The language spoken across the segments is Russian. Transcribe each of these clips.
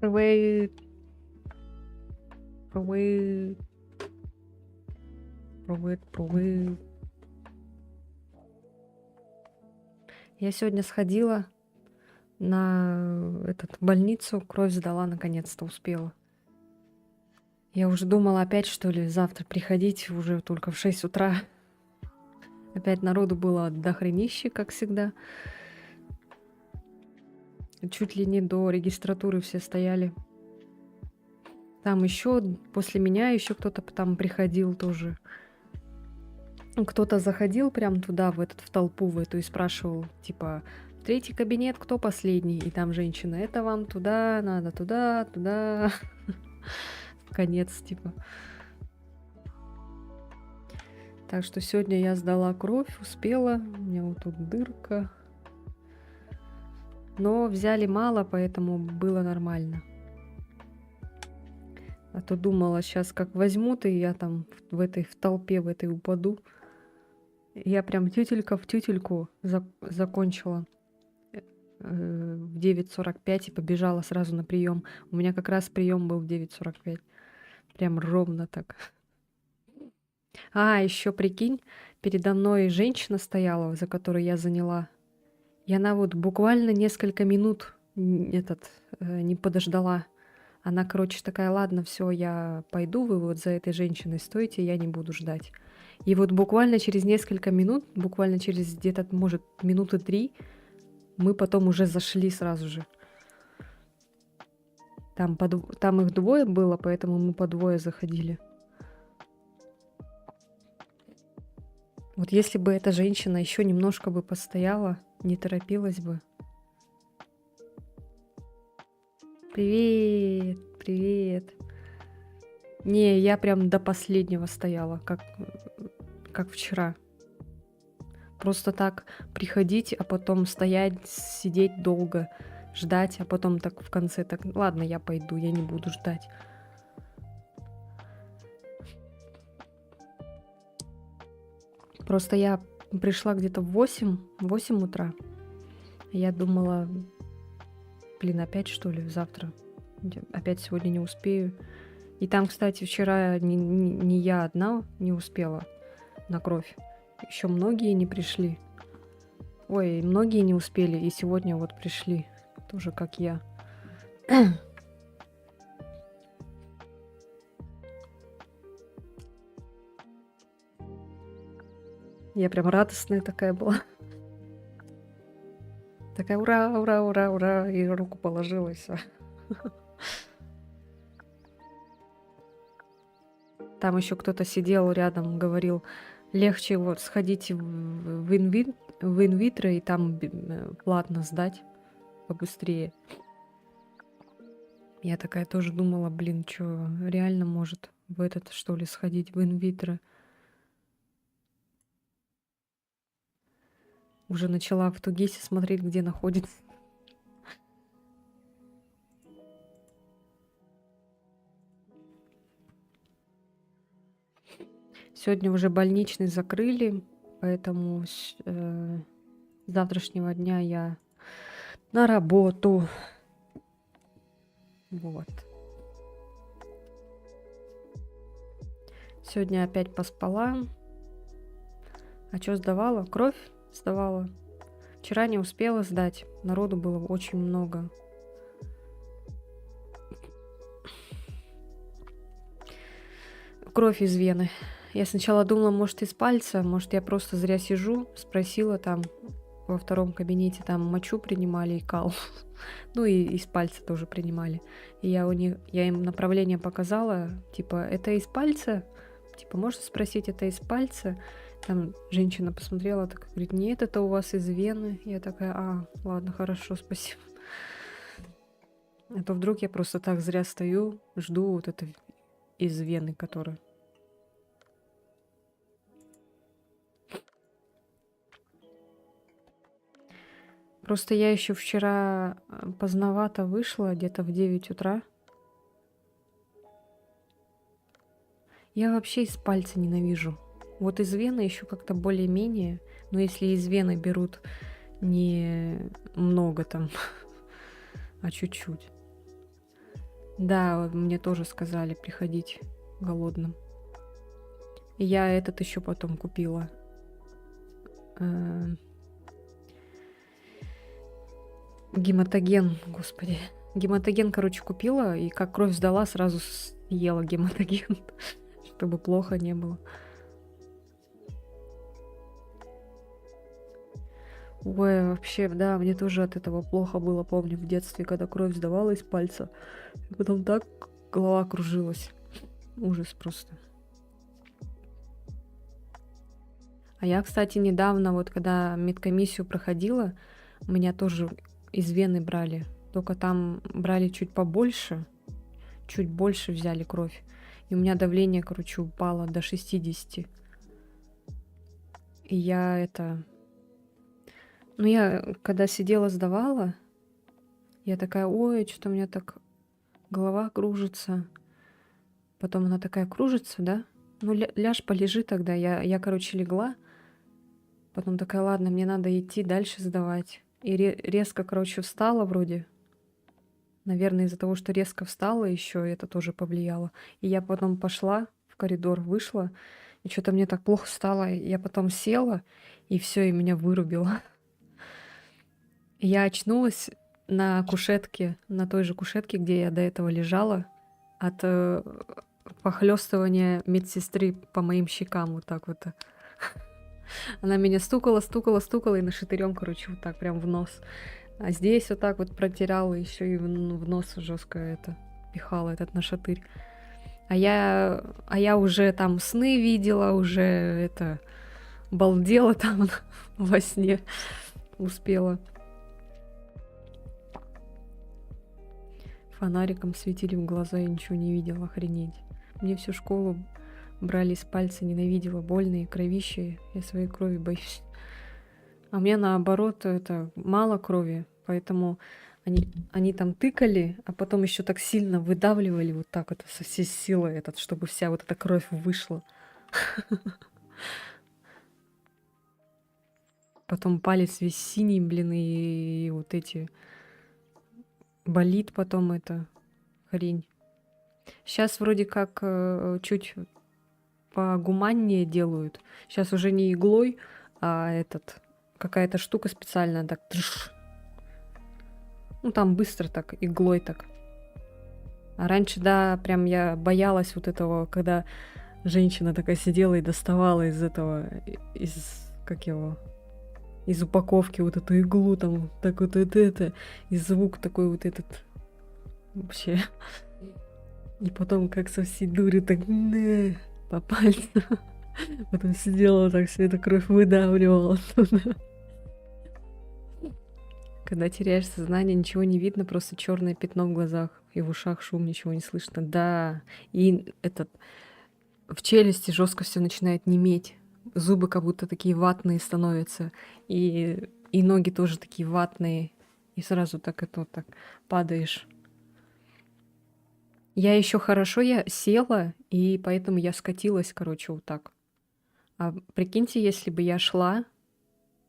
Привет, привет, привет, привет. Я сегодня сходила на этот больницу, кровь сдала, наконец-то успела. Я уже думала опять, что ли, завтра приходить уже только в 6 утра. Опять народу было дохренище, как всегда. Чуть ли не до регистратуры все стояли. Там еще после меня еще кто-то там приходил тоже. Кто-то заходил прям туда, в толпу в эту, и спрашивал, типа, в третий кабинет кто последний? И там женщина, это вам туда, надо туда, туда. Конец, типа. Так что сегодня я сдала кровь, успела. У меня вот тут дырка. Но взяли мало, поэтому было нормально. А то думала, сейчас как возьмут, и я там в толпе в этой упаду. Я прям тютелька в тютельку закончила в 9:45 и побежала сразу на прием. У меня как раз прием был в 9:45. Прям ровно так. А, еще прикинь, передо мной женщина стояла, за которой я заняла. И она вот буквально несколько минут не подождала. Она, короче, такая, ладно, все, я пойду, вы вот за этой женщиной стойте, я не буду ждать. И вот буквально через несколько минут, буквально через где-то, может, минуты 3, мы потом уже зашли сразу же. Там их двое было, поэтому мы по двое заходили. Вот если бы эта женщина еще немножко бы постояла, не торопилась бы. Привет, привет. Не, я прям до последнего стояла, как вчера. Просто так приходить, а потом стоять, сидеть долго, ждать, а потом так в конце так, ладно, я пойду, я не буду ждать. Просто я пришла где-то в 8 утра. Я думала, блин, опять что ли завтра? Опять сегодня не успею. И там, кстати, вчера не я одна не успела на кровь. Еще многие не пришли. Ой, многие не успели, и сегодня вот пришли. Тоже как я. Я прям радостная такая была. Такая ура, ура, ура, ура. И руку положила, и всё. Там еще кто-то сидел рядом, говорил, легче вот сходить в инвитро и там платно сдать побыстрее. Я такая тоже думала, блин, что реально может в этот, что ли, сходить в инвитро. Уже начала в Тугисе смотреть, где находится. Сегодня уже больничный закрыли, поэтому с завтрашнего дня я на работу. Вот. Сегодня опять поспала. А что сдавала? Кровь сдавала. Вчера не успела сдать. Народу было очень много. Кровь из вены. Я сначала думала, может, из пальца, может, я просто зря сижу. Спросила там во втором кабинете, там мочу принимали и кал. Ну и из пальца тоже принимали. И я им направление показала, типа, это из пальца? Типа, можно спросить, это из пальца? Там женщина посмотрела, так говорит, нет, это у вас из вены. Я такая, ладно, хорошо, спасибо. А то вдруг я просто так зря стою, жду вот это из вены, которая. Просто я еще вчера поздновато вышла, где-то в 9 утра. Я вообще из пальца ненавижу. Вот из вены еще как-то более-менее, но если из вены берут не много там, а чуть-чуть. Да, мне тоже сказали приходить голодным. И я этот еще потом купила. Э, Гематоген, господи. Гематоген, короче, купила, и как кровь сдала, сразу съела гематоген, чтобы плохо не было. Ой, вообще, да, мне тоже от этого плохо было, помню, в детстве, когда кровь сдавала из пальца. И потом так голова кружилась. Ужас просто. А я, кстати, недавно, вот когда медкомиссию проходила, меня тоже из вены брали. Только там брали чуть больше взяли кровь. И у меня давление, короче, упало до 60. И я это... Ну, я когда сидела, сдавала, я такая, ой, что-то у меня так голова кружится. Потом она такая кружится, да? Ну, ляжь, полежи тогда. Я, короче, легла. Потом такая, ладно, мне надо идти дальше сдавать. И резко, короче, встала вроде. Наверное, из-за того, что резко встала еще, это тоже повлияло. И я потом пошла в коридор, вышла, и что-то мне так плохо стало. Я потом села, и все, и меня вырубило. Я очнулась на кушетке, на той же кушетке, где я до этого лежала, от похлестывания медсестры по моим щекам вот так вот. Она меня стукала, стукала, стукала и нашатырем, короче, вот так прям в нос. А здесь вот так вот протирала, еще и в нос жестко это пихала этот нашатырь. А я уже там сны видела, уже это балдела там во сне успела. Фонариком светили в глаза, я ничего не видела, охренеть. Мне всю школу брали из пальца, ненавидела, больные, кровища, я своей крови боюсь. А у меня наоборот, это мало крови, поэтому они там тыкали, а потом еще так сильно выдавливали вот так вот со всей силы этот, чтобы вся вот эта кровь вышла. Потом палец весь синий, блин, и вот эти... Болит потом эта хрень. Сейчас вроде как чуть погуманнее делают. Сейчас уже не иглой, а какая-то штука специальная, так ну там быстро так, иглой так. А раньше, да, прям я боялась вот этого, когда женщина такая сидела и доставала из этого, как его, из упаковки вот эту иглу, там, так вот это, и звук такой вот этот, вообще. И потом как со всей дури так по пальцу. Потом сидела так, всю эту кровь выдавливала оттуда. Когда теряешь сознание, ничего не видно, просто черное пятно в глазах и в ушах шум, ничего не слышно. Да, и в челюсти жестко все начинает неметь. Зубы как будто такие ватные становятся. И ноги тоже такие ватные. И сразу так это вот так падаешь. Я еще хорошо, я села, и поэтому я скатилась, короче, вот так. А прикиньте, если бы я шла,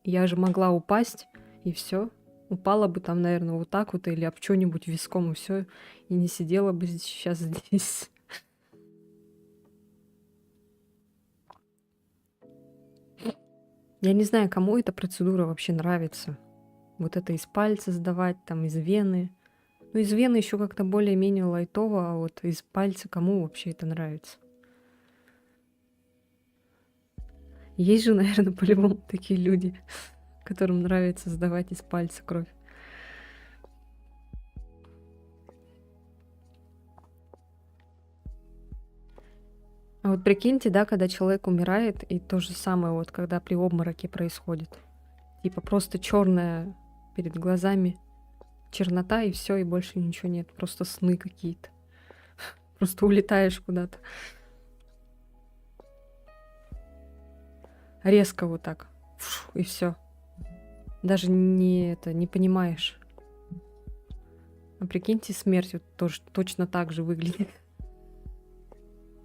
я же могла упасть, и все. Упала бы там, наверное, вот так вот, или об что-нибудь виском, и все. И не сидела бы сейчас здесь. Я не знаю, кому эта процедура вообще нравится. Вот это из пальца сдавать, там из вены. Ну, из вены еще как-то более-менее лайтово, а вот из пальца кому вообще это нравится? Есть же, наверное, по-любому такие люди, которым нравится сдавать из пальца кровь. А вот прикиньте, да, когда человек умирает, и то же самое вот, когда при обмороке происходит. Типа просто черная перед глазами, чернота, и все, и больше ничего нет. Просто сны какие-то. Просто улетаешь куда-то. Резко вот так. И все. Даже не понимаешь. А прикиньте, смерть вот тоже точно так же выглядит.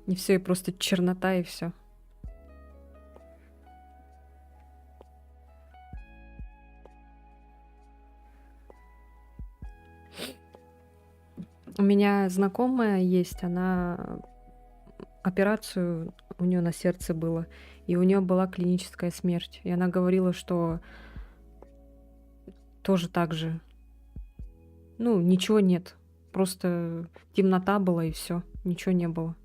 И все, и просто чернота, и все. У меня знакомая есть, она операцию у нее на сердце было, и у нее была клиническая смерть. И она говорила, что тоже так же. Ну, ничего нет. Просто темнота была и все. Ничего не было.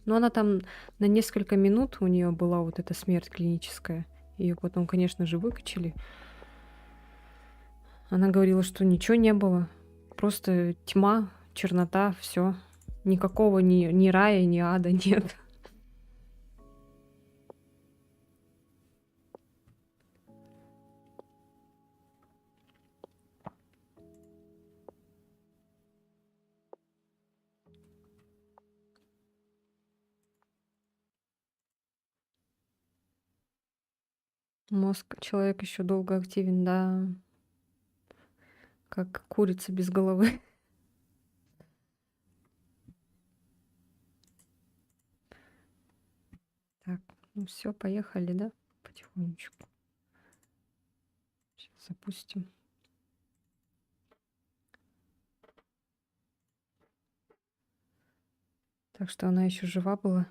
Но она там на несколько минут у нее была вот эта смерть клиническая. Ее потом, конечно же, выкачали. Она говорила, что ничего не было. Просто тьма, чернота, все. Никакого ни рая, ни ада нет. Мозг человека еще долго активен, да, как курица без головы. Так, ну все, поехали, да? Потихонечку. Сейчас запустим. Так что она еще жива была.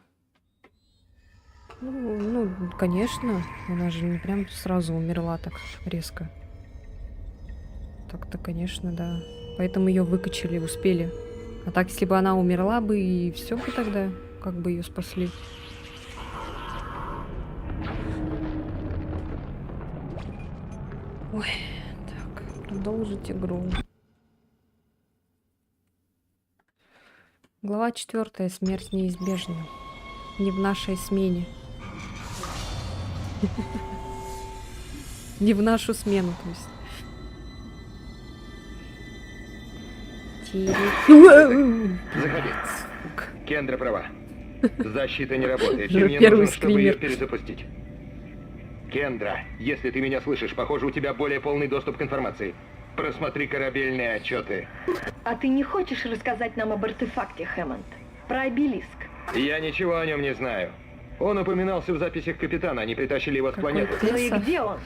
Ну, конечно, она же не прям сразу умерла так резко. Так-то, конечно, да. Поэтому ее выкачали, успели. А так, если бы она умерла бы, и все бы тогда, как бы ее спасли. Ой, так, продолжить игру. Глава 4. Смерть неизбежна. Не в нашей смене. Не в нашу смену, то есть. Заходи. Кендра права. Защита не работает. И мне Первый нужно, чтобы ее скример. перезапустить. Кендра, если ты меня слышишь, похоже, у тебя более полный доступ к информации. Просмотри корабельные отчеты. А ты не хочешь рассказать нам об артефакте, Хэммонд? Про обелиск? Я ничего о нем не знаю. Он упоминался в записях капитана, они притащили его с Какой планеты. Ну и Тесса. где он?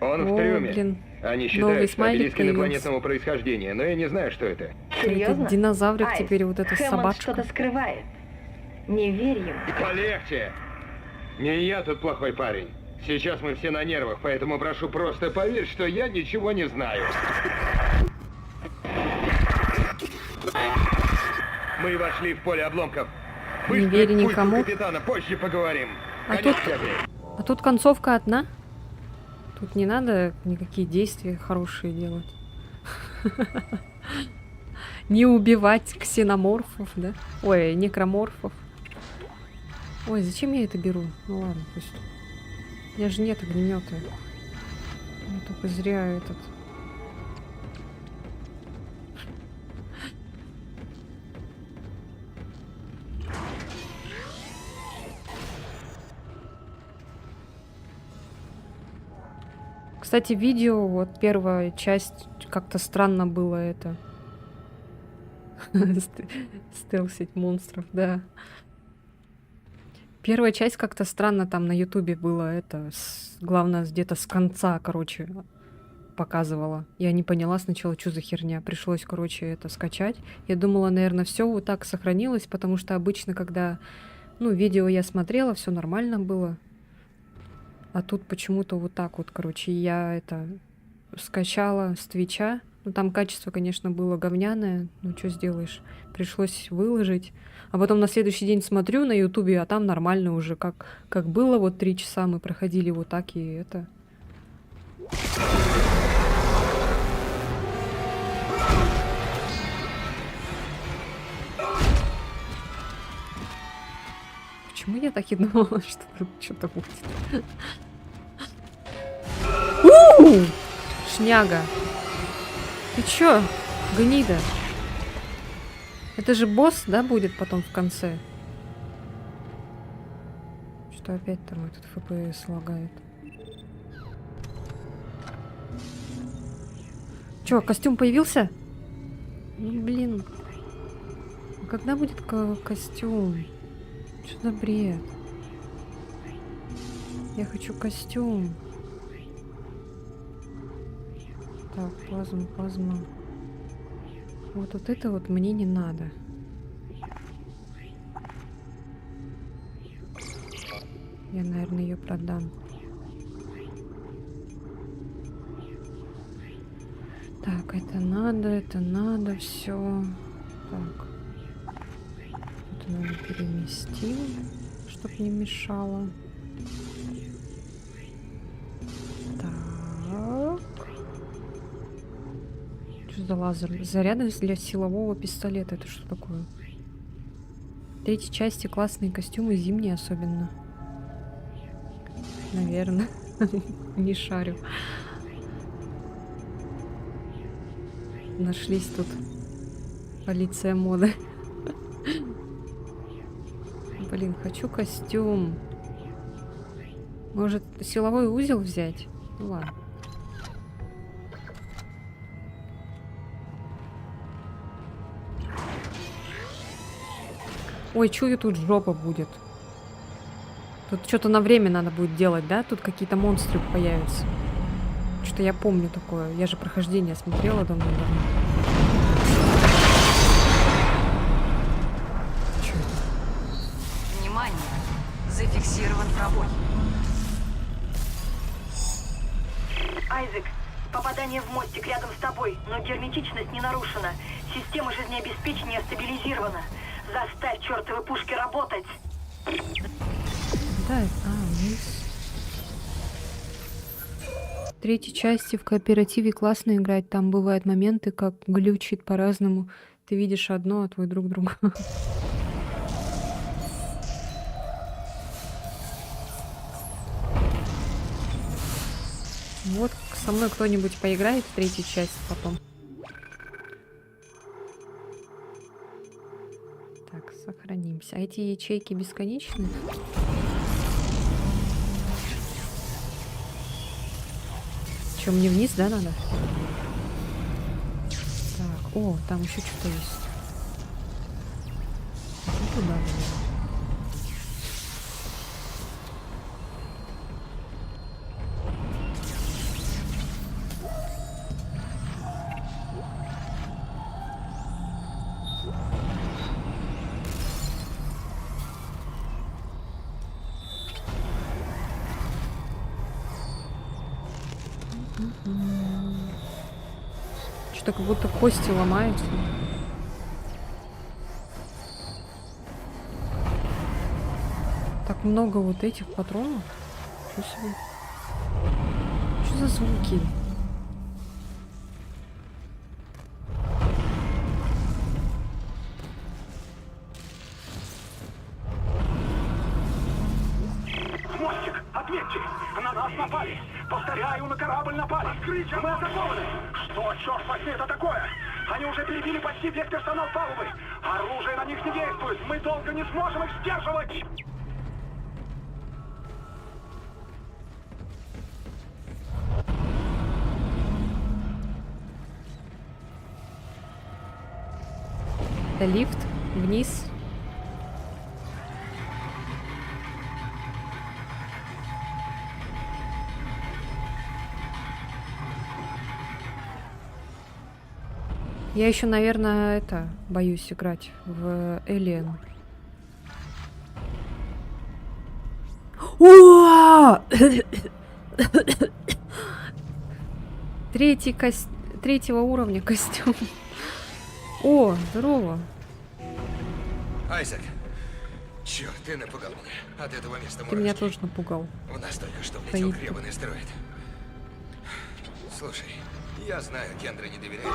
Он в О, трюме. блин. Они Новый считают, что смайлик обелиск появился. инопланетного происхождения, но я не знаю, что это. Серьезно? Это динозаврик Айс, теперь, вот эта Хэммонд собачка. что-то скрывает. Не верь ему. Полегче! Не я тут плохой парень. Сейчас мы все на нервах, поэтому прошу, просто поверь, что я ничего не знаю. Мы вошли в поле обломков. Не верь Быстро к пульту никому. капитана, позже поговорим. А Конец тут- связи. А тут концовка одна. Тут не надо никакие действия хорошие делать. Не убивать ксеноморфов, да? Ой, некроморфов. Ой, зачем я это беру? Ну ладно, пусть. У меня же нет огнемета. Я только зря этот. Кстати, видео, вот первая часть, как-то странно было это. Стелсить монстров, да. Первая часть как-то странно там на Ютубе было это. Главное, где-то с конца, короче, показывала. Я не поняла сначала, что за херня. Пришлось, короче, это скачать. Я думала, наверное, все вот так сохранилось, потому что обычно, когда, ну, видео я смотрела, все нормально было. А тут почему-то вот так вот, короче, я это скачала с Твича. Ну, там качество, конечно, было говняное. Ну, что сделаешь? Пришлось выложить. А потом на следующий день смотрю на Ютубе, а там нормально уже. Как было, вот 3 часа мы проходили вот так и это. Почему я так и думала, что тут что-то будет? Шняга. Ты чё, гнида? Это же босс, да, будет потом в конце? Что опять там этот FPS лагает? Чё, костюм появился? Ну, блин. А когда будет костюм? Что за бред? Я хочу костюм. Так, плазма. Вот это вот мне не надо. Я, наверное, ее продам. Так, это надо, все. Так. Это надо переместить, чтобы не мешало. Так. Что за лазер? Заряды для силового пистолета. Это что такое? Третьей части классные костюмы, зимние особенно. Наверное. Не шарю. Нашлись тут полиция моды. Блин, хочу костюм. Может, силовой узел взять? Ну ладно. Ой, чую, тут жопа будет. Тут что-то на время надо будет делать, да? Тут какие-то монстры появятся. Что-то я помню такое. Я же прохождение смотрела давно-давно. Чё это? Внимание! Зафиксирован пробой. Айзек, попадание в мостик рядом с тобой, но герметичность не нарушена. Система жизнеобеспечения стабилизирована. Заставь чертовы пушки работать. Да, вниз. В третьей части в кооперативе классно играть. Там бывают моменты, как глючит по-разному. Ты видишь одно, а твой друг друга. Вот со мной кто-нибудь поиграет в третью часть потом. Так, сохранимся. А эти ячейки бесконечны? Что, мне вниз, да, надо? Так, о, там еще что-то есть. Ну, туда, наверное. Что-то как будто кости ломаются. Так много вот этих патронов. Что себе? Что за звуки? Мостик, ответьте! На нас напали! Повторяю, на корабль напали! Открытие! Мы атакованы! Что, черт возьми, это такое? Они уже перебили почти весь персонал палубы! Оружие на них не действует! Мы долго не сможем их сдерживать! Это лифт вниз. Я еще, наверное, боюсь играть в Alien. О! Третьего уровня костюм. О, здорово. Айзек, черт, ты напугал меня. От этого места Ты меня мурашки. тоже напугал. У нас только что влетел Стоит. гребаный астероид. Слушай, я знаю, Кендра не доверяет.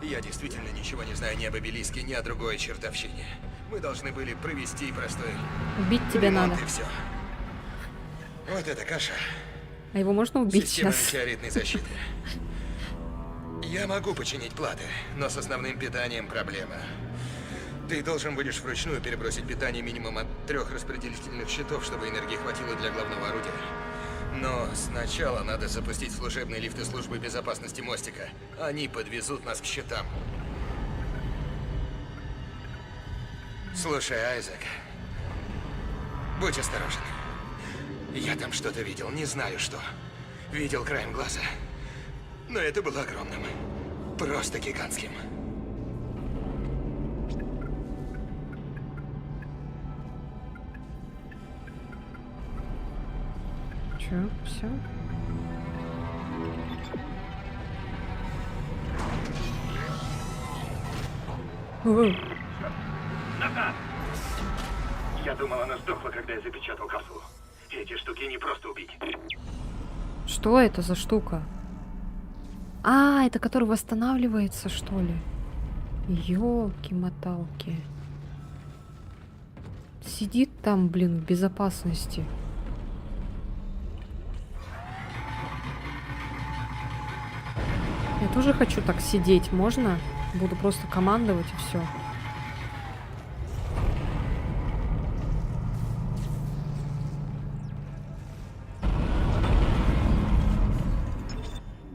Я действительно ничего не знаю ни об обелиске, ни о другой чертовщине. Мы должны были провести простой Убить тебя ремонт надо. и все. Вот эта каша. А его можно убить Система сейчас? метеоритной защиты. Я могу починить платы, но с основным питанием проблема. Ты должен будешь вручную перебросить питание минимум от 3 распределительных щитов, чтобы энергии хватило для главного орудия. Но сначала надо запустить служебные лифты службы безопасности мостика. Они подвезут нас к щитам. Слушай, Айзек, будь осторожен. Я там что-то видел, не знаю что. Видел краем глаза. Но это было огромным. Просто гигантским. все. Назад! Я думал, она сдохла, когда я запечатал капсулу. Эти штуки не просто убить. Что это за штука? А, это который восстанавливается, что ли? Ёлки-моталки. Сидит там, блин, в безопасности. Я тоже хочу так сидеть, можно? Буду просто командовать и все.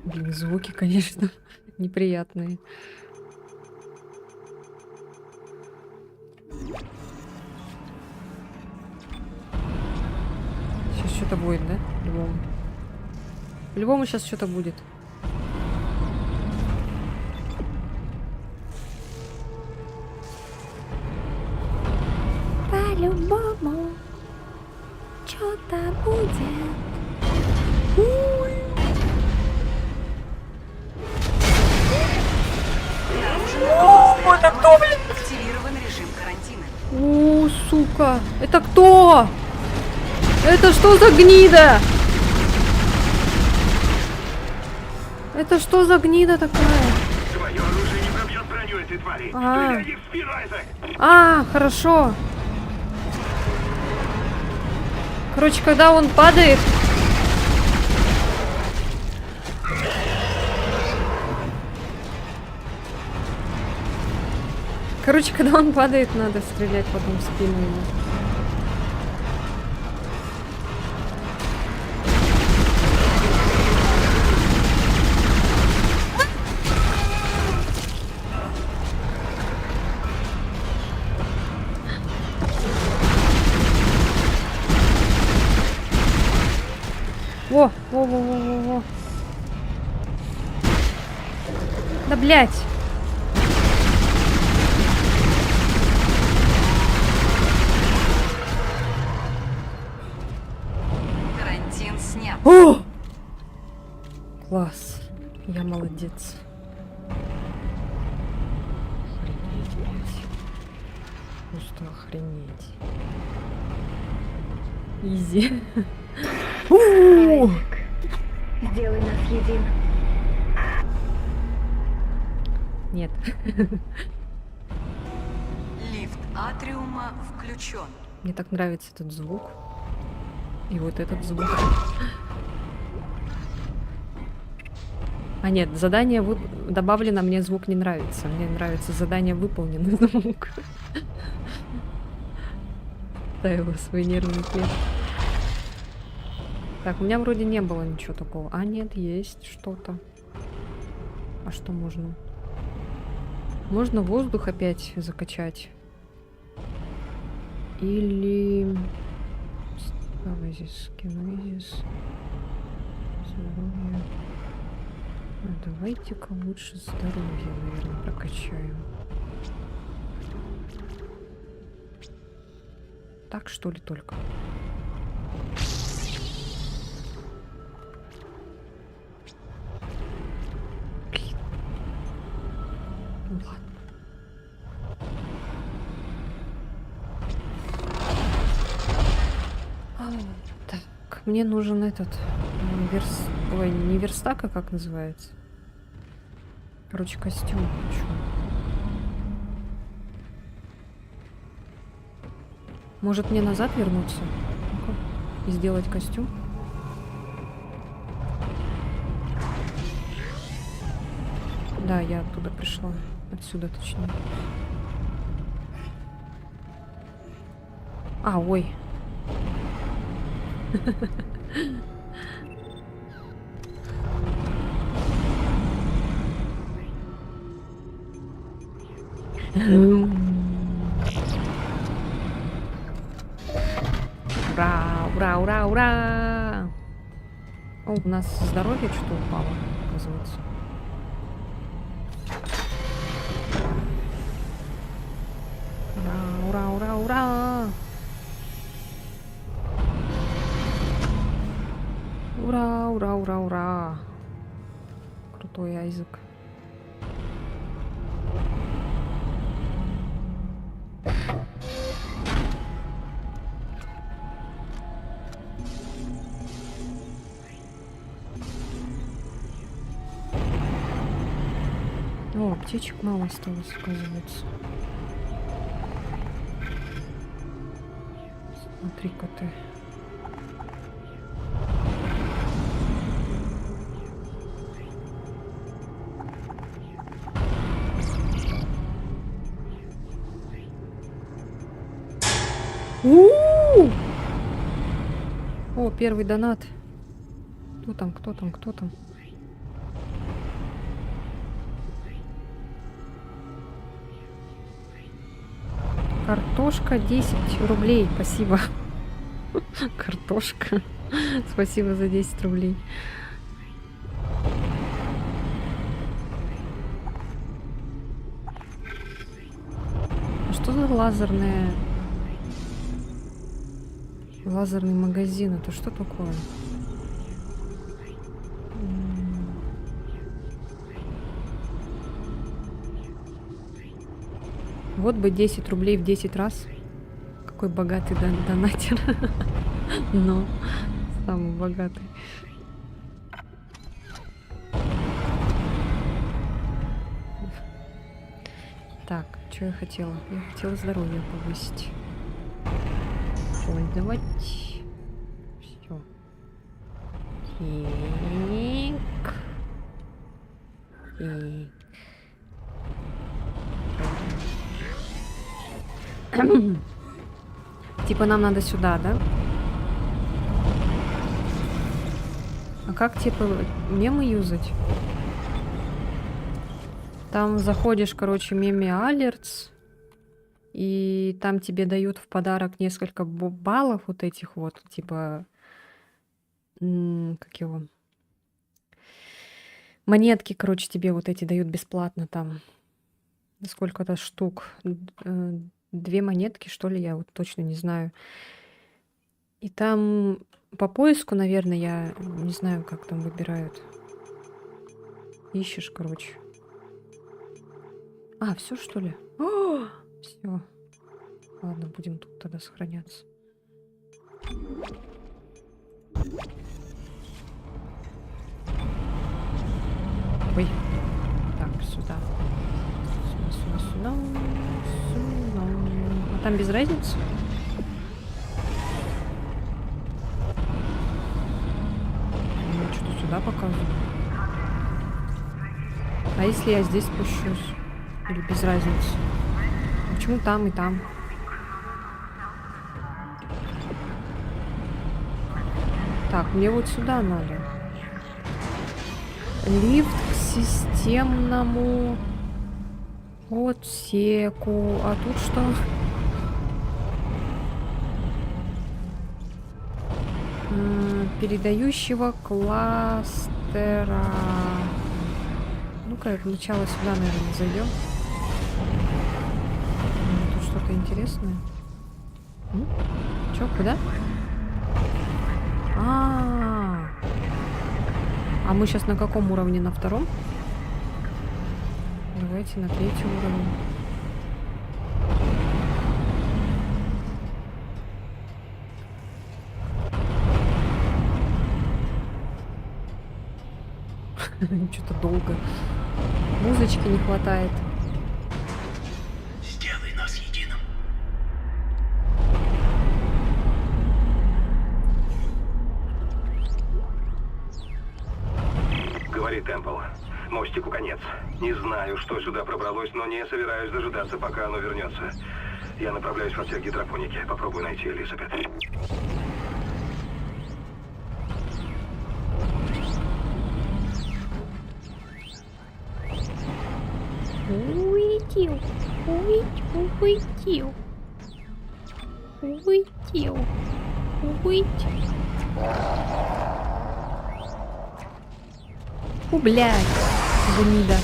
Блин, звуки, конечно, неприятные. Сейчас что-то будет, да? По-любому. По-любому сейчас что-то будет. По-любому что-то будет. Активирован режим карантина. О, сука! Это кто? Это что за гнида? Это что за гнида такая? Твое оружие не пробьет броню этой твари. А. Стреляй ей в спину, Айзек! А, хорошо. Короче, когда он падает... Короче, когда он падает, надо стрелять потом в спину ему. Во. Да, блядь. Карантин снят. О! Класс. Я молодец. Охренеть, блядь. Просто охренеть. Изи. Айзек, сделай нас единым. Нет. Лифт атриума включен. Мне так нравится этот звук. И вот этот звук. А нет, задание добавлено, мне звук не нравится. Мне нравится задание выполнено звук. Ставила свои нервные клетки. Так, у меня вроде не было ничего такого. А нет, есть что-то. А что можно? Можно воздух опять закачать. Или... Стазис, кинезис. Здоровье. А давайте-ка лучше здоровье, наверное, прокачаем. Так что ли только? Блин. Ну ладно. Так, мне нужен этот ой, не верстак, а как называется? Короче, костюм хочу. Может, мне назад вернуться? Ну-ка. И сделать костюм? Да, я оттуда пришла. Отсюда, точнее. А, ой. Ура, ура, ура, ура! О, у нас здоровье что-то упало, оказывается. Ура, ура, ура, ура! ура, ура, ура. Крутой Айзек. О, аптечек мало осталось, оказывается. Смотри-ка ты. У-у-у! О, первый донат. Кто там, кто там, кто там? Картошка 10 рублей. Спасибо. Картошка. Спасибо за 10 рублей. А что за лазерный магазин? Это что такое? Вот бы 10 рублей в 10 раз. Какой богатый донатер. Но самый богатый. Так, что я хотела? Я хотела здоровье повысить. Пользовать. Все. Типа нам надо сюда, да? А как типа мемы юзать? Там заходишь, короче, меме Alerts, и там тебе дают в подарок несколько баллов вот этих вот, типа, как его? Монетки, короче, тебе вот эти дают бесплатно там. Сколько-то штук. 2 монетки, что ли, я вот точно не знаю. И там по поиску, наверное, я не знаю, как там выбирают. Ищешь, короче. А, все что ли? Все. Ладно, будем тут тогда сохраняться. Ой. Так, сюда. Сюда. А там без разницы? Ну, что-то сюда показывает. А если я здесь спущусь? Или без разницы? Почему там и там? Так, мне вот сюда надо. Лифт к системному отсеку. А тут что? Передающего кластера. Ну-ка, сначала сюда, наверное, зайдем. Тут что-то интересное. Чё, куда? А мы сейчас на каком уровне? На 2-м? Давайте на 3-м уровне. Что-то долго. Музычки не хватает. Сделай нас единым. Говори, Темпл. Мостику конец. Не знаю, что сюда пробралось, но не собираюсь дожидаться, пока оно вернется. Я направляюсь в отсек гидропоники. Попробую найти Элизабет. Улетел. О, блядь, гнида.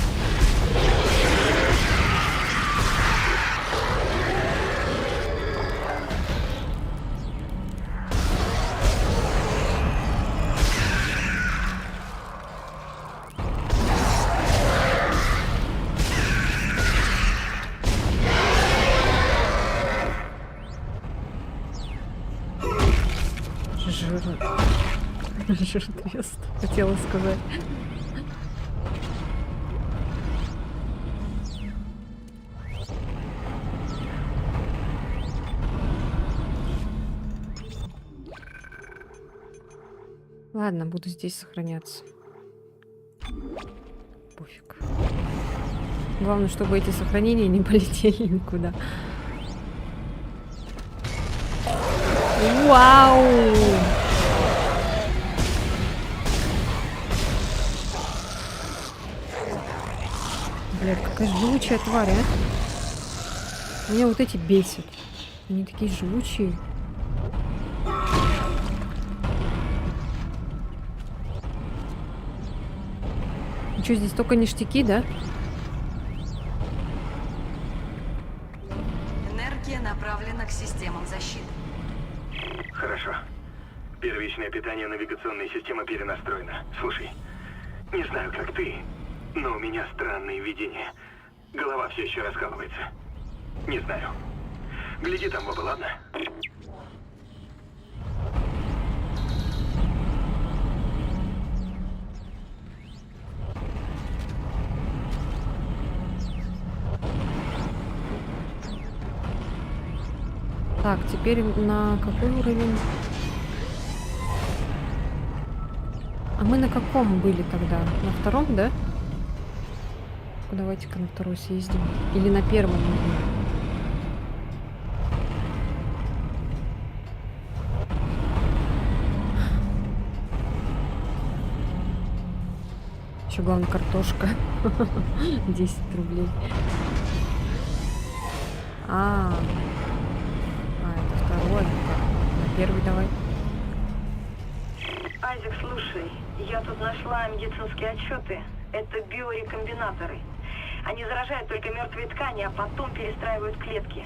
Жиртвест, хотела сказать. Ладно, буду здесь сохраняться. Пофиг. Главное, чтобы эти сохранения не полетели никуда. Вау! Блядь, какая живучая тварь, а? Меня вот эти бесят. Они такие живучие. Ну что, здесь только ништяки, да? Энергия направлена к системам защиты. Хорошо. Первичное питание навигационной системы перенастроено. Слушай, не знаю, как ты, но у меня странные видения. Голова все еще раскалывается. Не знаю. Гляди там в оба, ладно? Так, теперь на какой уровень? А мы на каком были тогда? На втором, да? Давайте-ка на второй съездим. Или на первом? Еще главное картошка. 10 рублей. Это второй. На первый давай. Айзек, слушай, я тут нашла медицинские отчеты. Это биорекомбинаторы. Они заражают только мертвые ткани, а потом перестраивают клетки.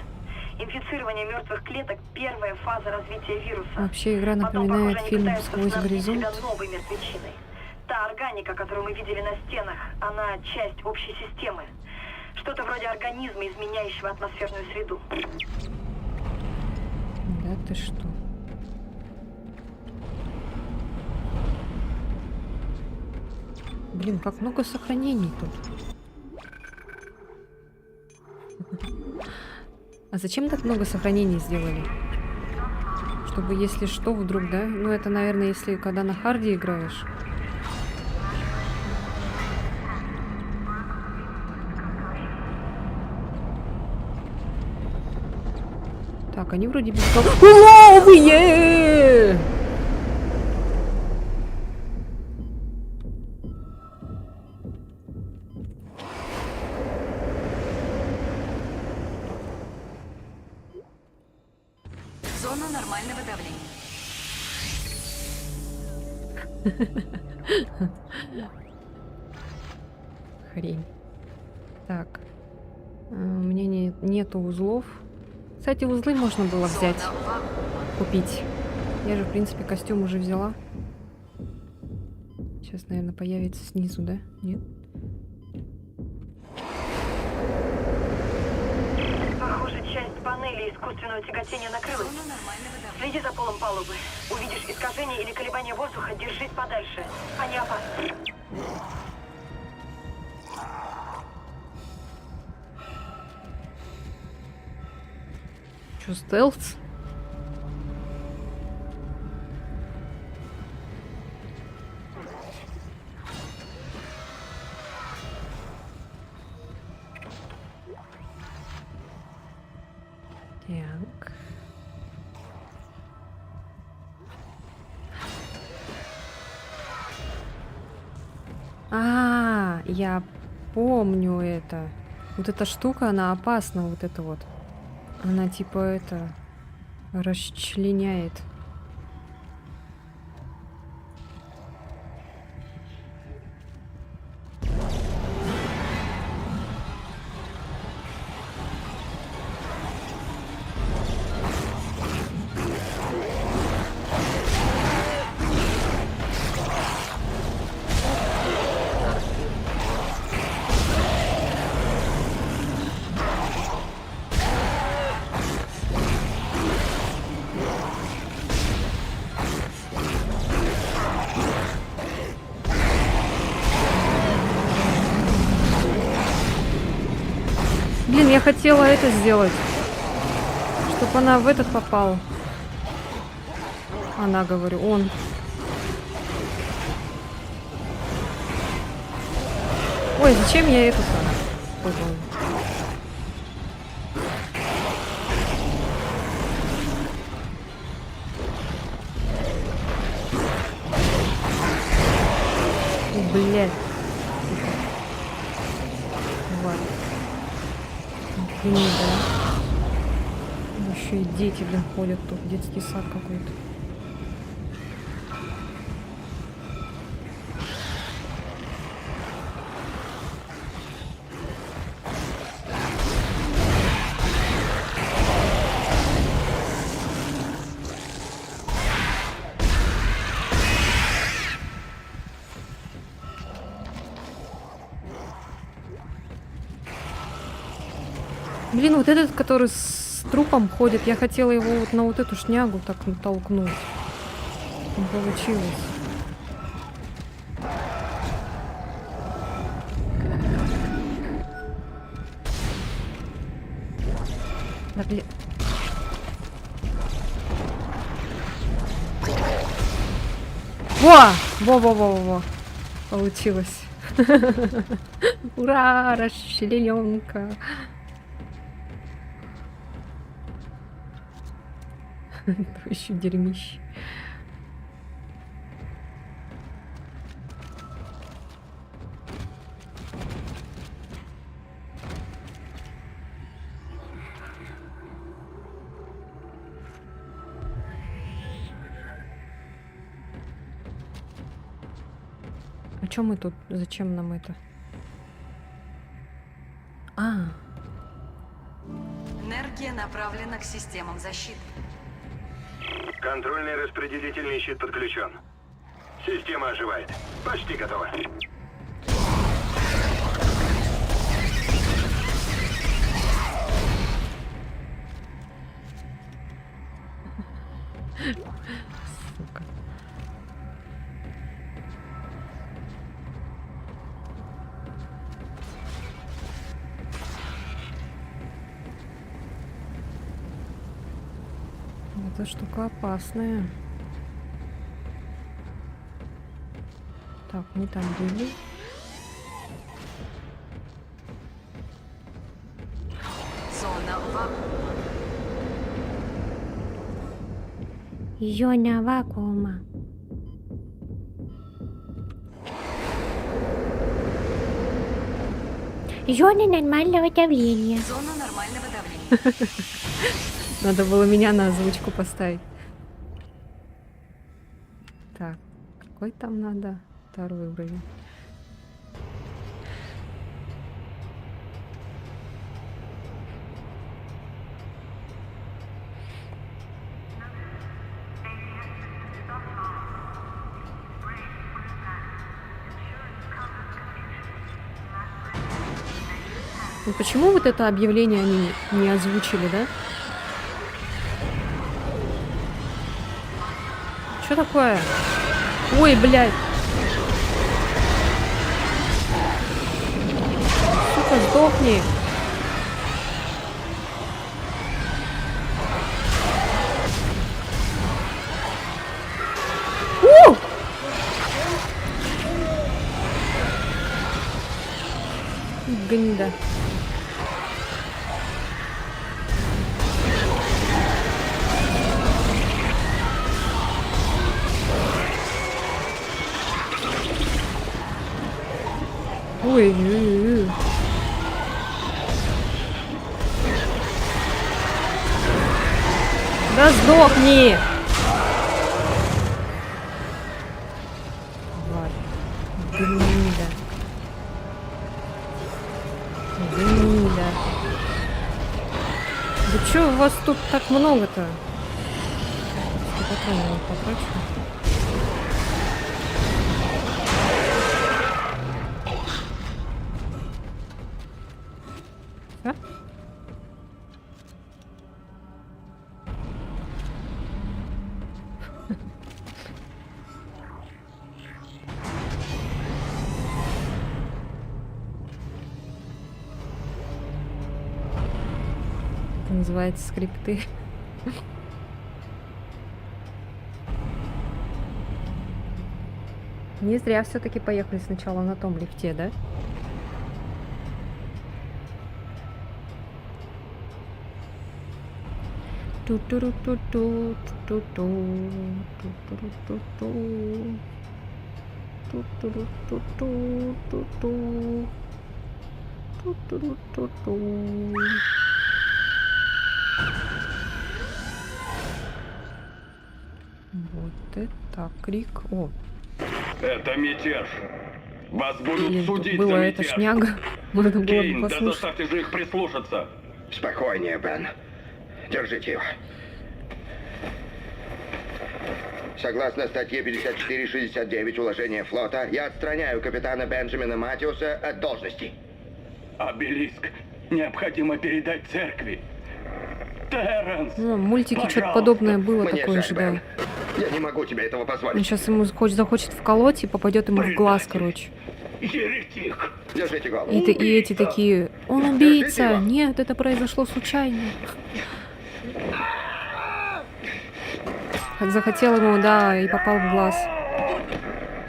Инфицирование мертвых клеток – первая фаза развития вируса. Вообще игра Потом, напоминает похоже, они фильм пытаются «Сквозь снабдить горизонт». себя новой мертвечиной. Та органика, которую мы видели на стенах, она часть общей системы. Что-то вроде организма, изменяющего атмосферную среду. Да ты что? Блин, как много сохранений тут. А зачем так много сохранений сделали? Чтобы, если что, вдруг, да? Ну, это, наверное, если когда на харде играешь. Так, они вроде безголовые! Зона нормального давления. Хрень. Так. У меня нету узлов. Кстати, узлы можно было взять, Зона вакуума. купить. Я же, в принципе, костюм уже взяла. Сейчас, наверное, появится снизу, да? Нет? Похоже, часть панели искусственного тяготения накрылась. Зона нормального давления. Следи за полом палубы. Увидишь искажение или колебание воздуха, держись подальше. Они опасны. Что, стелс? Так. Я помню это. Вот эта штука, она опасна, вот это вот. Она типа это расчленяет. хотела это сделать. Чтоб она в этот попал. Она, говорю, он. Ой, зачем я эту-то? Ой. Блядь. Ладно. Гнида. Еще и дети, блин, ходят тут. Детский сад какой-то. Блин, вот этот, который с трупом ходит, я хотела его вот на вот эту шнягу так натолкнуть. Не получилось. Да, блин. Во! Получилось. Ура! Расчлененка. Еще дерьмище. А чё мы тут? Зачем нам это? Энергия направлена к системам защиты. Контрольный распределительный щит подключен. Система оживает. Почти готова. Сука. Эта штука опасная. Так, мы там были. Зона вакуума. Зона вакуума. Зона нормального давления. Зона нормального давления. Надо было меня на озвучку поставить. Так, какой там надо? Второй уровень. Ну почему вот это объявление они не озвучили, да? Что такое? Ой, блядь. Сука, сдохни. У! Гнида. Ой, да сдохни! Гнида. Гнида. Да чё у вас тут так много-то? Патроны потрачу. А? Это называется скрипты. Не зря все-таки поехали сначала на том лифте, да? Ту-ту-ру-ту-ту, ту-ту-ту, ту-ту-ру-ту-ту, ту-ту-ру-ту-ту, ту-ту, ту-ту-ру-ту-ту. Вот это крик. О, Это мятеж. Вас будут блин, тут судить была за эта мятеж. шняга. Можно было бы Кейн, да послушать. заставьте же их прислушаться. Спокойнее, Бен. Держите его. Согласно статье 54.69 уложения флота, я отстраняю капитана Бенджамина Матиуса от должности. Обелиск необходимо передать церкви. Терренс! Ну, в мультике что-то пожалуйста. подобное было, Мне такое жаль, же, да. Бен. Я не могу тебе этого Он позволить. сейчас ему захочет вколоть и попадет ему в глаз, короче. Еретик! Держите голову. И эти такие, он убийца! Нет, это произошло случайно. Захотел ему, да, и попал в глаз.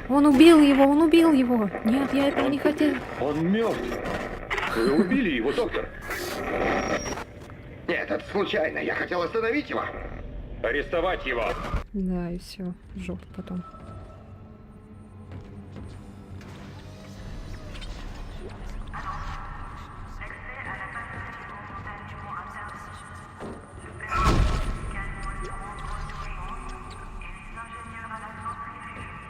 Он убил его, он убил его! Нет, я этого не хотел. Он мертв. Вы убили его, доктор. Нет, это случайно. Я хотел остановить его. Арестовать его! Да, и все, жёг потом.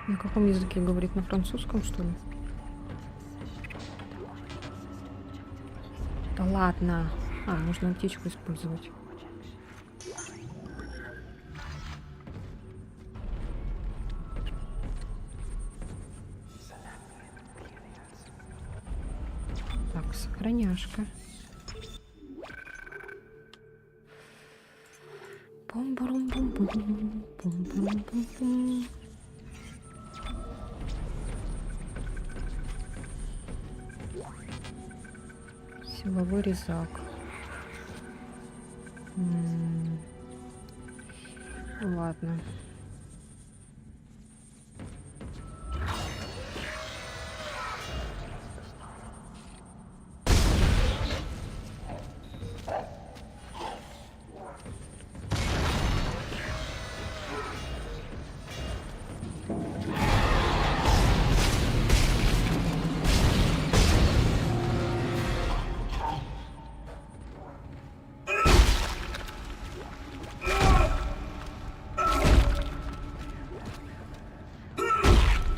На каком языке говорит? На французском, что ли? Да ладно. А, можно аптечку использовать. Так, сохраняшка. Пум-бурум-бум-бум, пум-бурум-бум-бум. Силовой резак. Ладно.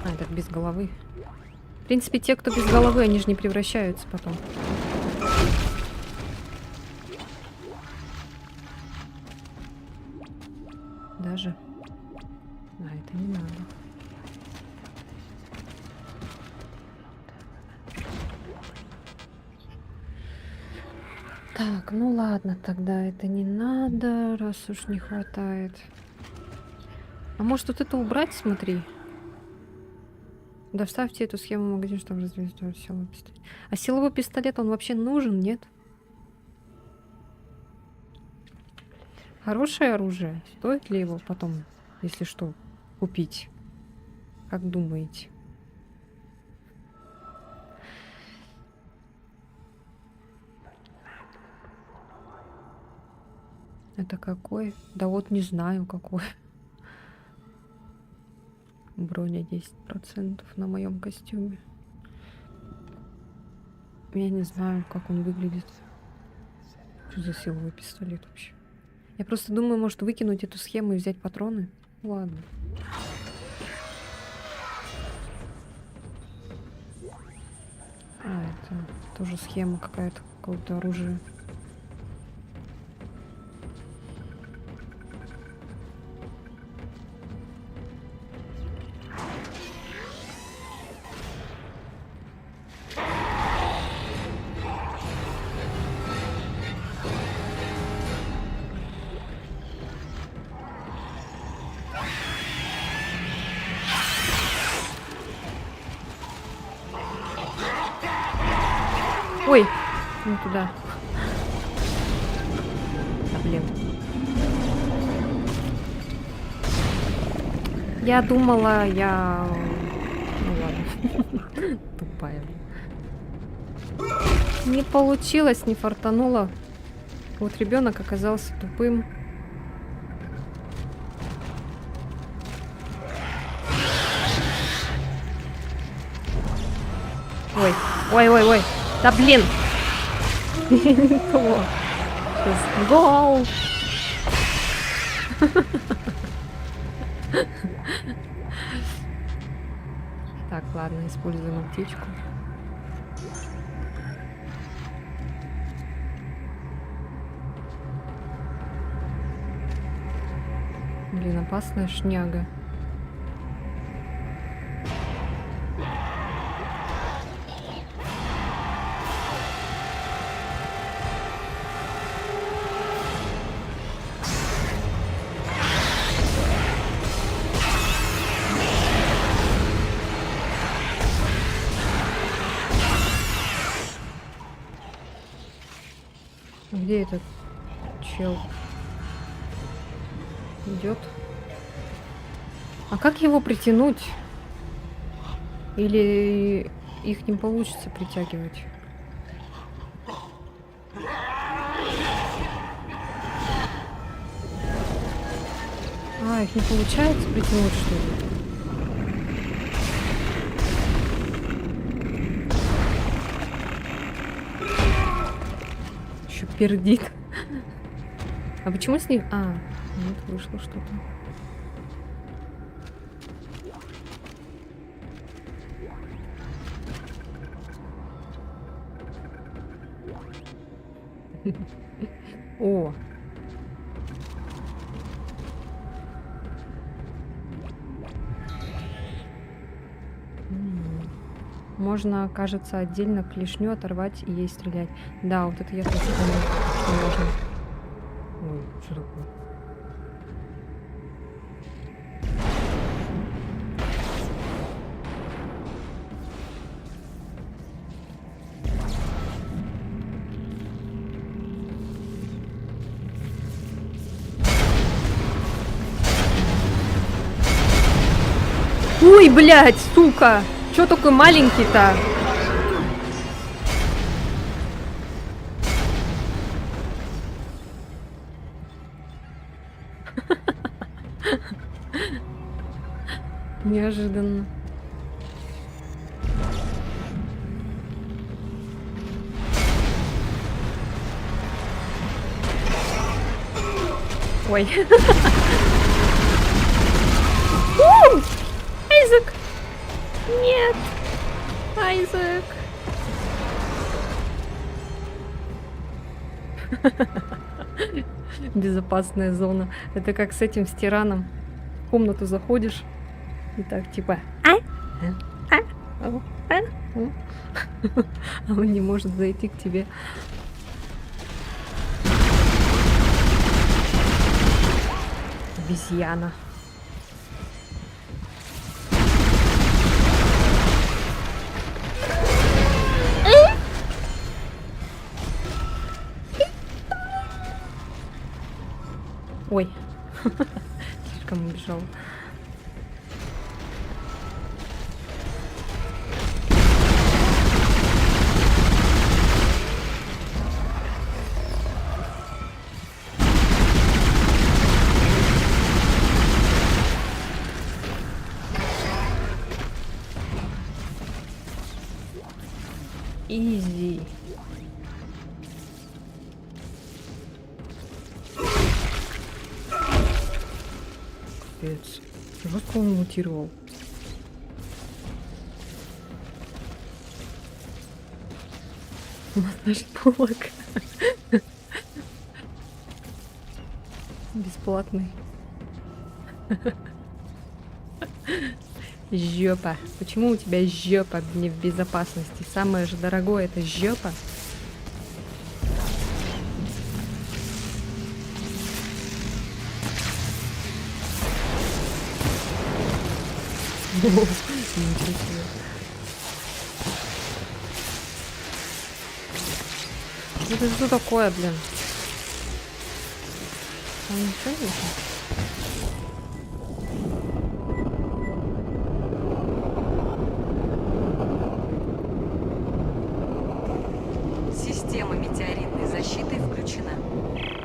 Этот без головы. В принципе, те, кто без головы, они же не превращаются потом. Даже. А, это не надо. Так, ну ладно, тогда это не надо, раз уж не хватает. А может вот это убрать, смотри? Доставьте эту схему в магазин, чтобы развить силовой пистолет. А силовой пистолет, он вообще нужен, нет? Хорошее оружие. Стоит ли его потом, если что, купить? Как думаете? Это какой? Да вот не знаю, какой. Броня 10% на моем костюме. Я не знаю, как он выглядит. Что за силовой пистолет вообще? Я просто думаю, может выкинуть эту схему и взять патроны? Ладно. А, это тоже схема какая-то, какого-то оружия. Ой, не туда. блин. Я думала, я... Ну ладно. Тупая, блин. Не получилось, не фартануло. Вот ребенок оказался тупым. Ой, ой, ой, ой. Да блин. Не то. Сейчас. Гол. Так, ладно, используем аптечку. Блин, опасная шняга. Где этот чел? Идет. А как его притянуть? Или их не получится притягивать? А, их не получается притянуть, что ли? Еще пердит. А почему с них... А, нет, вышло что-то. О! Можно, кажется, отдельно клешню оторвать и ей стрелять. Да, вот это я тоже помню, что можно. Ой, что такое? Ой, блядь, сука! Чё такой маленький-то? Неожиданно. Ой. Айзек! Нет! Айзек! Безопасная зона. Это как с этим стираном. В комнату заходишь и так типа... А он не может зайти к тебе. Обезьяна. Ой, слишком убежал. Изи. Капец. Жестко он мутировал. Массаж полок. Бесплатный. Жопа. Почему у тебя жопа не в безопасности? Самое же дорогое это жопа. Ничего себе. Это что такое, блин? там ничего не видно? Система метеоритной защиты включена.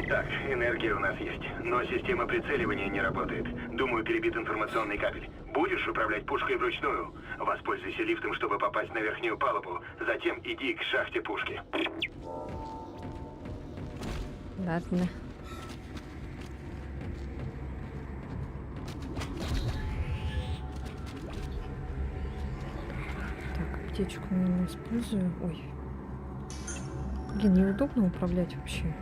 Так, энергия у нас есть, но система прицеливания не работает. Думаю, перебит информационный кабель. Будешь управлять пушкой вручную? Воспользуйся лифтом, чтобы попасть на верхнюю палубу. Затем иди к шахте пушки. Ладно. Так, аптечку, наверное, использую. Ой. Блин, неудобно управлять вообще.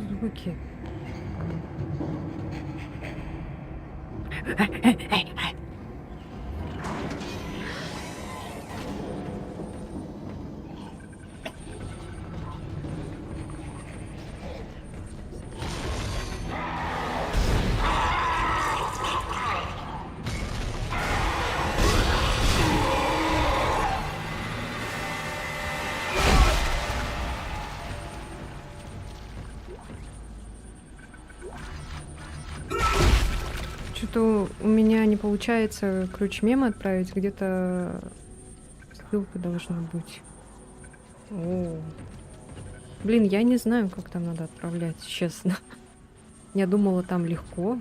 Звуки. Что-то у меня не получается ключ мема отправить, где-то ссылка должна быть. О. Блин, я не знаю, как там надо отправлять, честно. Я думала, там легко.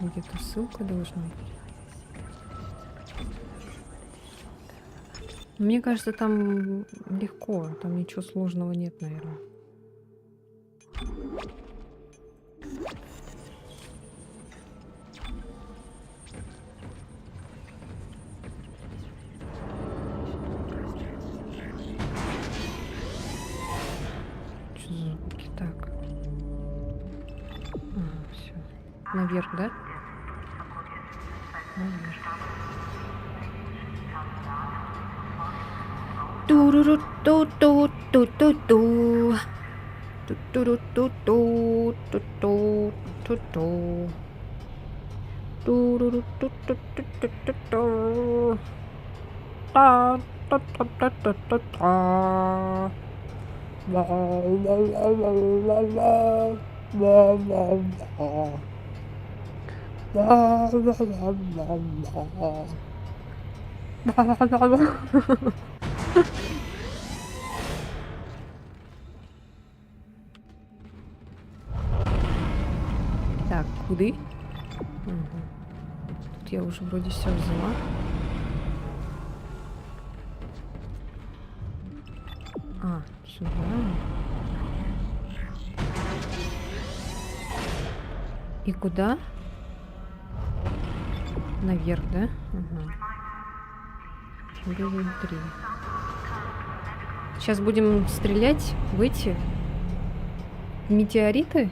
Где-то ссылка должна быть. Мне кажется, там легко, там ничего сложного нет, наверное. Что за звуки? Так. Все. Наверх, да? Наверх. Ту-ру-ру-ту-ту-ту-ту-ту. Ту-ту-ру-ту-ту-ту-ту-ту-ту. Ту-ру-ру-ту-ту-ту-ту-ту. Та-та-та-та-та-та. Так, куды? Угу. Тут я уже вроде все взяла. А, сюда. И куда? Наверх, да? Ага. Уровень 3. Сейчас будем стрелять в эти метеориты.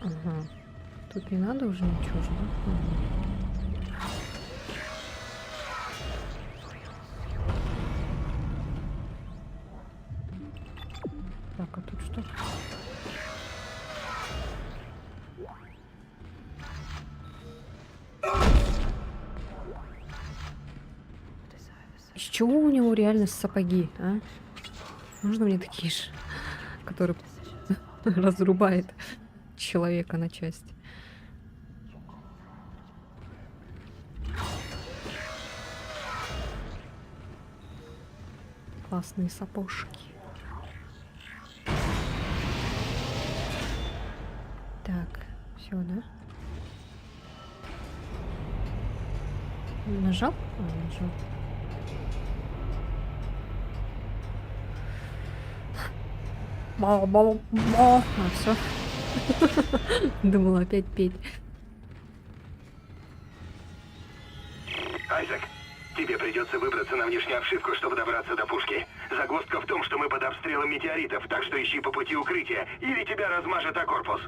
Ага. Тут не надо уже ничего же, да? Ага. Так, а тут что? Из чего у него реально сапоги, а? Можно мне такие же, которые разрубает человека на части? Классные сапожки. Так, все, да? Нажал? А, нажал. А, все. Думала опять петь. Айзек, тебе придется выбраться на внешнюю обшивку, чтобы добраться до пушки. Загвоздка в том, что мы под обстрелом метеоритов, так что ищи по пути укрытия, или тебя размажет о корпус.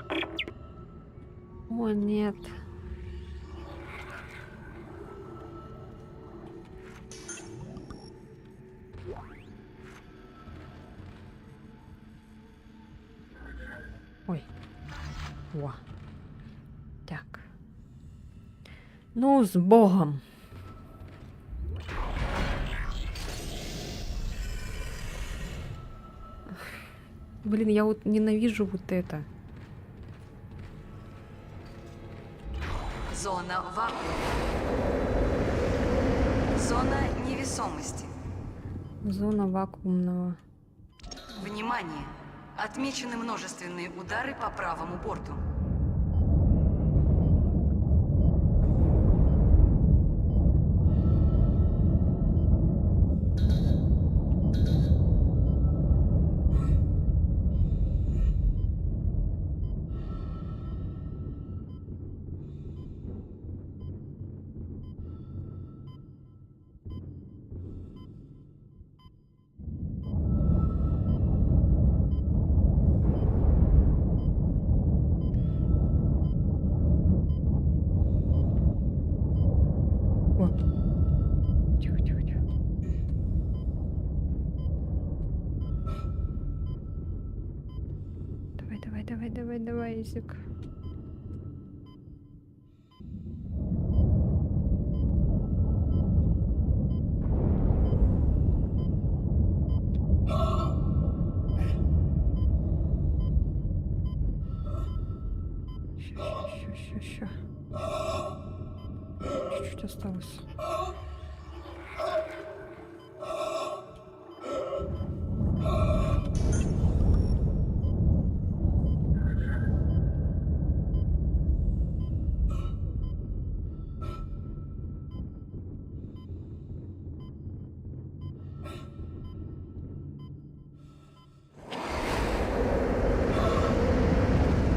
О, нет. Ой. Во. Так. Ну, с Богом. Блин, я вот ненавижу вот это. Зона вакуума. Зона невесомости. Зона вакуумного. Внимание! Отмечены множественные удары по правому борту. Вот. Тихо. Давай, язык. Ща. Чуть-чуть осталось.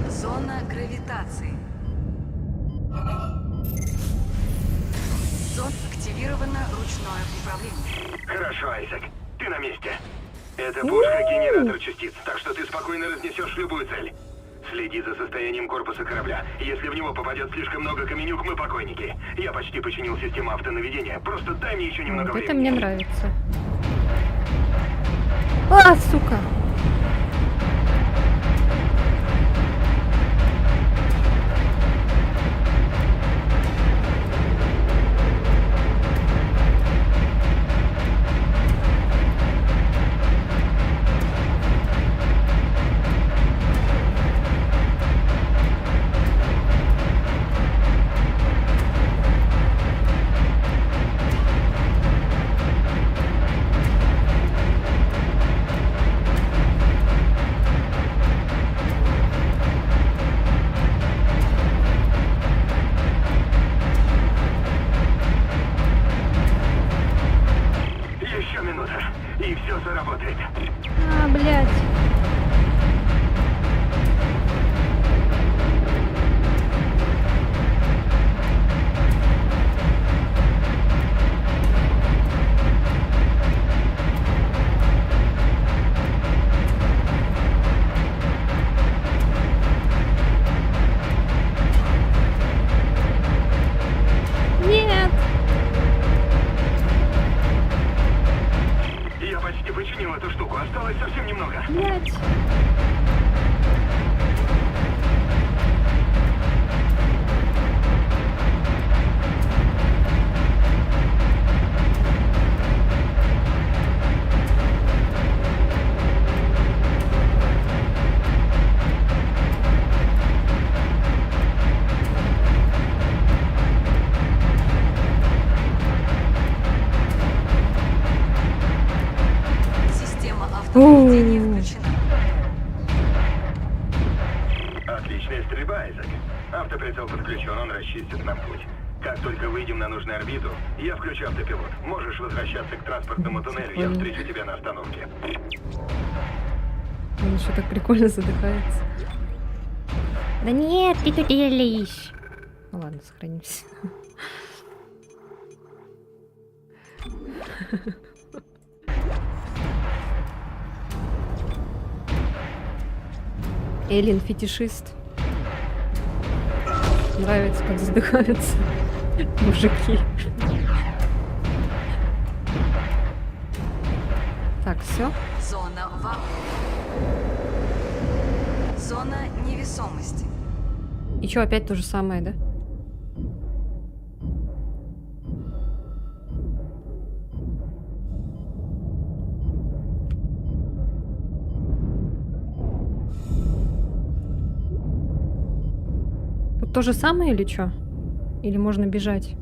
Зона гравитации. Зона активировано ручное управление. Хорошо, Айзек, ты на месте. Это пушка-генератор частиц, так что ты спокойно разнесешь любую цель. Следи за состоянием корпуса корабля. Если в него попадет слишком много каменюк, мы покойники. Я почти починил систему автонаведения. Просто дай мне еще немного Вот времени. это мне нравится. А, сука! Еще минута, и все заработает. А, блядь. Нет. Я почти починил эту штуку, осталось совсем немного. Блядь. Система автонаведения Оу. включена. Отличная стрельба, Айзек. Автоприцел подключен, он расчистит нам путь. Как только выйдем на нужную орбиту, я включу автопилот. Можешь возвращаться к транспортному туннелю, я встречу тебя на остановке. Он еще так прикольно задыхается. Да нет, ты тут делаешь. Ну ладно, сохранимся. Эллин фетишист. Нравится, как задыхаются мужики. Так, все. Зона вакуума. Зона невесомости. И что, опять то же самое, да? Тут то же самое или что? Или можно бежать?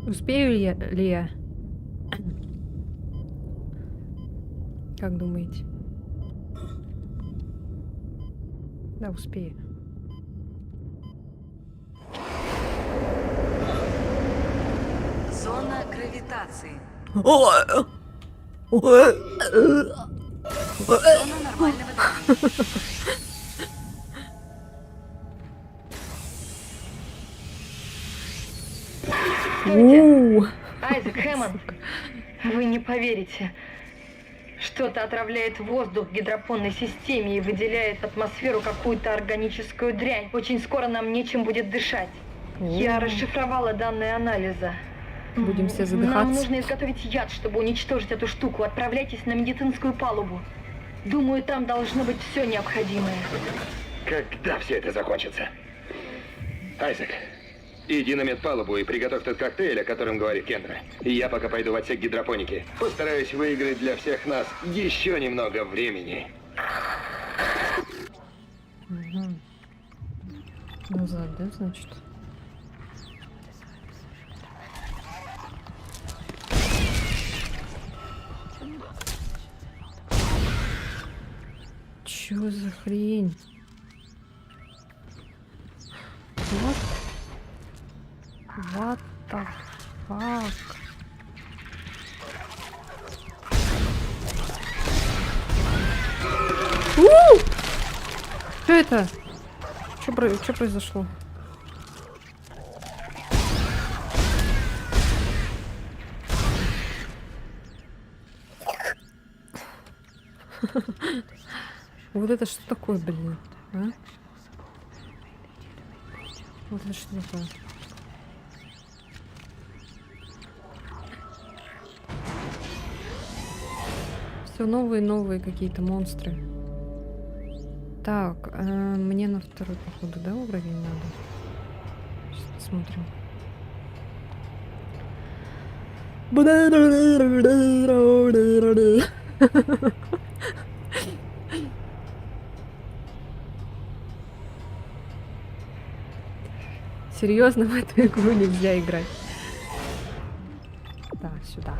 Успею ли я? Как думаете? Да, успею. Зона гравитации. Зона нормального давления. У-у-у. Айзек Хэммонд, вы не поверите. Что-то отравляет воздух в гидропонной системе и выделяет в атмосферу какую-то органическую дрянь. Очень скоро нам нечем будет дышать. Я расшифровала данные анализа. Будем все Нам задыхаться. нужно изготовить яд, чтобы уничтожить эту штуку. Отправляйтесь на медицинскую палубу. Думаю, там должно быть все необходимое. Когда все это закончится? Айзек, иди на медпалубу и приготовь тот коктейль, о котором говорит Кендра. И я пока пойду в отсек гидропоники. Постараюсь выиграть для всех нас еще немного времени. Назад, да, значит? Чё за хрень? Вот. What the fuck? Что это? Что произошло? Вот это что такое, блин? А? Вот это что такое? Все новые и новые какие-то монстры. Так, мне на второй, походу, да, уровень надо? Сейчас посмотрим. Серьезно, в эту игру нельзя играть. Да, сюда.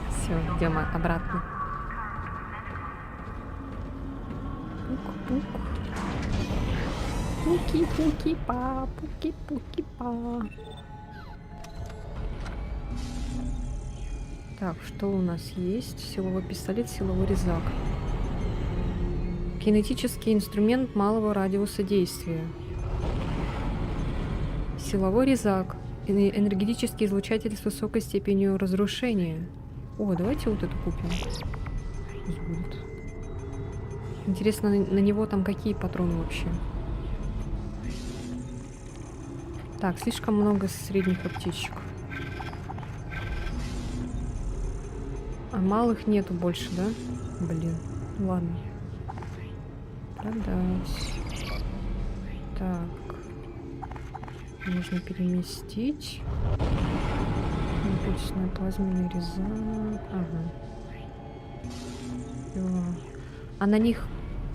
Все, идем обратно. Пук-пук. Пуки-пуки-па, пуки-пуки-па. Так, что у нас есть? Силовой пистолет, силовой резак. Кинетический инструмент малого радиуса действия. Силовой резак. Энергетический излучатель с высокой степенью разрушения. О, давайте вот эту купим. Пусть будет. Интересно, на него там какие патроны вообще? Так, слишком много средних аптечек. А малых нету больше, да? Блин. Ладно. Продать. Так. Нужно переместить. Импульсный плазменный резак. Ага. Всё. А на них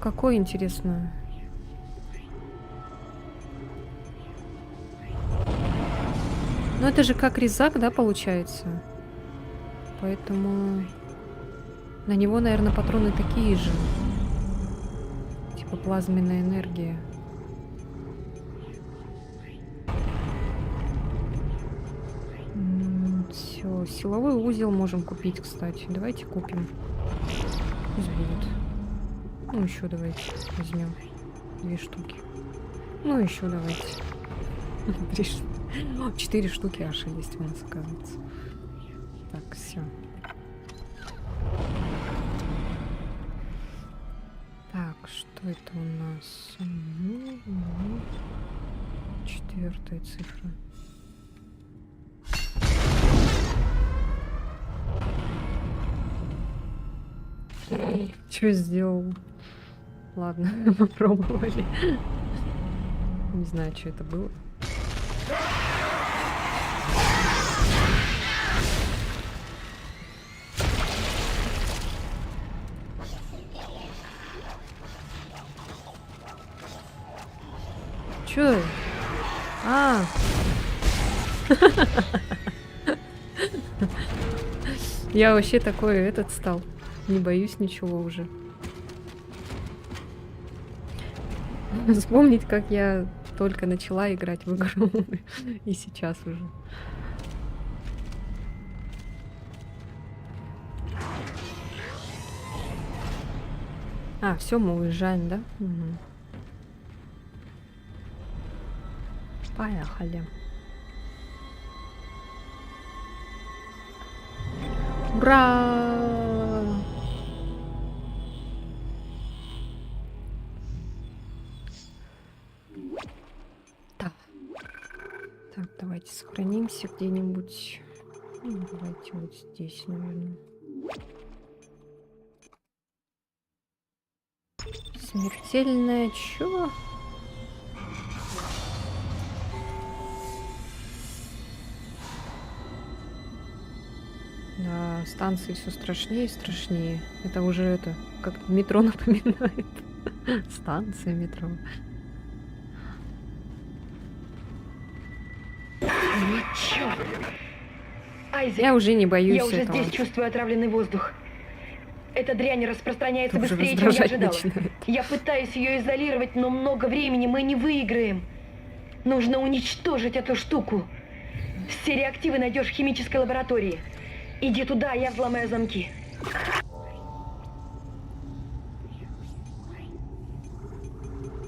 какой, интересно? Ну это же как резак, да, получается? Поэтому на него, наверное, патроны такие же. Типа плазменная энергия. Все, силовой узел можем купить, кстати. Давайте купим. Пусть будет. Ну, еще давайте возьмем 2 штуки. Ну, еще давайте. 4 штуки аж есть у нас, оказывается. Так, все. Так, что это у нас? 4-я цифра. Что сделал? Ладно, попробовали. Не знаю, что это было. Чё? А! Я вообще такой этот стал. Не боюсь ничего уже. Вспомнить, как я только начала играть в игру. И сейчас уже. А, все, мы уезжаем, да? Угу. Поехали. Ура! Так. Так, давайте сохранимся где-нибудь. Ну, давайте вот здесь, наверное. Смертельное чё? Да, станции все страшнее и страшнее. Это уже это, как метро напоминает. Станция метро. Черт! Айзек, Я уже не боюсь я уже этого. здесь чувствую отравленный воздух. Эта дрянь распространяется Уже быстрее, чем я раздражать ожидала. начинает. Я пытаюсь ее изолировать, но много времени мы не выиграем. Нужно уничтожить эту штуку. Все реактивы найдешь в химической лаборатории. Иди туда, я взломаю замки.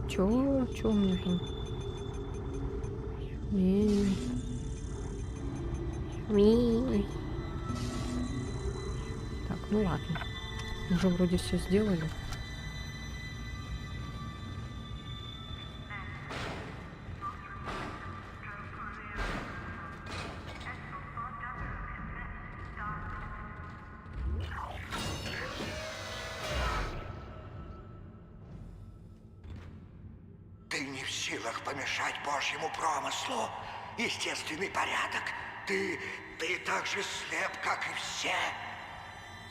Чё? Чё у меня там? Не. Так, ну ладно. Уже вроде все сделали. Ты не в силах помешать Божьему промыслу. Естественный порядок. Ты так же слеп, как и все.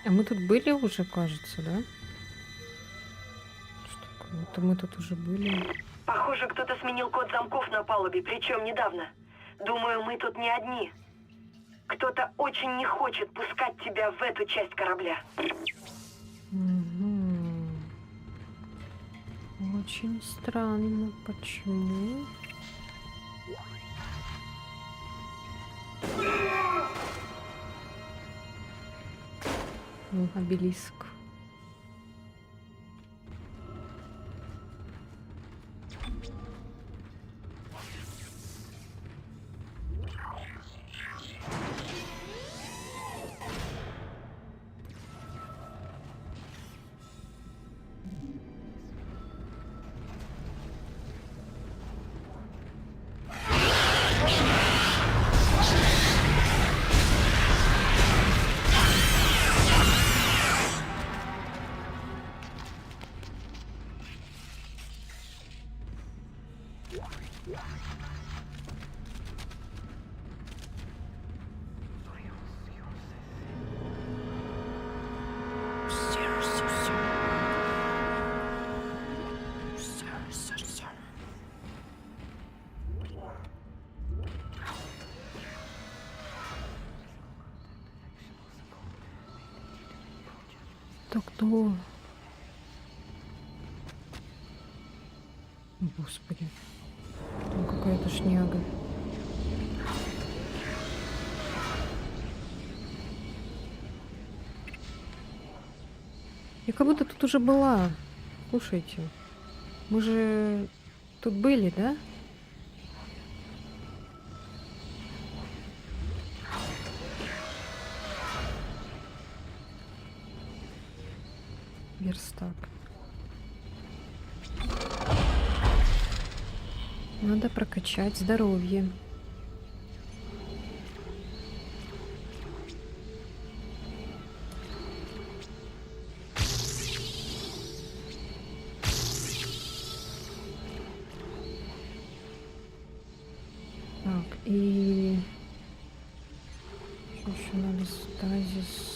А мы тут были уже, кажется, да? Что такое? Это мы тут уже были. Похоже, кто-то сменил код замков на палубе, причем недавно. Думаю, мы тут не одни. Кто-то очень не хочет пускать тебя в эту часть корабля. Угу. Очень странно. Почему? Обелиск. Это кто? Господи. Там какая-то шняга. Я как будто тут уже была. Слушайте. Мы же тут были, да? Верстак. Надо прокачать здоровье. Так, и что еще надо? Стазис.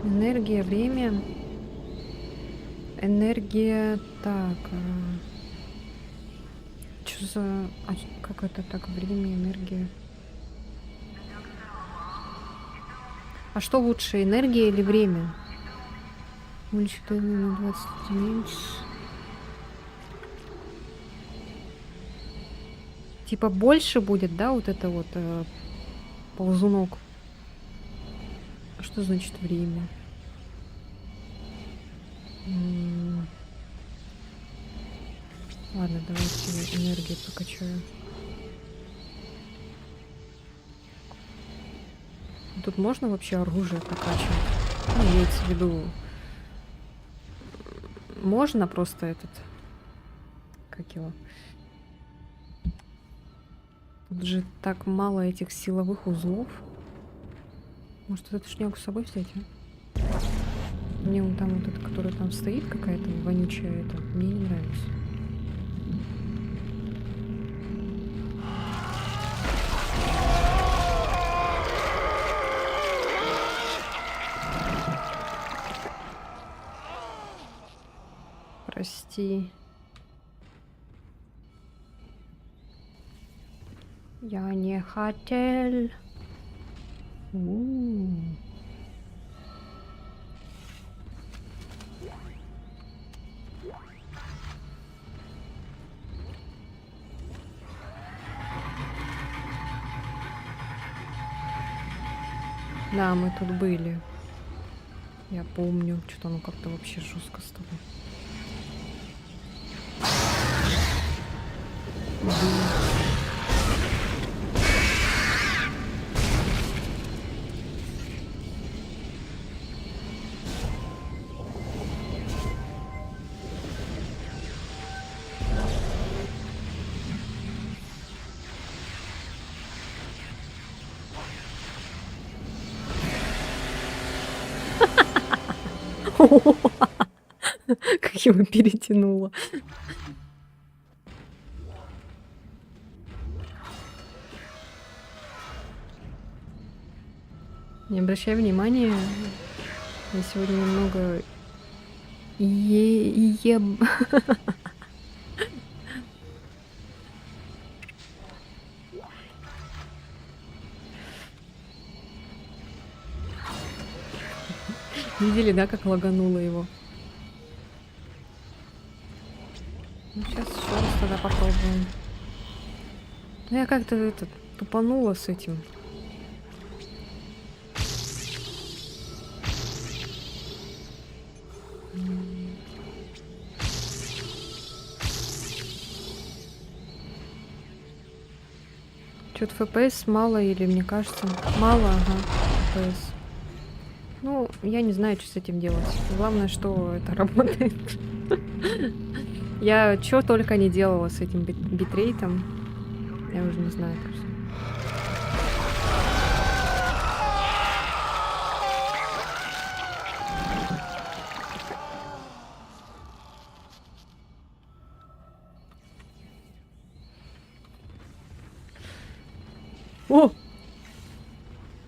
Энергия, время. Энергия. Так. Что за... как это так? Время, энергия. А что лучше, энергия или время? Уничтожение на 20 единиц. Типа больше будет, да, вот это вот ползунок. А что значит время? Ладно, давайте энергию прокачаю. Тут можно вообще оружие прокачивать? Ну, имеется в виду... Можно просто этот... Как его? Тут же так мало этих силовых узлов. Может, эту шнягу с собой взять, а? Мне вон там вот эта, которая там стоит, какая-то вонючая, это мне не нравится. Прости. Я не хотел. Да, мы тут были. Я помню, что-то оно как-то вообще жестко стало. Как его перетянуло. Не обращай внимания. Я сегодня немного ем. Видели, да, как лагануло его? Ну, сейчас еще раз тогда попробуем. Ну, я как-то это тупанула с этим. Что-то FPS мало или мне кажется? Мало, ага, FPS. Ну, я не знаю, что с этим делать. Главное, что это работает. Я что только не делала с этим битрейтом. Я уже не знаю просто. О!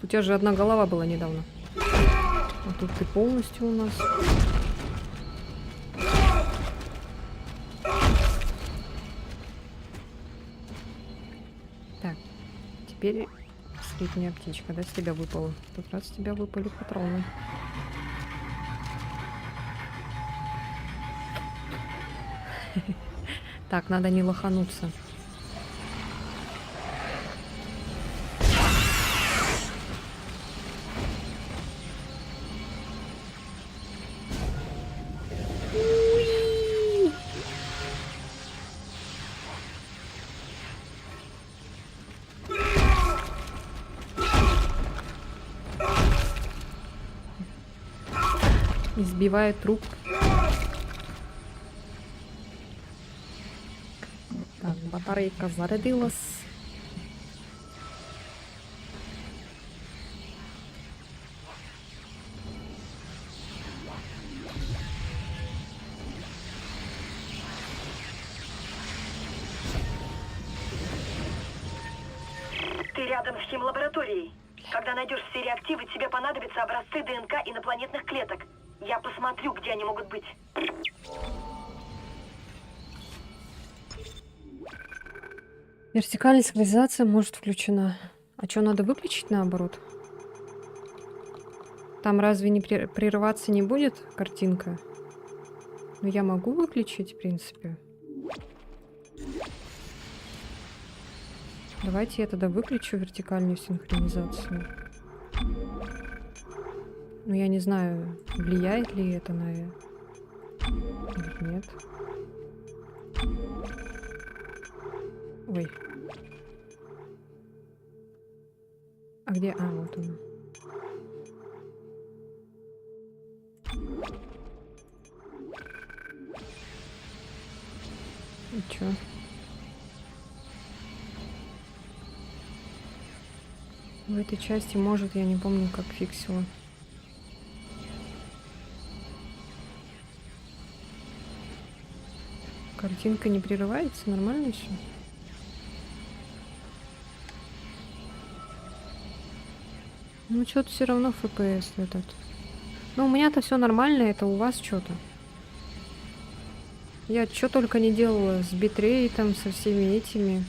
У тебя же одна голова была недавно. А тут ты полностью у нас. Так, теперь средняя аптечка, да, с тебя выпала. Тут раз с тебя выпали патроны. Так, надо не лохануться. Избивает труп. Так, батарейка зарядилась. Ты рядом с химлабораторией. Когда найдешь все реактивы, тебе понадобятся образцы ДНК инопланетных клеток. Я посмотрю, где они могут быть. Вертикальная синхронизация может включена. А что, надо выключить наоборот? Там разве не прерываться не будет картинка? Ну, я могу выключить, в принципе. Давайте я тогда выключу вертикальную синхронизацию. Ну, я не знаю, влияет ли это на... Или нет. Ой. А где? А, вот он. И чё? В этой части, может, я не помню, как фиксила. Картинка не прерывается, нормально все? Ну, что-то все равно FPS этот. Ну, у меня-то все нормально, это у вас что-то. Я что только не делала с битрейтом, со всеми этими.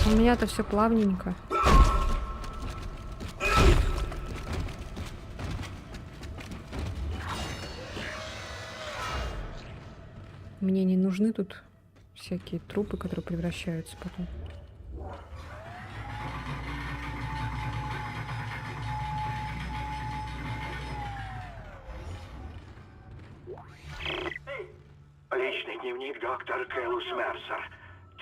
У меня-то все плавненько. Мне не нужны тут всякие трупы, которые превращаются потом. Личный дневник доктор Кэлус Мерсер.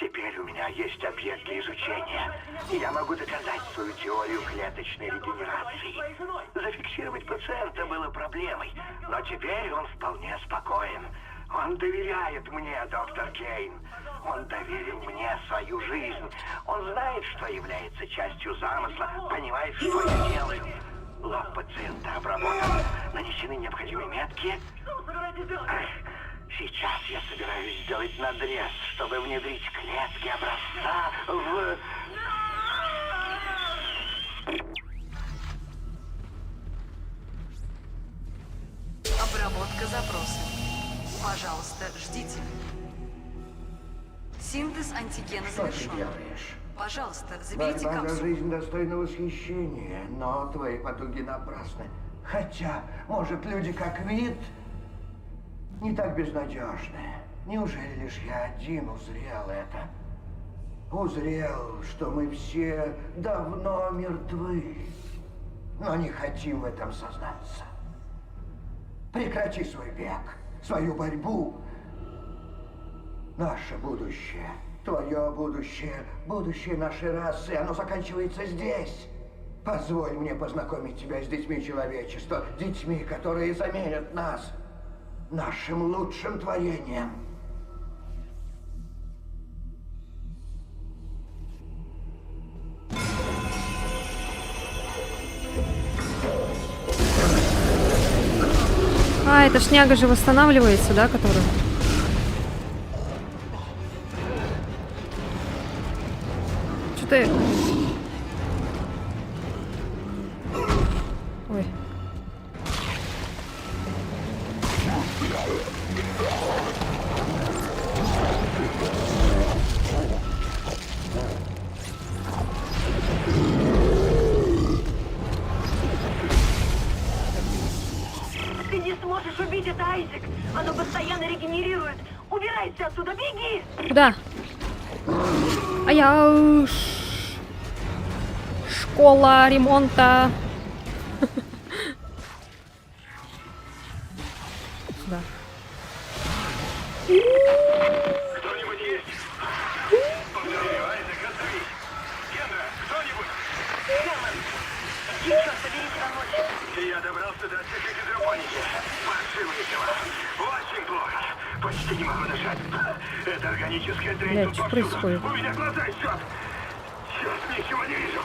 Теперь у меня есть объект для изучения. И я могу доказать свою теорию клеточной регенерации. Зафиксировать пациента было проблемой, но теперь он вполне спокоен. Он доверяет мне, доктор Кейн. Он доверил мне свою жизнь. Он знает, что является частью замысла, понимает, что я делаю. Лоб пациента обработан. Нанесены необходимые метки. Сейчас я собираюсь сделать надрез, чтобы внедрить клетки образца в... Обработка запроса. Пожалуйста, ждите. Синтез антигена Что ты завершен. делаешь? Пожалуйста, заберите Борьба за капсулу. жизнь достойна восхищения, но твои потуги напрасны. Хотя, может, люди как вид не так безнадежны. Неужели лишь я один узрел это? Узрел, что мы все давно мертвы, но не хотим в этом сознаться. Прекрати свой бег, свою борьбу. Наше будущее, твое будущее, будущее нашей расы, оно заканчивается здесь. Позволь мне познакомить тебя с детьми человечества, детьми, которые заменят нас, нашим лучшим творением. А, эта шняга же восстанавливается, да, которая? Что-то... Ой. можешь убить, это Айзек. Оно постоянно регенерирует. Убирайся отсюда, беги! Куда? А я... Школа ремонта. Сюда. Кто-нибудь есть? Повторяю, Айзек, остановись. Генра, кто-нибудь? Черт побери тебя ночью. Я добрался до отсека гидропоники. Паршивые дела. Очень плохо. Почти не могу дышать. Это органическая дрянь Блядь, тут что повсюду. происходит? У меня глаза щет. Черт, ничего не вижу.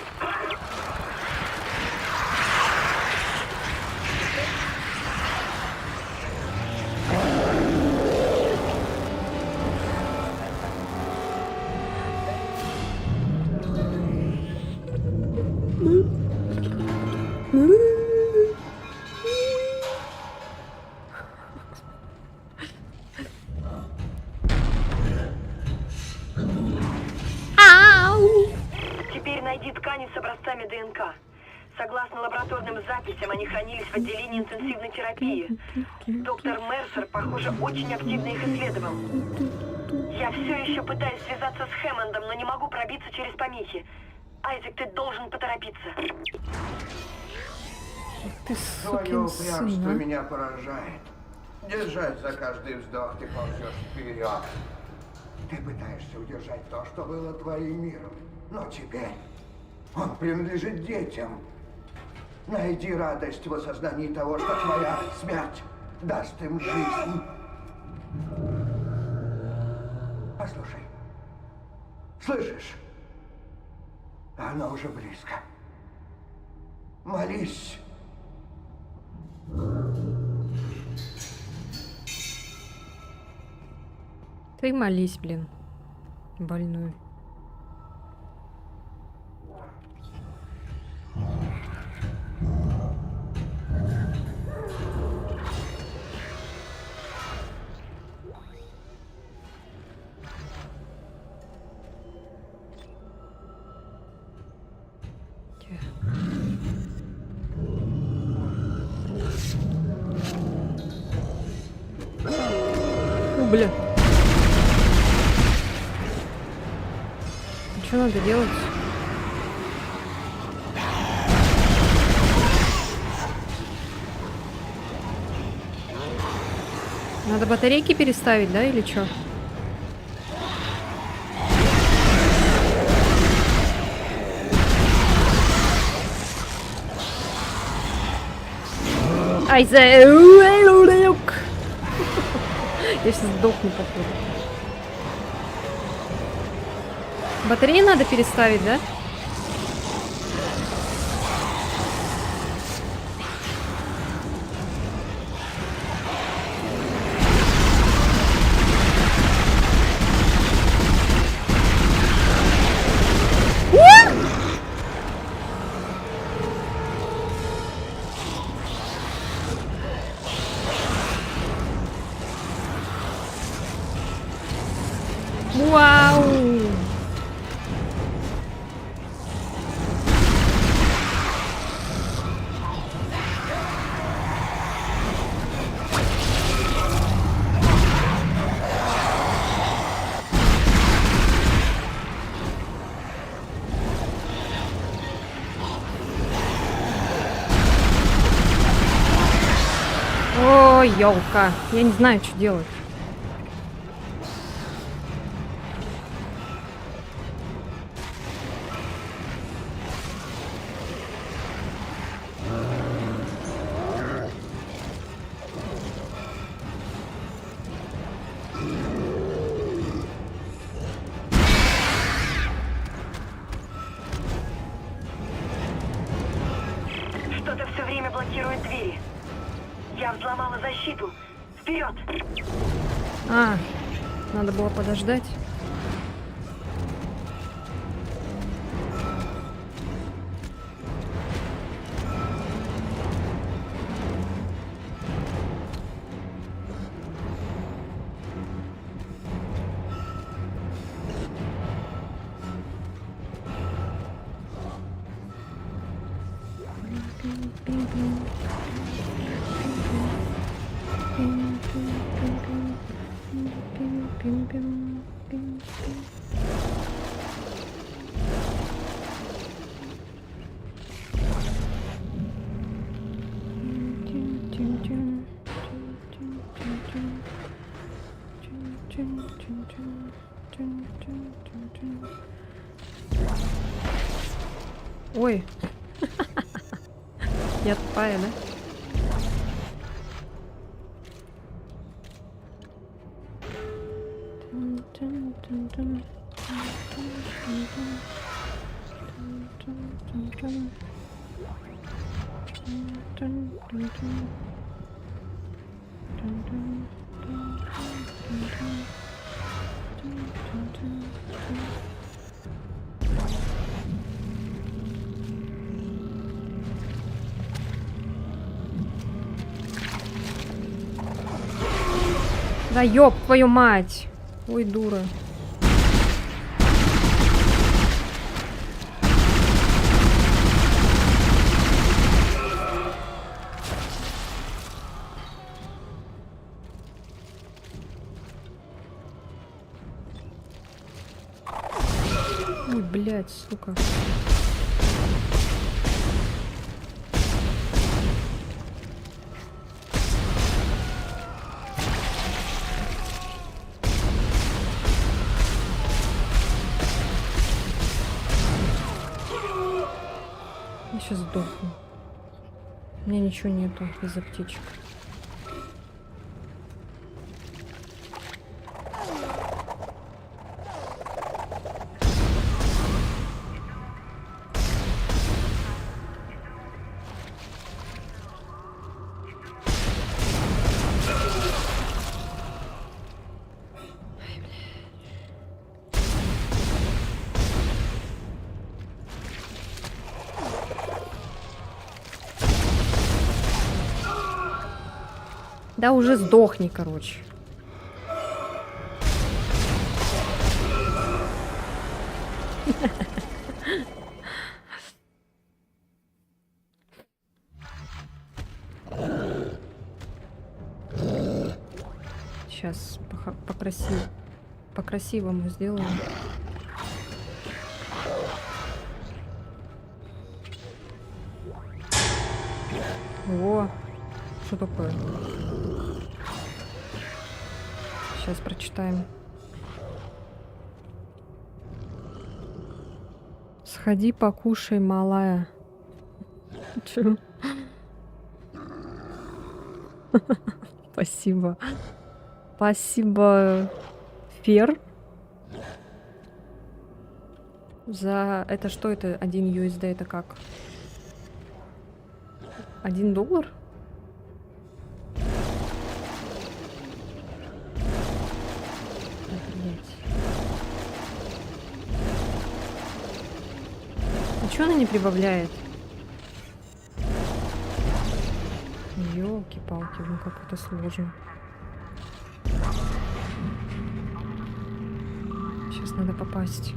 Теперь найди ткани с образцами ДНК. Согласно лабораторным записям, они хранились в отделении интенсивной терапии. Доктор Мерсер, похоже, очень активно их исследовал. Я все еще пытаюсь связаться с Хэммондом, но не могу пробиться через помехи. Айзек, ты должен поторопиться. Ты Твое сукин упрямство сын, а. меня поражает. Держать за каждый вздох ты ползешь вперед. Ты пытаешься удержать то, что было твоим миром. Но теперь он принадлежит детям. Найди радость в осознании того, что твоя смерть даст им жизнь. Послушай. Слышишь? Оно уже близко. Молись. Ты молись, блин. Больной. О, бля. Что надо делать? Надо батарейки переставить, да, или что? Айзек! Я сейчас сдохну, походу. Батареи надо переставить, да? Вау! Ой, ёлка, я не знаю, что делать. Что-то все время блокирует двери. Я взломала защиту. Вперед! А, надо было подождать. Ой. Я тупая, да? Да ёб твою мать! Ой, дура. Ой, блядь, сука. Я сейчас сдохну. У меня ничего нету из аптечек. Да уже сдохни, короче. Сейчас по-красивому сделаем. О, что такое? Сейчас прочитаем. Сходи, покушай, малая. Чё? Спасибо. Спасибо, Фер. За... Это что это? 1 USD это как? $1? А чё она не прибавляет? Ёлки-палки, ну как это сложно. Сейчас надо попасть.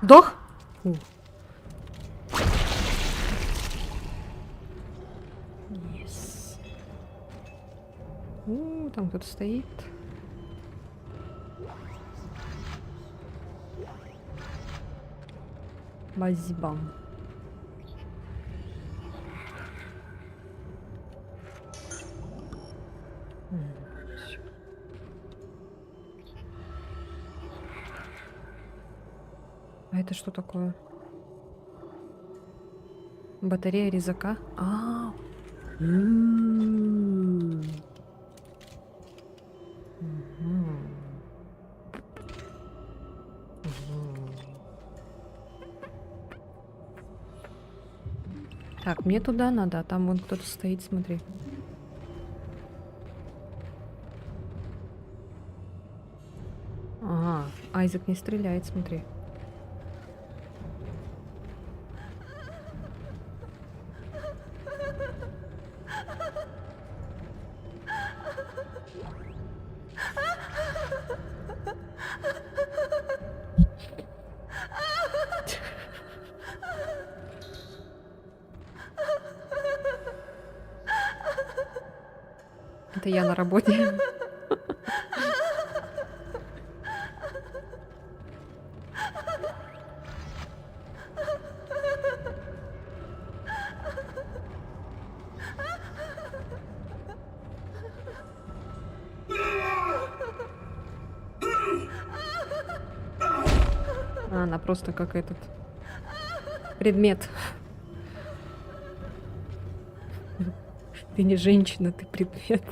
Вдох? Фу. Yes. Там кто-то стоит. Базибам. А это что такое? Батарея резака? Так, мне туда надо, а там вон кто-то стоит, смотри. Айзек не стреляет, смотри. Это я на работе. А, она просто как этот предмет. Ты не женщина, ты предмет.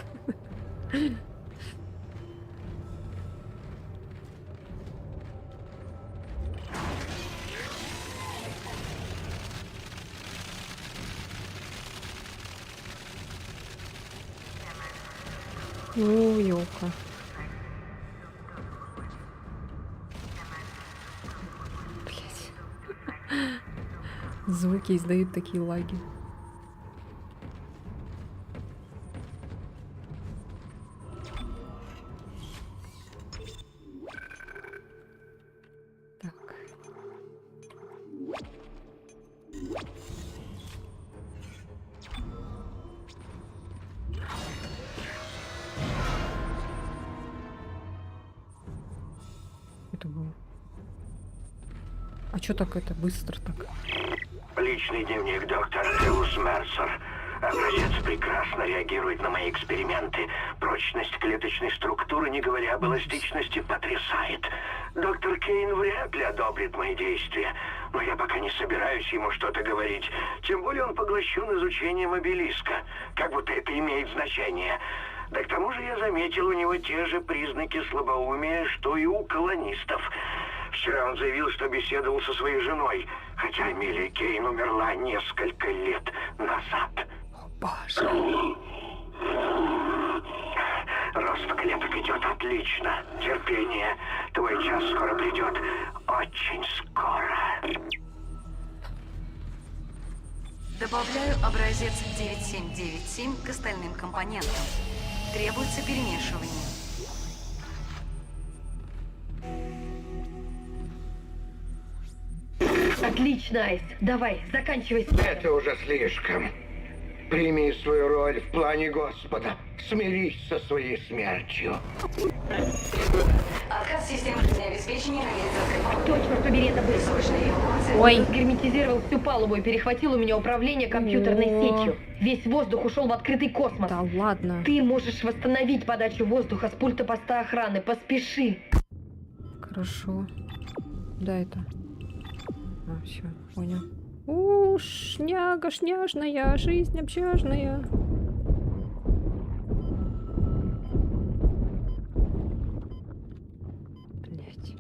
Ну, ёлка. Блять. Звуки издают такие лаги. Так. Это было. А чё так это быстро так? Личный дневник доктора Теус Мерсер. Образец прекрасно реагирует на мои эксперименты. Прочность клеточной структуры, не говоря об эластичности, потрясает. Доктор Кейн вряд ли одобрит мои действия. Но я пока не собираюсь ему что-то говорить. Тем более он поглощен изучением обелиска. Как будто это имеет значение. Да к тому же я заметил у него те же признаки слабоумия, что и у колонистов. Вчера он заявил, что беседовал со своей женой, хотя Эмилия Кейн умерла несколько лет назад. Боже. Рост клеток идет отлично. Терпение. Твой час скоро придет. Очень скоро. Добавляю образец 9797 к остальным компонентам. Требуется перемешивание. Отлично, Айс. Давай, заканчивай. Это уже слишком. Прими свою роль в плане Господа. Смирись со своей смертью. Отказ системы жизнеобеспечения реализации. Кто, черт побери, это был? Срочная эвакуация. Ой. Герметизировал всю палубу и перехватил у меня управление компьютерной О. сетью. Весь воздух ушел в открытый космос. Да ладно. Ты можешь восстановить подачу воздуха с пульта поста охраны. Поспеши. Хорошо. Да, это. А, все, понял. У, шняга, шняжная, жизнь общажная. Блять.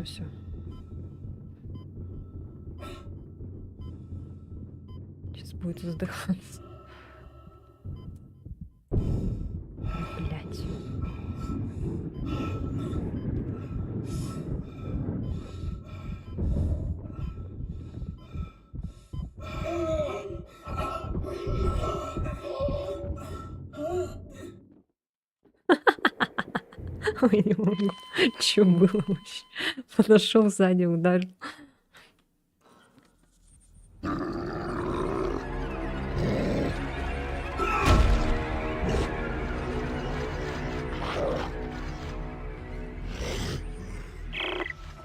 Все. Сейчас будет задыхаться. Блять. Ой, не могу. Чё было вообще? Подошел сзади, ударил.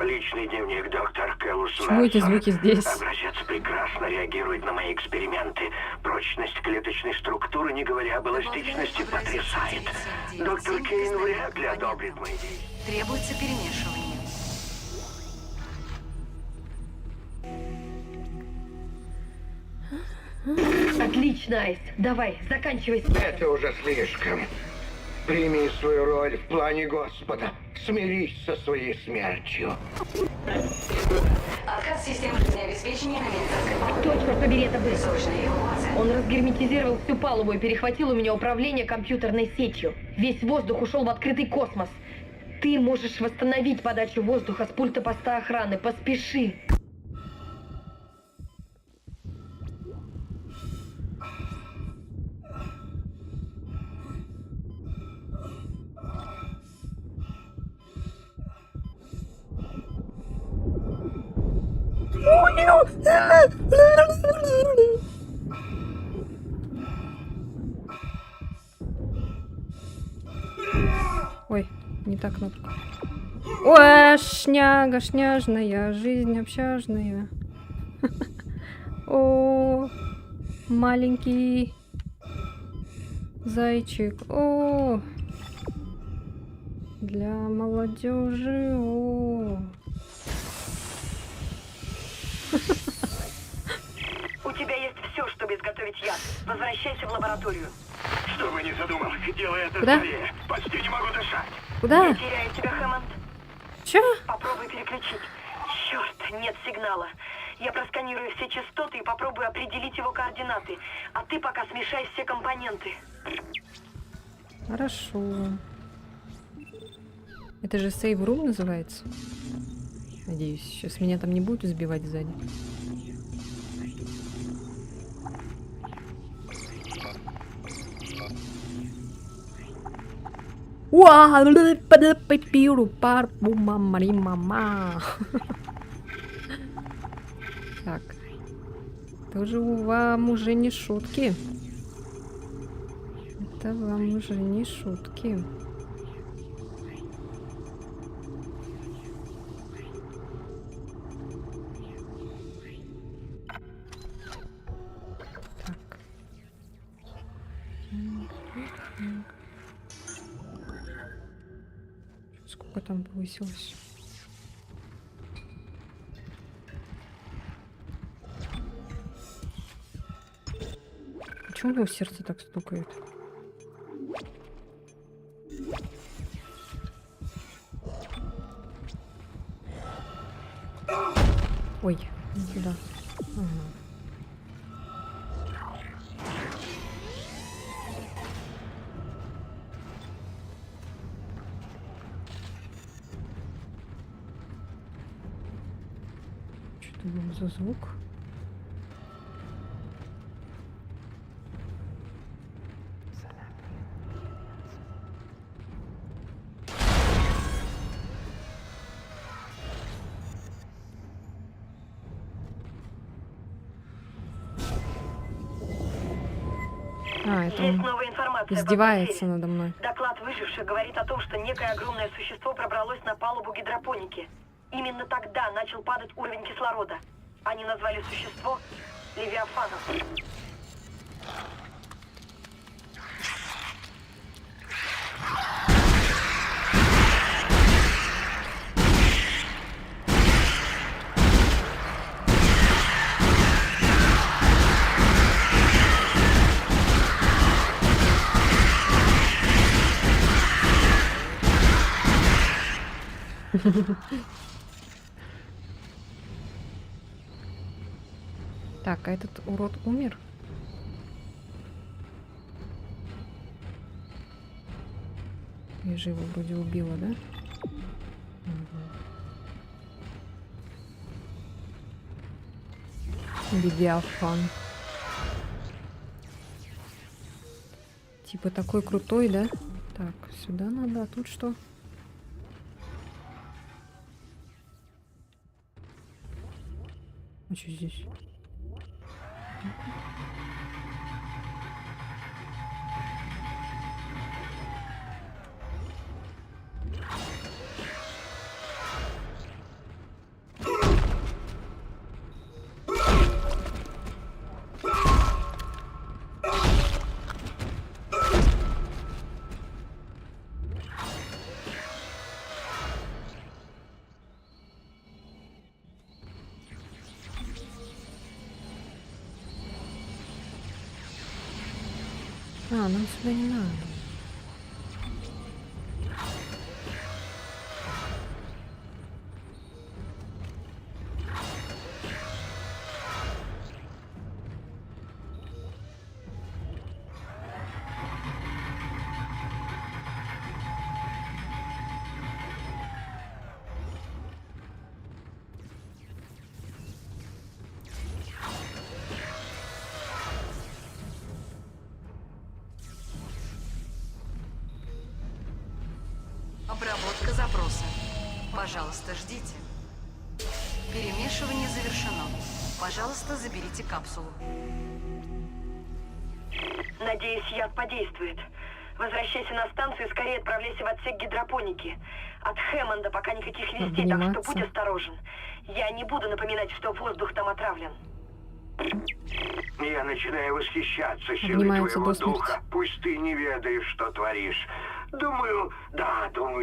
Личный дневник доктор Келус Почему эти звуки здесь? Образец прекрасно реагирует на мои эксперименты. Прочность клеточной структуры, не говоря об эластичности, потрясает. Доктор Кейн вряд ли одобрит мои действия. Требуется перемешивание. Отлично, Айс. Давай, заканчивай. Это уже слишком. Прими свою роль в плане Господа. Смирись со своей смертью. Отказ системы жизнеобеспечения на медицинской палубе. Кто, черт побери, это был? Срочная эвакуация. Он разгерметизировал всю палубу и перехватил у меня управление компьютерной сетью. Весь воздух ушел в открытый космос. Ты можешь восстановить подачу воздуха с пульта поста охраны. Поспеши. Ой, не та кнопка. Ой, шняга, шняжная, жизнь общажная. О, маленький зайчик. О, для молодежи. О. У тебя есть все, чтобы изготовить яд. Возвращайся в лабораторию. Что бы ни задумал, делай это Куда? скорее. Почти не могу дышать. Куда? Я теряю тебя, Хэммонд. Чё? Попробуй переключить. Черт, нет сигнала. Я просканирую все частоты и попробую определить его координаты. А ты пока смешай все компоненты. Хорошо. Это же Save Room называется? Надеюсь, сейчас меня там не будут избивать сзади. Так. Тоже вам уже не шутки. Это вам уже не шутки. Так. Сколько там повысилось? Почему его сердце так стукает? Ой, не туда. Ага. Что там за звук? А, это Есть он новая информация. об издевается атмосфере. надо мной. Доклад выживших говорит о том, что некое огромное существо пробралось на палубу гидропоники. Именно тогда начал падать уровень кислорода. Они назвали существо Левиафаном. Так, а этот урод умер? Я же его вроде убила, да? Левиафан. Типа такой крутой, да? Так, сюда надо, а тут что? А что здесь? А, нам сюда не надо. Обработка запроса. Пожалуйста, ждите. Перемешивание завершено. Пожалуйста, заберите капсулу. Надеюсь, яд подействует. Возвращайся на станцию и скорее отправляйся в отсек гидропоники. От Хэммонда пока никаких вестей, так что Обниматься. будь осторожен. Я не буду напоминать, что воздух там отравлен. Я начинаю восхищаться силой Обнимаются твоего до смерти. духа. Пусть ты не ведаешь, что творишь. Думаю,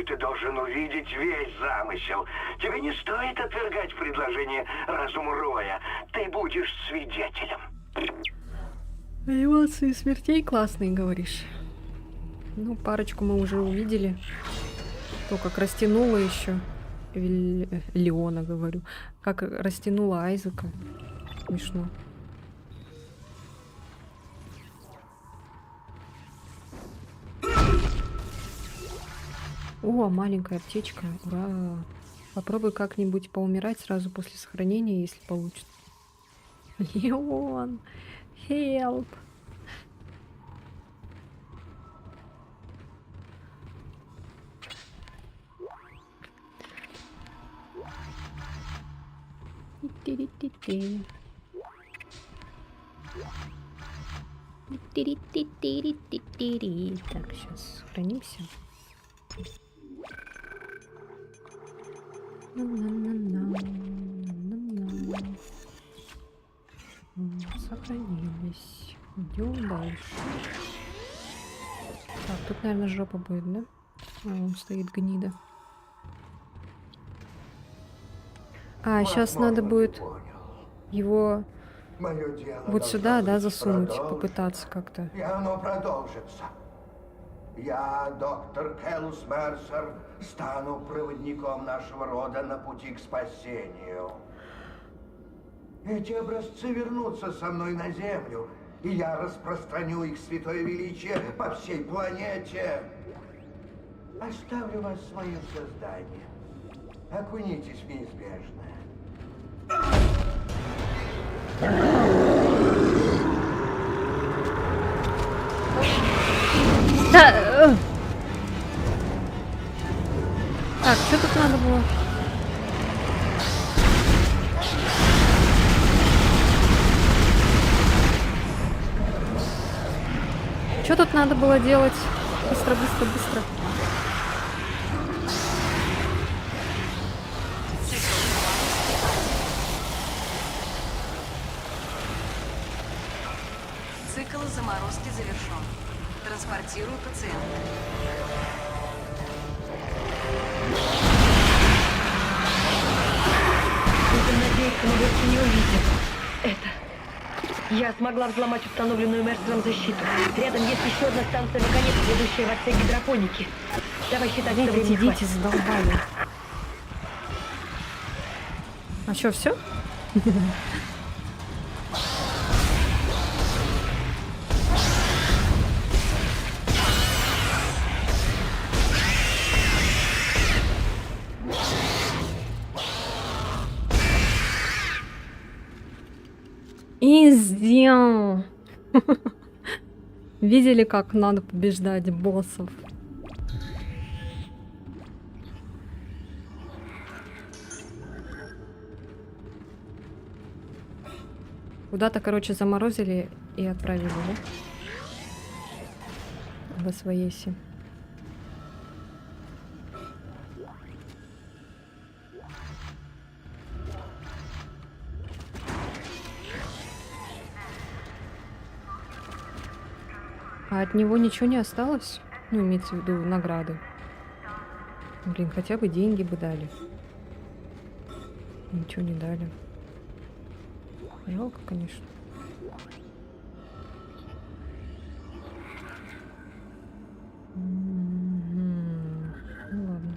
ты должен увидеть весь замысел. Тебе не стоит отвергать предложение разума Роя. Ты будешь свидетелем. Анимации смертей классные, говоришь. Ну, парочку мы уже увидели. То, как растянула еще Леона, говорю. Как растянула Айзека. Смешно. О, маленькая аптечка. Ура! Попробуй как-нибудь поумирать сразу после сохранения, если получится. Леон! Help! Ти-ти-ти-ти. Ти-ти-ти-ти-ти-ти-ти. Так, сейчас сохранимся. На-на-на-на. Сохранились. Идем дальше. Так, тут, наверное, жопа будет, да? А, он стоит гнида. А, сейчас надо Возможно, будет ты понял. его Мое дело вот должно сюда, да, быть засунуть, продолжено. попытаться как-то. И оно продолжится. Я, доктор Келус Мерсер, стану проводником нашего рода на пути к спасению. Эти образцы вернутся со мной на Землю, и я распространю их святое величие по всей планете. Оставлю вас своим созданием. Окунитесь в неизбежное. Да! Так, что тут надо было? Что тут надо было делать? Быстро, быстро, быстро. Цикл заморозки завершен. Транспортирую пациента. Будем надеяться, мы больше не увидим. Это. Я смогла взломать установленную Мерсером защиту. Рядом есть еще одна станция наконец, ведущая в отсек гидропоники. Давай считать, что времени Идите, хватит. задолбали. А что, все? И сделал. Видели, как надо побеждать боссов? Куда-то, короче, заморозили и отправили, да? Во своеси. А от него ничего не осталось? Ну, имеется в виду награды. Блин, хотя бы деньги бы дали. Ничего не дали. Жалко, конечно. Ну ладно.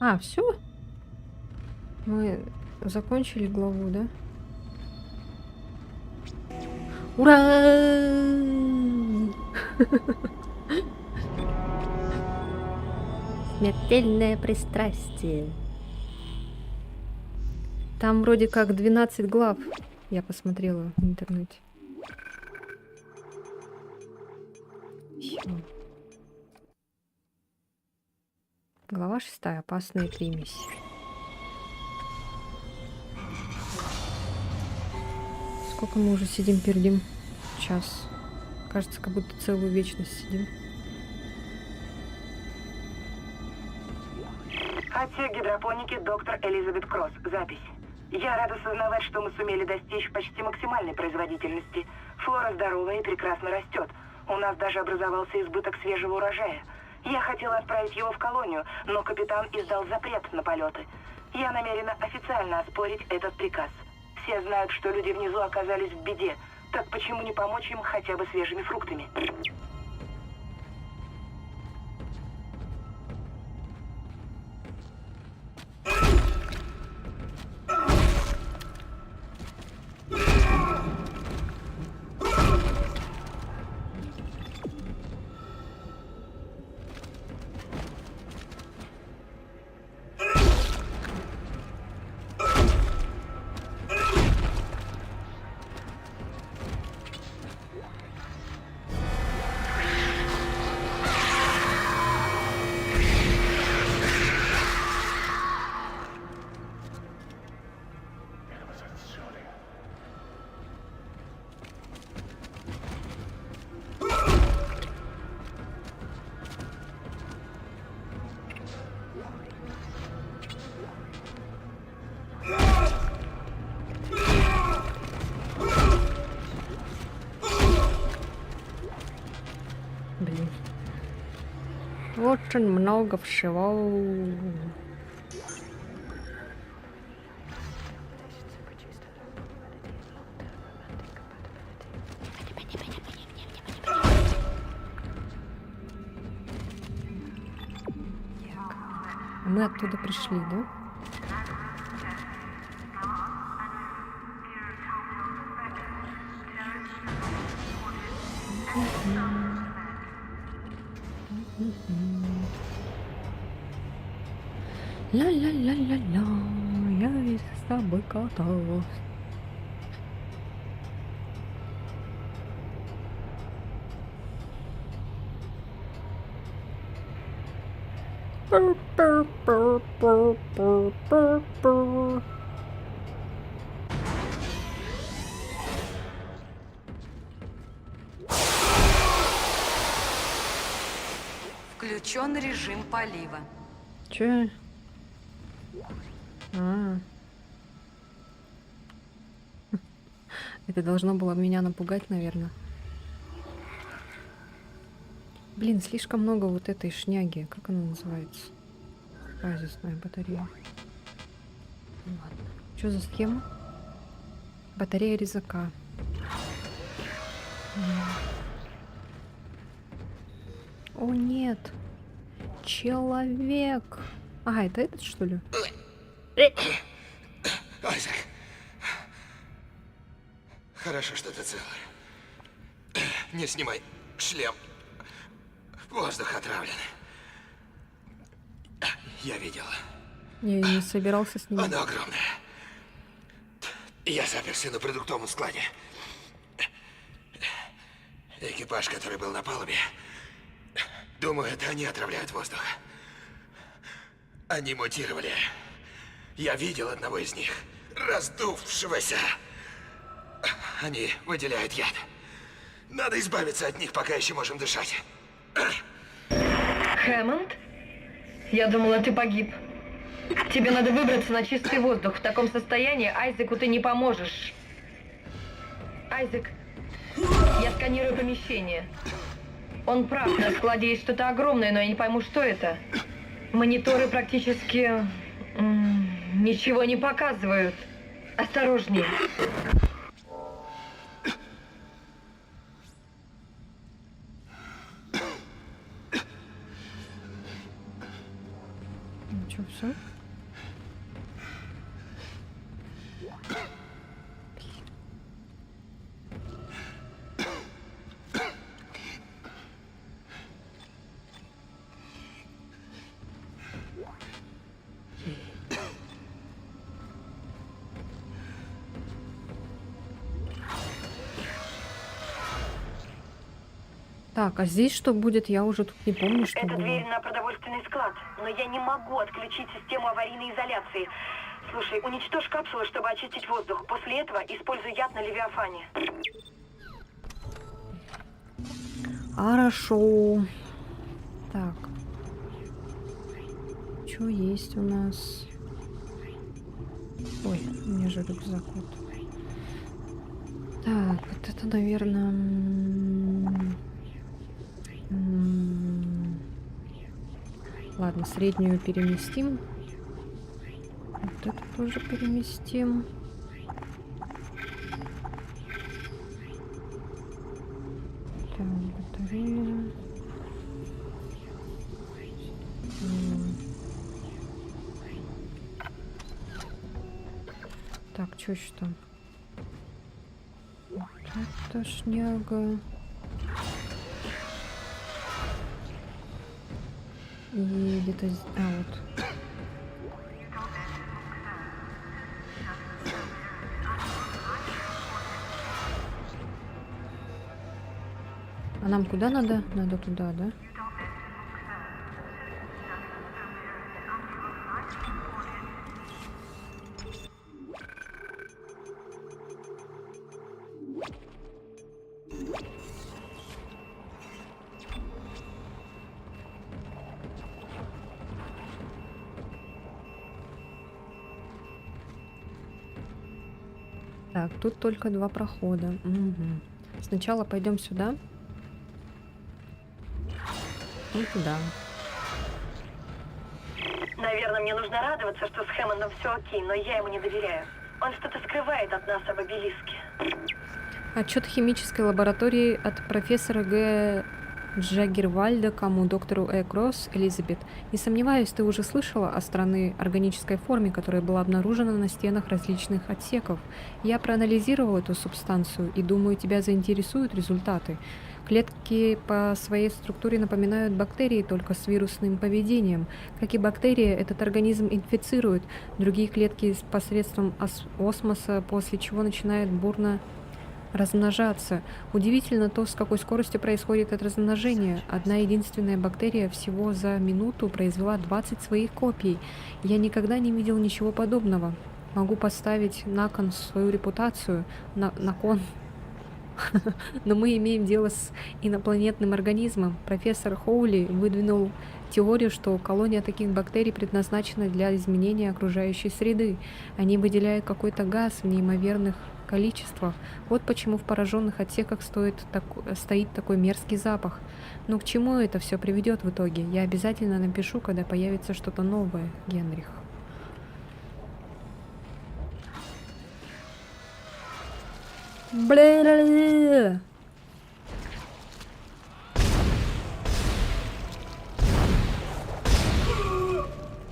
А, все? Мы закончили главу, да? Ура! Смертельное пристрастие. Там вроде как 12 глав. Я посмотрела в интернете. Всё. Глава 6. Опасные примеси. Сколько мы уже сидим, пердим? Час. Кажется, как будто целую вечность сидим. Отсек гидропоники, доктор Элизабет Кросс. Запись. Я рада сознавать, что мы сумели достичь почти максимальной производительности. Флора здоровая и прекрасно растет. У нас даже образовался избыток свежего урожая. Я хотела отправить его в колонию, но капитан издал запрет на полеты. Я намерена официально оспорить этот приказ. Все знают, что люди внизу оказались в беде. Так почему не помочь им хотя бы свежими фруктами? Блин. Очень много всего. Мы оттуда пришли, да? Ла-ла-ла-ла-ла, я весь с тобой каталась. Включен режим полива. Че? А. Это должно было меня напугать, наверное. Блин, слишком много вот этой шняги. Как она называется? Базисная батарея. Ладно. Что за схема? Батарея резака. О, нет. Человек. Ага, это этот, что ли? Айзек. Хорошо, что ты целый. Не снимай шлем. Воздух отравлен. Я видел. Я и не собирался с ним. Оно огромное. Я заперся на продуктовом складе. Экипаж, который был на палубе, думаю, это они отравляют воздух. Они мутировали. Я видел одного из них, раздувшегося. Они выделяют яд. Надо избавиться от них, пока еще можем дышать. Хэммонд? Я думала, ты погиб. Тебе надо выбраться на чистый воздух. В таком состоянии Айзеку ты не поможешь. Айзек, я сканирую помещение. Он прав, на складе есть что-то огромное, но я не пойму, что это. Мониторы практически ничего не показывают. Осторожнее. Ну что, все? Так, а здесь что будет? Я уже тут не помню, что Это дверь было. на продовольственный склад, но я не могу отключить систему аварийной изоляции. Слушай, уничтожь капсулы, чтобы очистить воздух. После этого используй яд на Левиафане. Хорошо. Так. Что есть у нас? Ой, у меня же рюкзак вот. Так, вот это, наверное... Ладно, среднюю переместим. Вот это тоже переместим. Так, батарея. Так, что еще там? Вот это шняга. И где-то... вот. А нам куда надо? Надо туда, да? Так, тут только 2 прохода. Мгм. Сначала пойдем сюда. И туда. Наверное, мне нужно радоваться, что с Хэммондом все окей, но я ему не доверяю. Он что-то скрывает от нас об обелиске. Отчет химической лаборатории от профессора Г. Джаггервальда, кому доктору Э. Кросс, Элизабет. Не сомневаюсь, ты уже слышала о странной органической форме, которая была обнаружена на стенах различных отсеков. Я проанализировал эту субстанцию и думаю, тебя заинтересуют результаты. Клетки по своей структуре напоминают бактерии, только с вирусным поведением. Как и бактерии, этот организм инфицирует другие клетки посредством осмоса, после чего начинает бурно размножаться. Удивительно то, с какой скоростью происходит это размножение. Одна единственная бактерия всего за минуту произвела 20 своих копий. Я никогда не видел ничего подобного. Могу поставить на кон свою репутацию, на кон. Но мы имеем дело с инопланетным организмом. Профессор Хоули выдвинул теорию, что колония таких бактерий предназначена для изменения окружающей среды. Они выделяют какой-то газ в неимоверных количествах. Вот почему в пораженных отсеках стоит стоит такой мерзкий запах. Но к чему это все приведет в итоге? Я обязательно напишу, когда появится что-то новое, Генрих. Бля-бля-бля.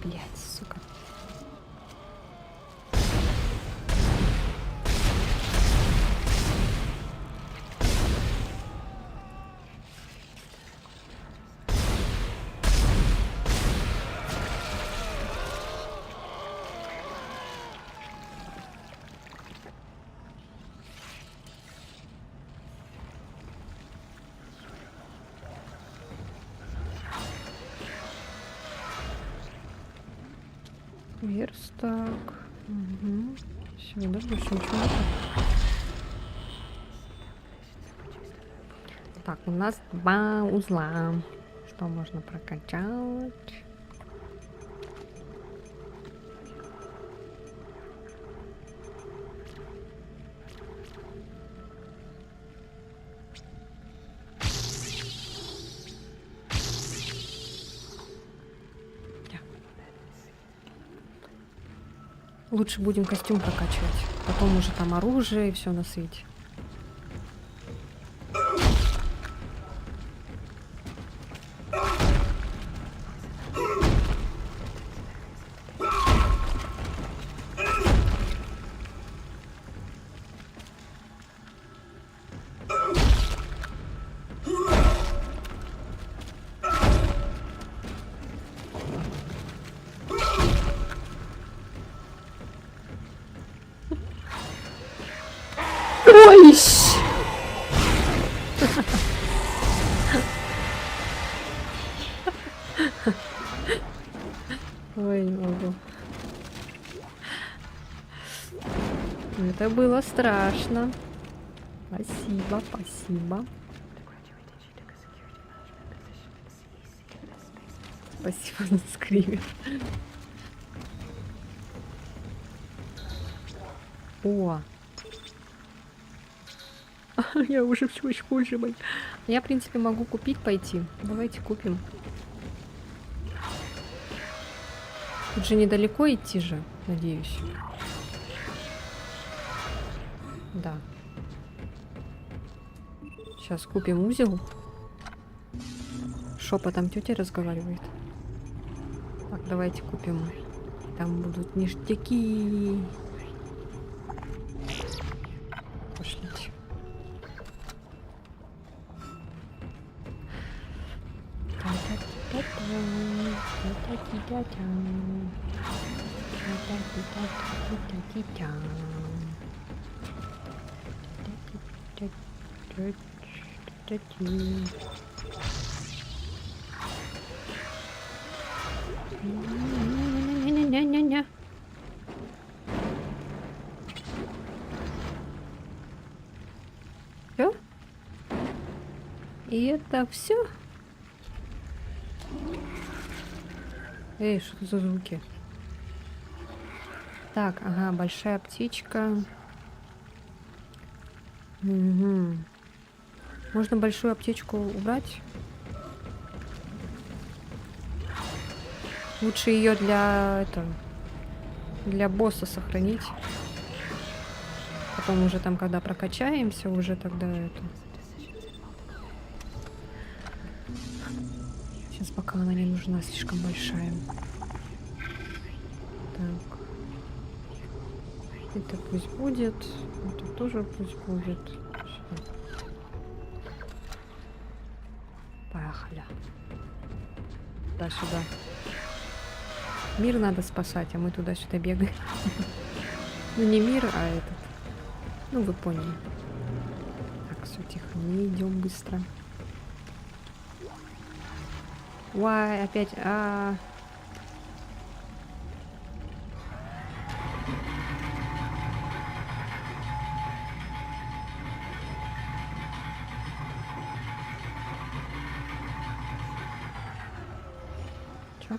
Блядь, сука. Верстак. Угу. Все, да, больше ничего нет. Так, у нас 2 узла. Что можно прокачать? Лучше будем костюм прокачивать. Потом уже там оружие и все на свете. Ой! Ой, не могу. Это было страшно. Спасибо, спасибо. Спасибо за скример. О! Я уже все очень позже. Я, в принципе, могу купить, пойти. Давайте купим. Тут же недалеко идти же, надеюсь. Да. Сейчас купим узел. Шепотом тетя разговаривает. Так, давайте купим. Там будут ништяки. Пошлите. Не-не-не-не-не. Всё? И это все? Эй, что за звуки? Так, ага, большая птичка. Угу. Можно большую аптечку убрать? Лучше ее для босса сохранить. Потом уже там, когда прокачаемся, уже тогда это. Сейчас пока она не нужна, слишком большая. Так. Это пусть будет. Это тоже пусть будет. Всё. Поехали. Туда-сюда. Мир надо спасать, а мы туда-сюда бегаем. Ну не мир, а этот. Ну вы поняли. Так, все тихо, не идем быстро. Уай, опять. Чё?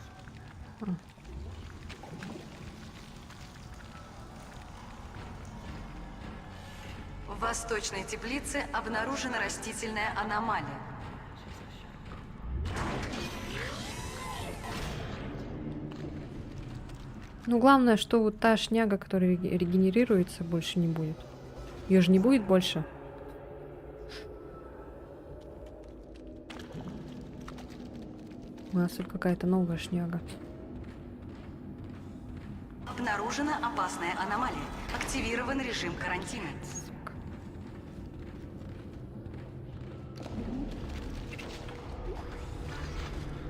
В восточной теплице обнаружена растительная аномалия. Ну, главное, что вот та шняга, которая регенерируется, больше не будет. Ее же не будет больше. У нас только какая-то новая шняга. Обнаружена опасная аномалия. Активирован режим карантина.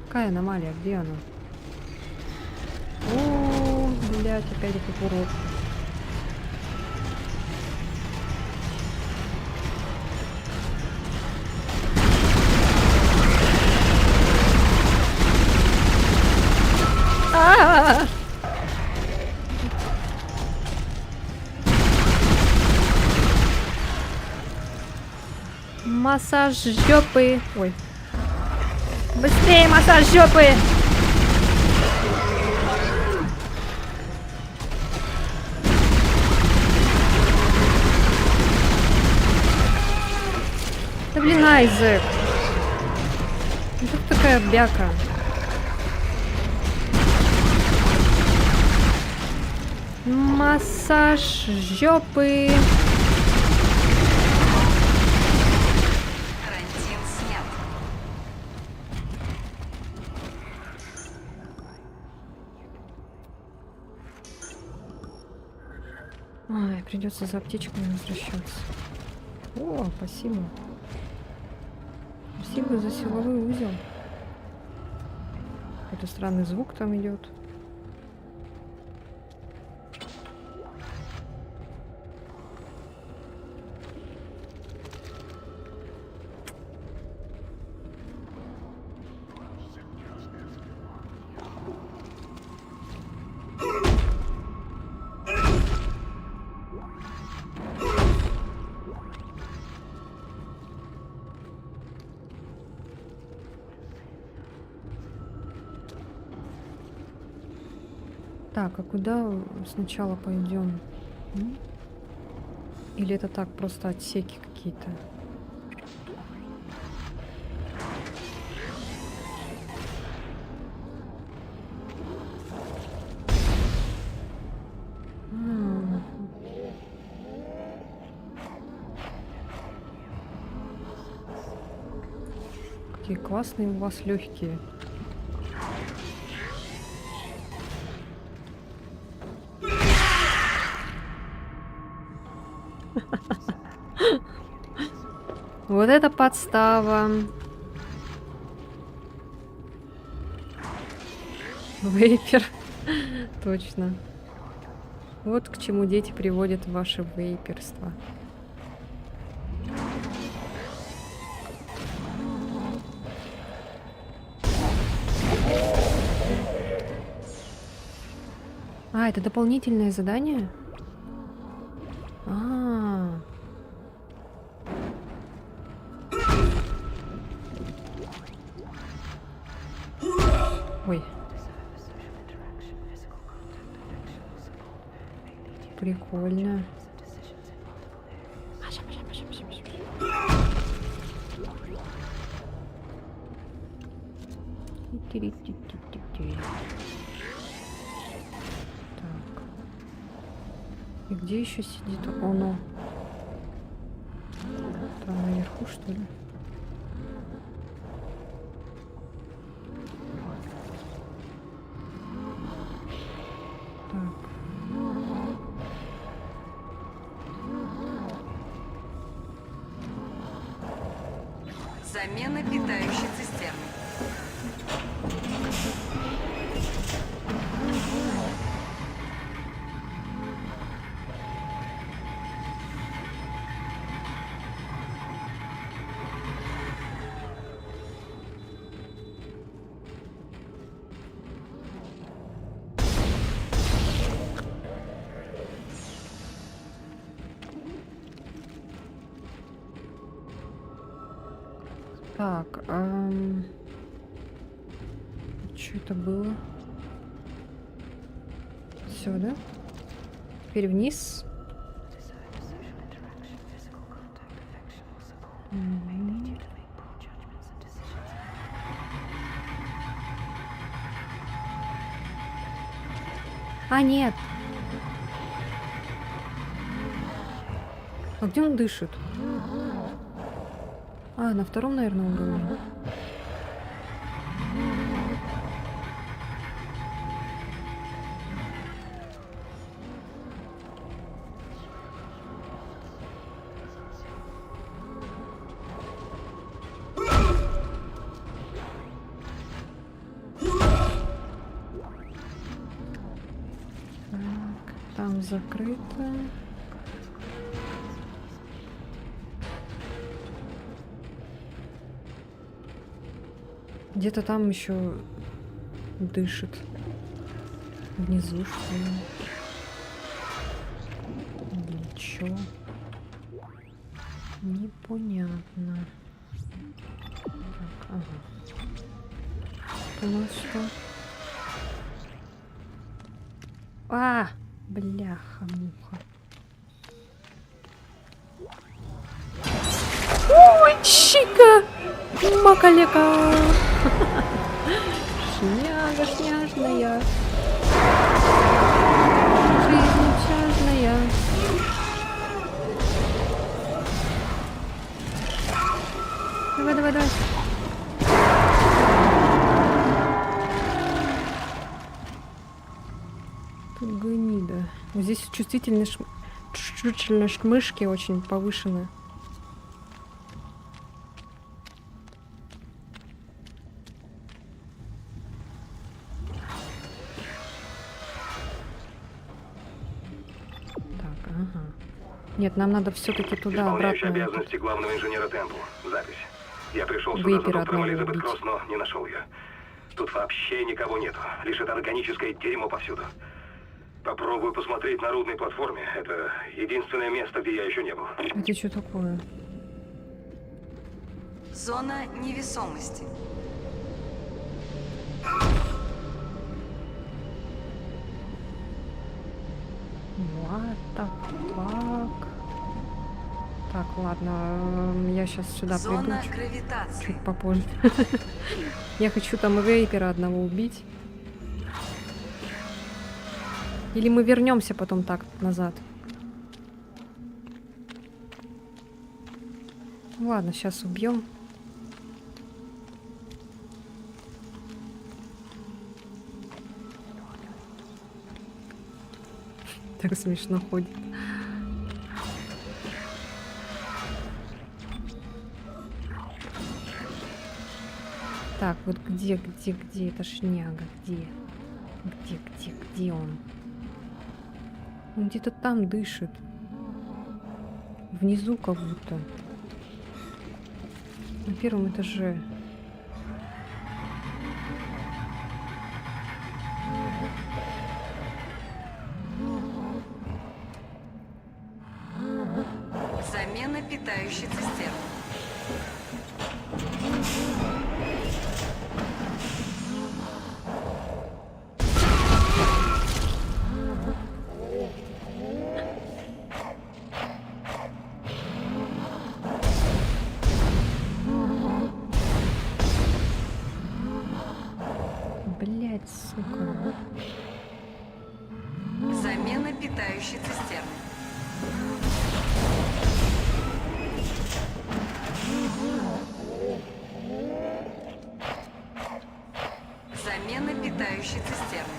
Какая аномалия? Где она? О, блядь, опять этот урод. А-а-а! Массаж жопы. Ой. Быстрее массаж жопы. Да блин, Айзек. Ну тут такая бяка. Массаж жопы. Карантин снят. Ой, придется за аптечкой возвращаться. О, спасибо. Спасибо за силовой узел. Какой-то странный звук там идет. Так, а куда сначала пойдем? Или это так, просто отсеки какие-то? Какие классные у вас легкие. Вот это подстава. Вейпер. Точно. Вот к чему дети приводят ваше вейперство. А, это дополнительное задание? А. Ой. Прикольно. Так. И где еще сидит оно? Там наверху, что ли? Так. Замена питающей цистерны. Так, что это было? Все, да? Теперь вниз. Мгм. А, нет. А где он дышит? А, на втором, наверное, уровне. Так, там закрыто. Где-то там еще дышит. Внизу, что ли? Ничего. Непонятно. Так, ага. У нас что? А! Бляха-муха. Ой, чика! Макалека! Шняга, шняжная. Жизнь общажная. Давай, давай, давай. Тут гнида. Вот здесь чувствительность мышки очень повышена. Ага. Нет, нам надо все-таки туда Исполняющий обратно. обязанности главного инженера Темпл. Запись. Я пришел сюда за Вейпера доктором одного Элизабет убить. Кросс, но не нашел ее. Тут вообще никого нету. Лишь это органическое дерьмо повсюду. Попробую посмотреть на рудной платформе. Это единственное место, где я еще не был. Это что такое? Зона невесомости. What the fuck? Так, ладно, я сейчас сюда приду Зона гравитации. чуть попозже. Я хочу там вейпера одного убить. Или мы вернемся потом так назад? Ладно, сейчас убьем. Так смешно ходит. Так, вот где эта шняга? Где он? Он где-то там дышит. Внизу как будто. На первом этаже. Замена питающей цистерны. Блять, сука. Замена питающей цистерны. Замена питающей цистерны.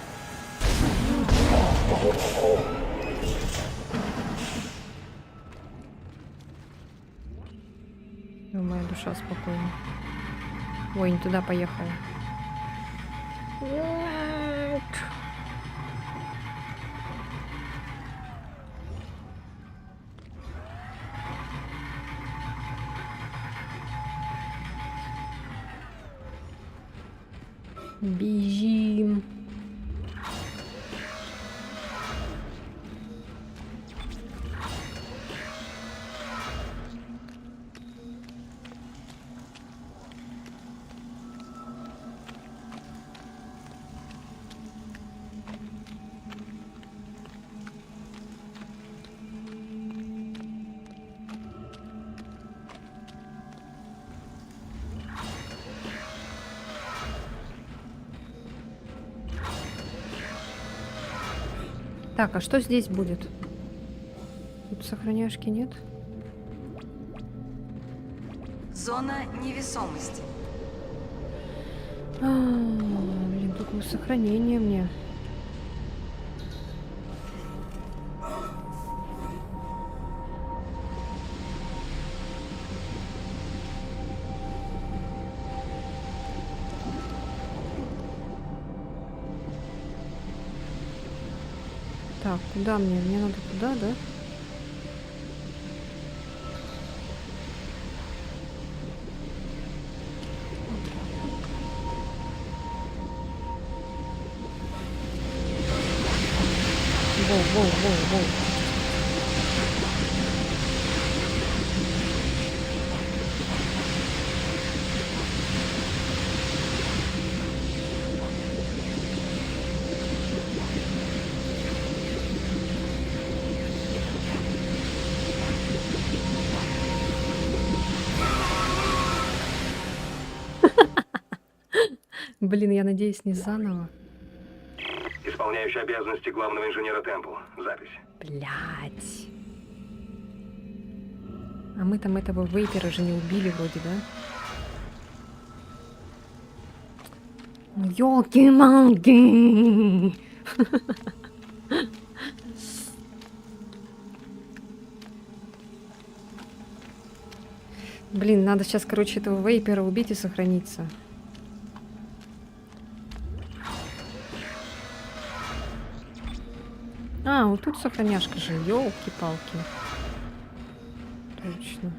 Моя душа спокойна. Ой, не туда поехала. Нет. Бежим. Так, а что здесь будет? Тут сохраняшки нет? Зона невесомости. Блин, только сохранение мне. Так, куда мне? Мне надо туда, да? Воу. Блин, я надеюсь, не заново. Исполняющий обязанности главного инженера Темпл. Запись. Блять. А мы там этого вейпера же не убили вроде, да? Ну, ёлки-малки! Блин, надо сейчас, короче, этого вейпера убить и сохраниться. А, вот тут сохраняшка же, ёлки-палки. Точно.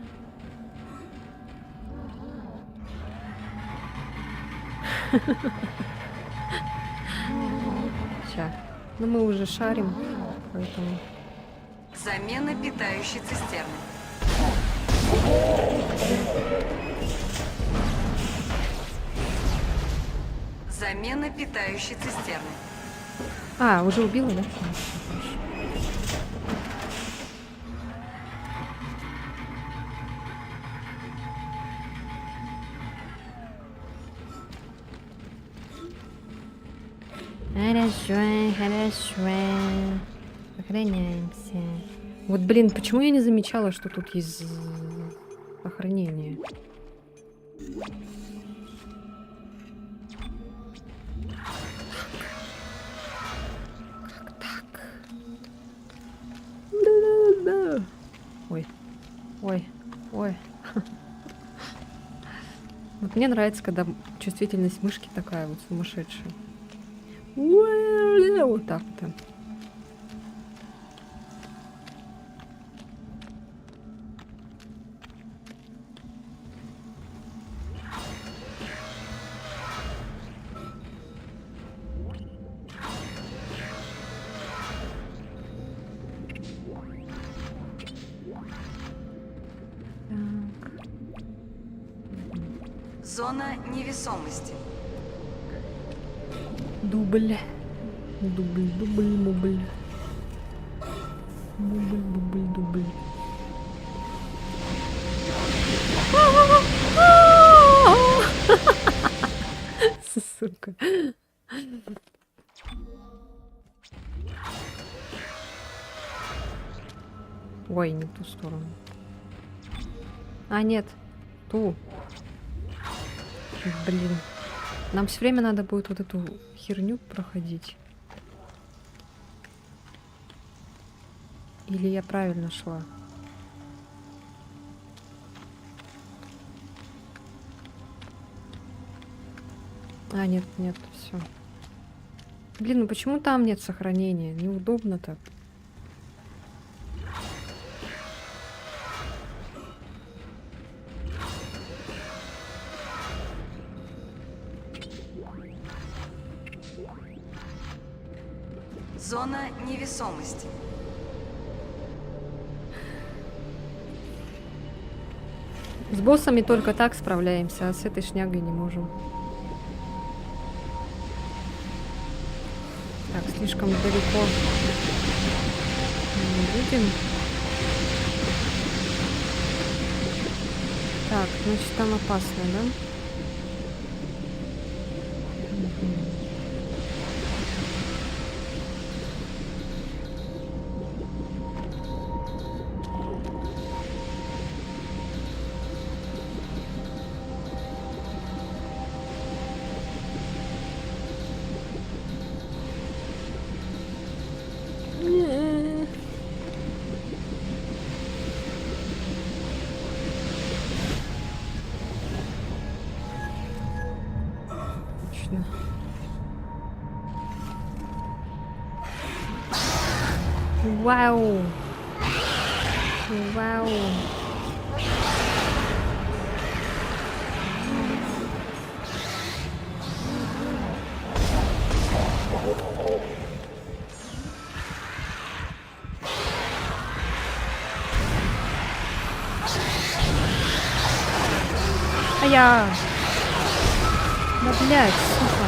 Ща. Ну мы уже шарим, поэтому... Замена питающей цистерны. Замена питающей цистерны. А, уже убила, да? Хорошо, хорошо. Охраняемся. Вот, блин, почему я не замечала, что тут есть охранение? Как так? Да-да-да. Ой, ой, ой. Вот мне нравится, когда чувствительность мышки такая вот сумасшедшая. Вот так вот. Зона невесомости. Дубль. Дубль, дубль, мубль. Мубль, бубль, дубль. Сука. Ой, не в ту сторону. А, нет. Ту. Блин. Нам все время надо будет вот эту херню проходить. Или я правильно шла? А, нет, нет, все. Блин, ну почему там нет сохранения? Неудобно так. Зона невесомости. С боссами только так справляемся, а с этой шнягой не можем. Так, слишком далеко не будем. Так, значит, там опасно, да? Точно. Вау! Вау! А я... Да, блядь, сука.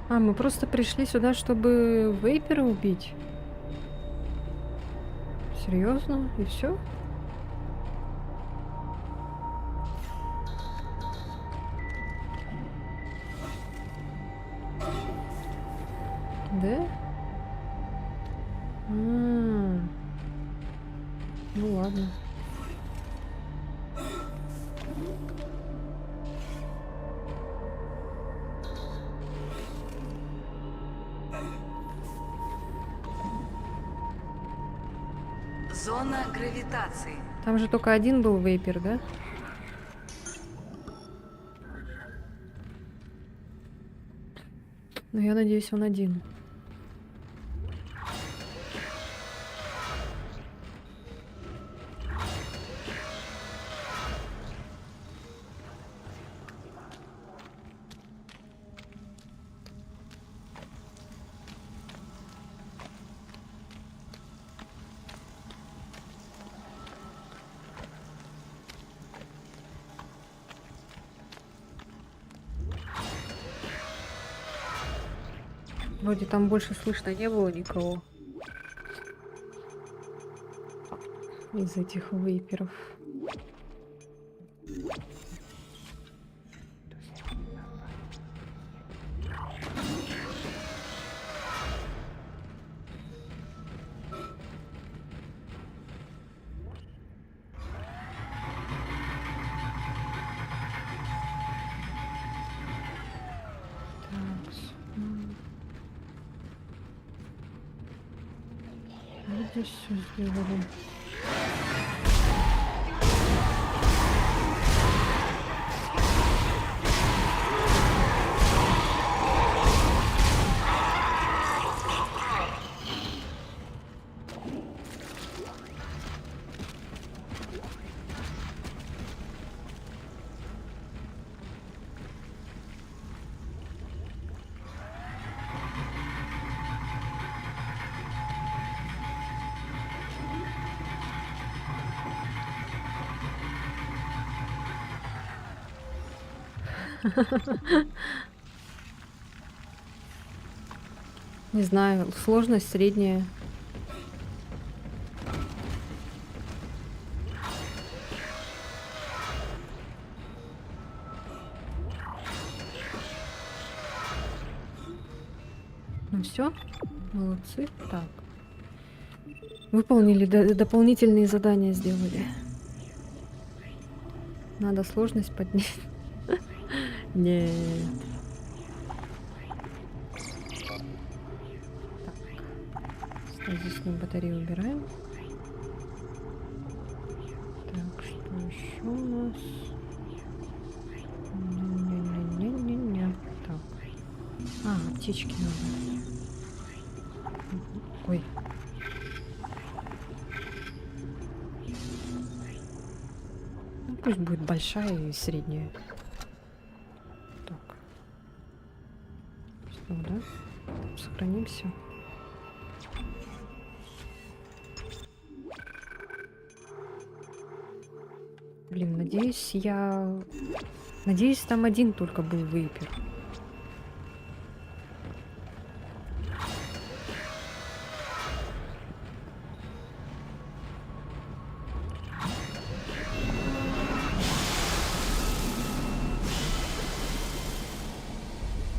А, мы просто пришли сюда, чтобы вейпера убить? Серьезно? И все? Да? Ну ладно. Зона гравитации. Там же только один был вейпер, да? Ну, я надеюсь, он один. Вроде там больше слышно не было никого из этих вейперов. Здесь все сделали. Не знаю, сложность средняя. Ну все, молодцы. Так. Выполнили дополнительные задания, сделали. Надо сложность поднять. Нет. Так. Стазисную батарею убираем. Так, что еще у нас? Не-не-не-не-не. Так. Аптечки надо. Ой. Ну, пусть будет большая и средняя. Так. Все, да? Сохранимся. Блин, надеюсь, там один только был вейпер.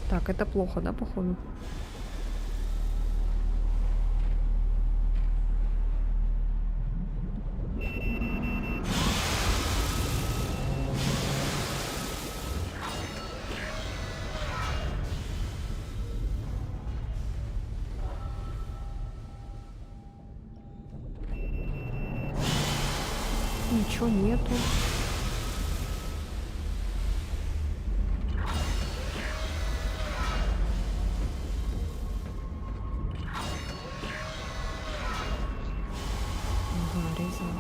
Так, это плохо, да, походу? Ничего нету. Ага, резак.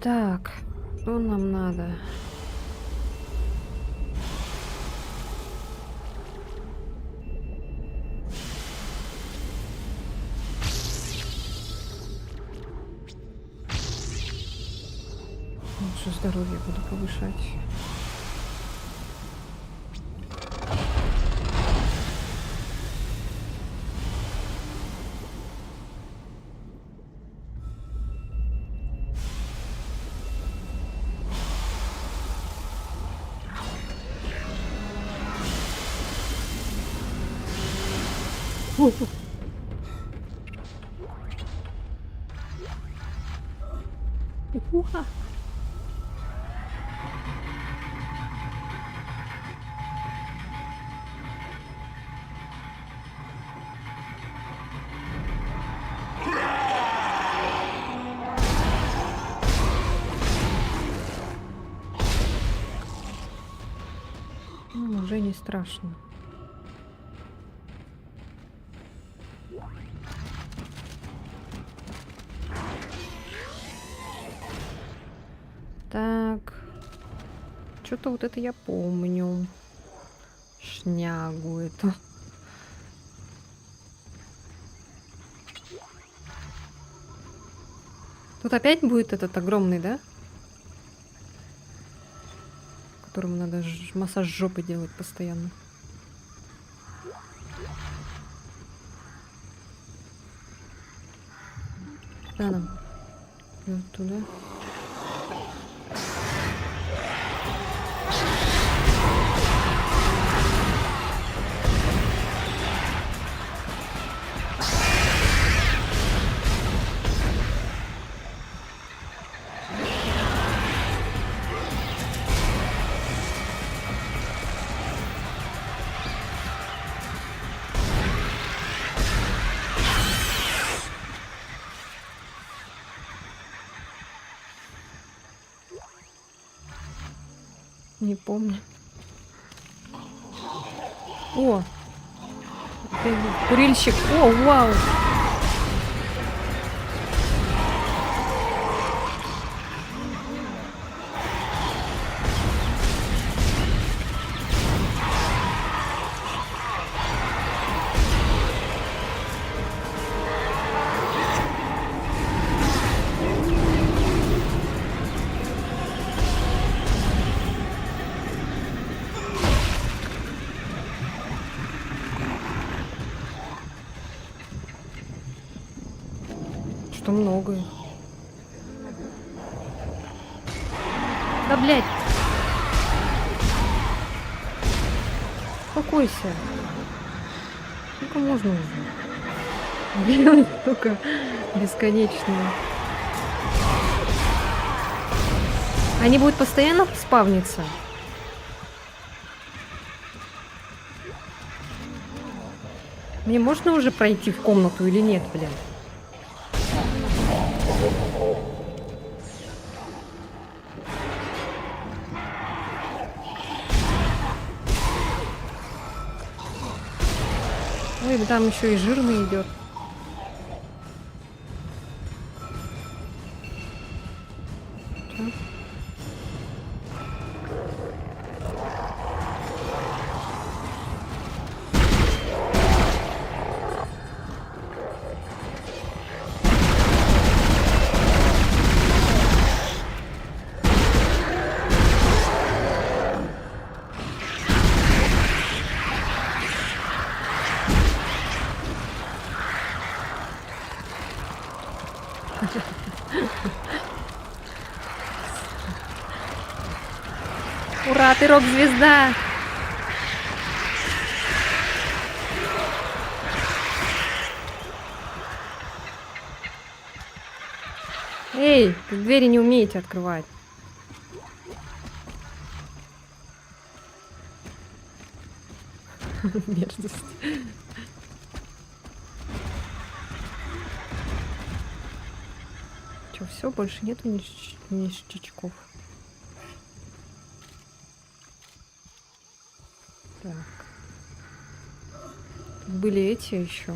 Так, что нам надо? Лучше здоровье буду повышать. уже не страшно. Так. Что-то вот это я помню. Шнягу эту. Тут опять будет этот огромный, да? Которому надо массаж жопы делать постоянно. Куда нам? Вот туда. Не помню. О! Это курильщик. О, вау! Что много их. Да, блядь. Успокойся. Сколько можно уже? Блин, только бесконечно. Они будут постоянно спавниться? Мне можно уже пройти в комнату или нет, блин? Ой, да там еще и жирный идет. Ура, ты рок-звезда! Эй, вы двери не умеете открывать. Мерзость. Чё, все, больше нету ништячков. Так. Тут были эти еще.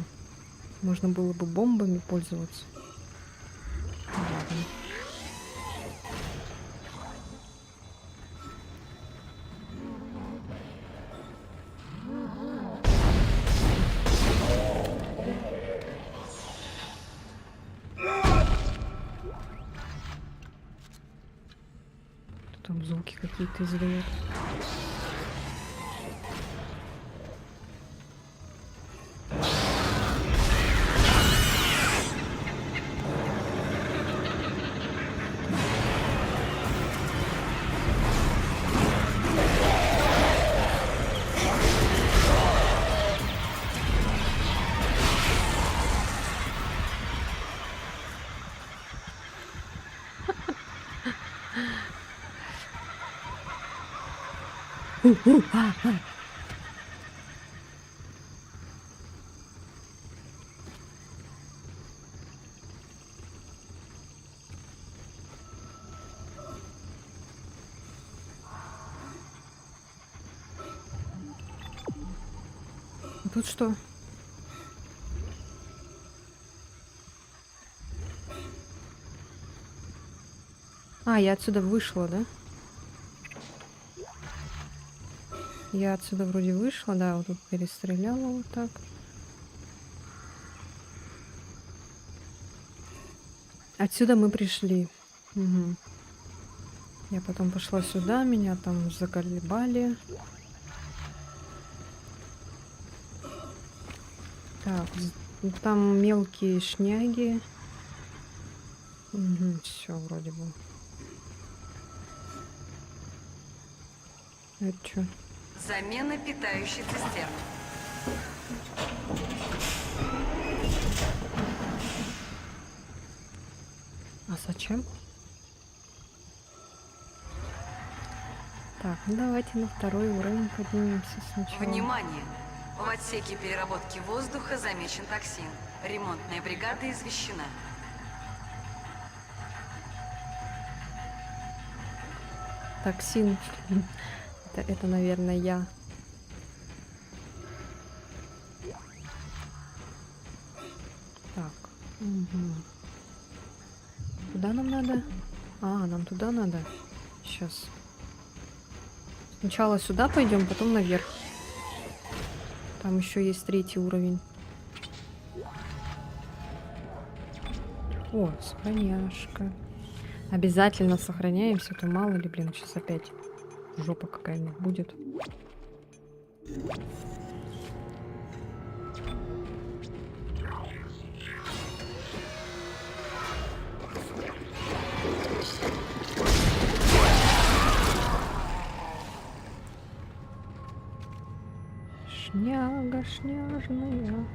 Можно было бы бомбами пользоваться. Ладно. Тут там звуки какие-то издает. тут что? А, я отсюда вышла, да? Я отсюда вроде вышла, да, вот тут перестреляла вот так. Отсюда мы пришли. Угу. Я потом пошла сюда, меня там заколебали. Так, там мелкие шняги. Угу, все вроде бы. Это что? Замена питающей цистерны. А зачем? Так, ну давайте на второй уровень поднимемся сначала. Внимание! В отсеке переработки воздуха замечен токсин. Ремонтная бригада извещена. Токсин. Это, наверное, я. Так. Угу. Куда нам надо? А, нам туда надо. Сейчас. Сначала сюда пойдем, потом наверх. Там еще есть 3-й уровень. О, сохраняшка. Обязательно сохраняемся, то мало ли, блин, сейчас опять жопа какая-нибудь будет. Шняга, шняжная.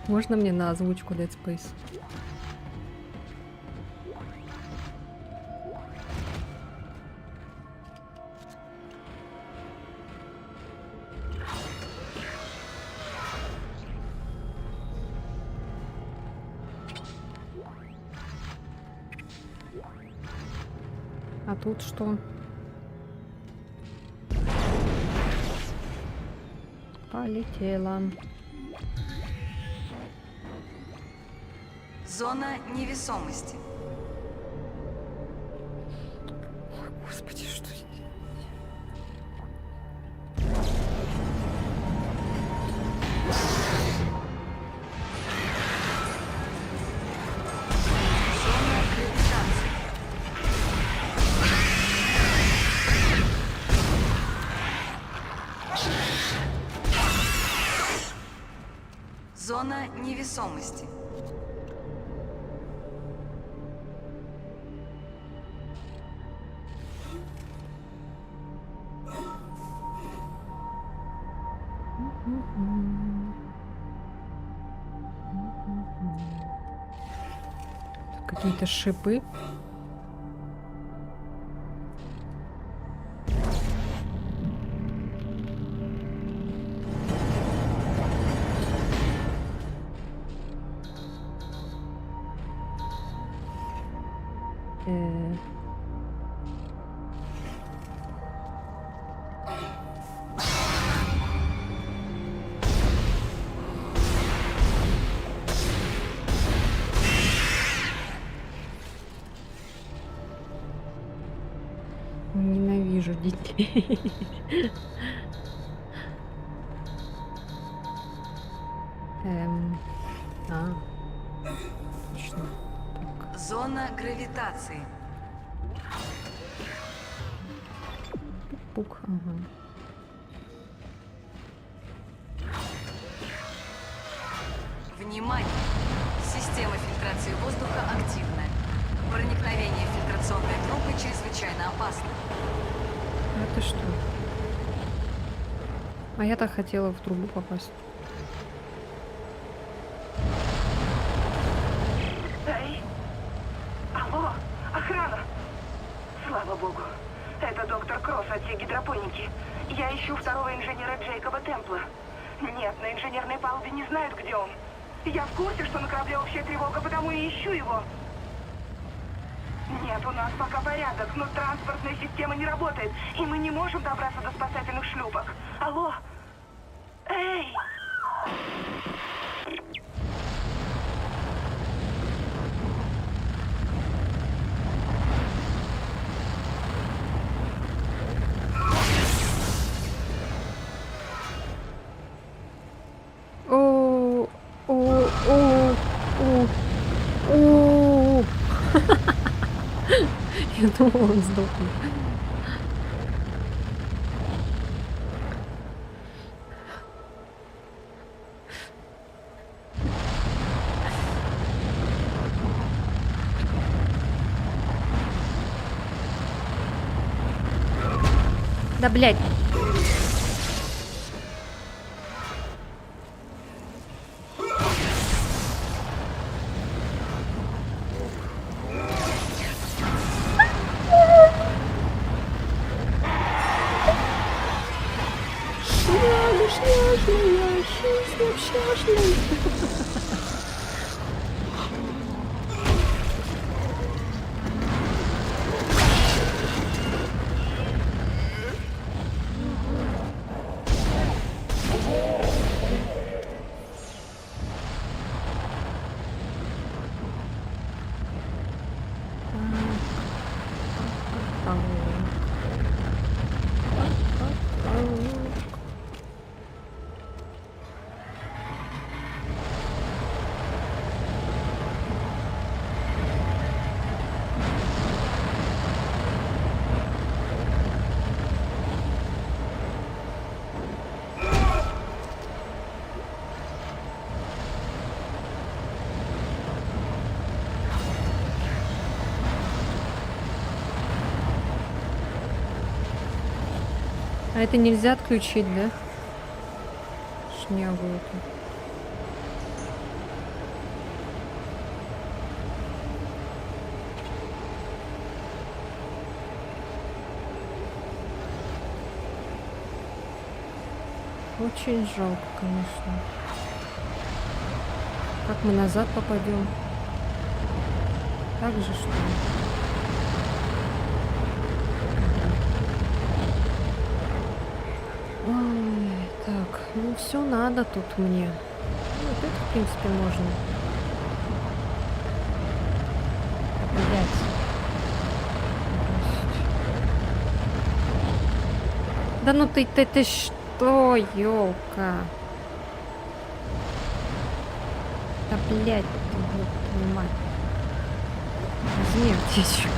Можно мне на озвучку Dead Space? А тут что? Полетела. Зона невесомости. Ой, господи, что это? Зона гравитации. Зона невесомости. Какие-то шипы. Ненавижу детей. Точно. Так. Зона гравитации. Пук, ага. Внимание! Система фильтрации воздуха активна. Проникновение в фильтрационные трубы чрезвычайно опасно. Это что? А я так хотела в трубу попасть. Алло, охрана! Слава богу. Это доктор Кросс от всей гидропоники. Я ищу второго инженера Джейкоба Темпла. Нет, на инженерной палубе не знают, где он. Я в курсе, что на корабле общая тревога, потому и ищу его. Нет, у нас пока порядок, но транспортная система не работает, и мы не можем добраться до спасательных шлюпок. Алло! Эй! О, о, о, о, о. Я думала, он сдохнет. Да, блядь. А это нельзя отключить, да? Шнягу эту. Очень жалко, конечно. Как мы назад попадем? Так же, что ли? Ой, так, ну все надо тут мне. Ну, вот это, в принципе, можно. Блять. Да ну ты что, ёлка? Да блять, вот твою мать. Возьми аптечку.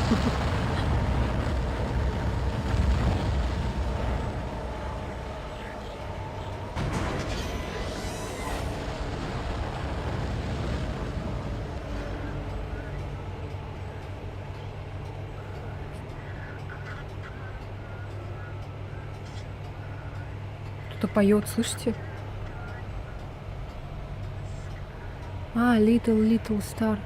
Кто-то поет, слышите? А, Little Star.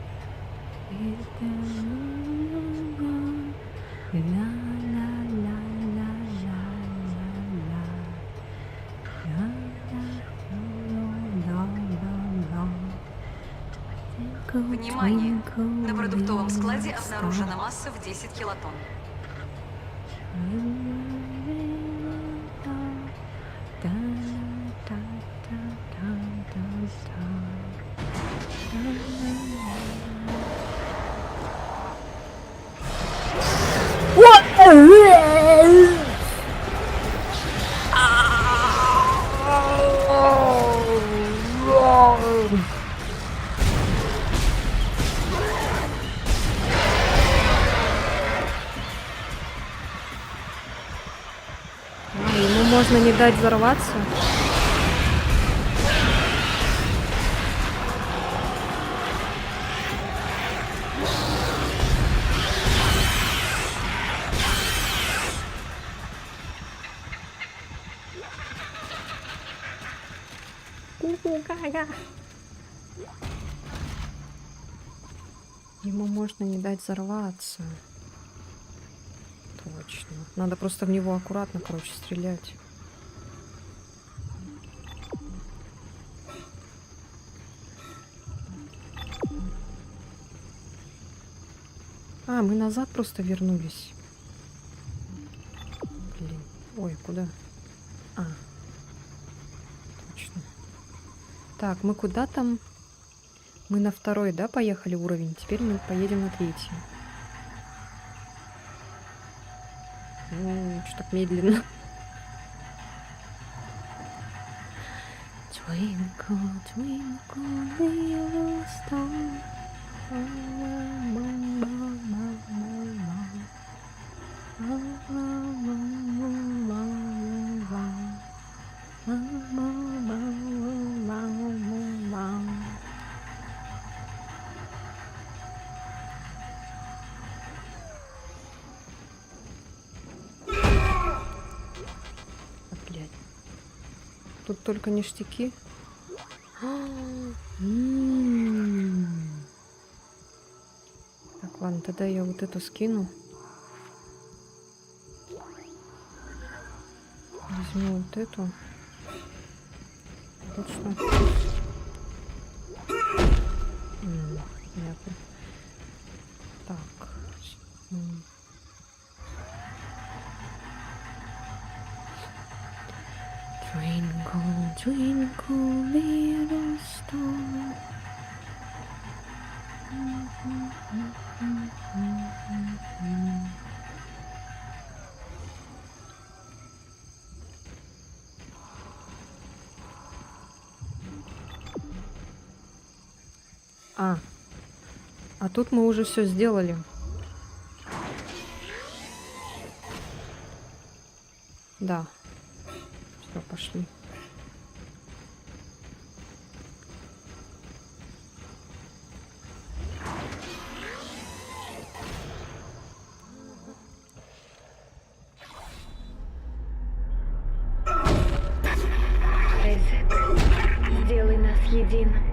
Внимание! На продуктовом складе обнаружена масса в 10 килотонн. Ему можно не дать взорваться. Ему можно не дать взорваться. Точно. Надо просто в него аккуратно, короче, стрелять. А, мы назад просто вернулись. Блин. Ой, куда? А. Точно. Так, мы куда там? Мы на 2-й, да, поехали уровень? Теперь мы поедем на 3-й. Ну, что так медленно. Twinkle, twinkle, little star. Блядь. Тут только ништяки. Так, ладно, тогда я вот эту скину. Возьму вот эту. Точно. Понятно. Так. Twinkle, twinkle, little star. А тут мы уже все сделали. Да. Все, пошли. Айзек, сделай нас единым.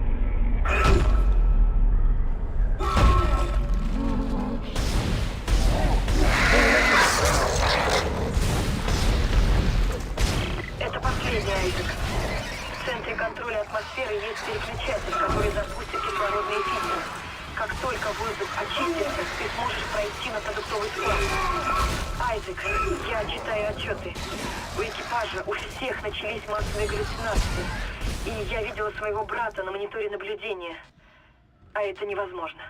Это последний, Айзек. В центре контроля атмосферы есть переключатель, который запустит кислородные фильтры. Как только воздух очистится, ты сможешь пройти на продуктовый склад. Айзек, я читаю отчеты. У экипажа у всех начались массовые галлюцинации. И я видела своего брата на мониторе наблюдения. А это невозможно.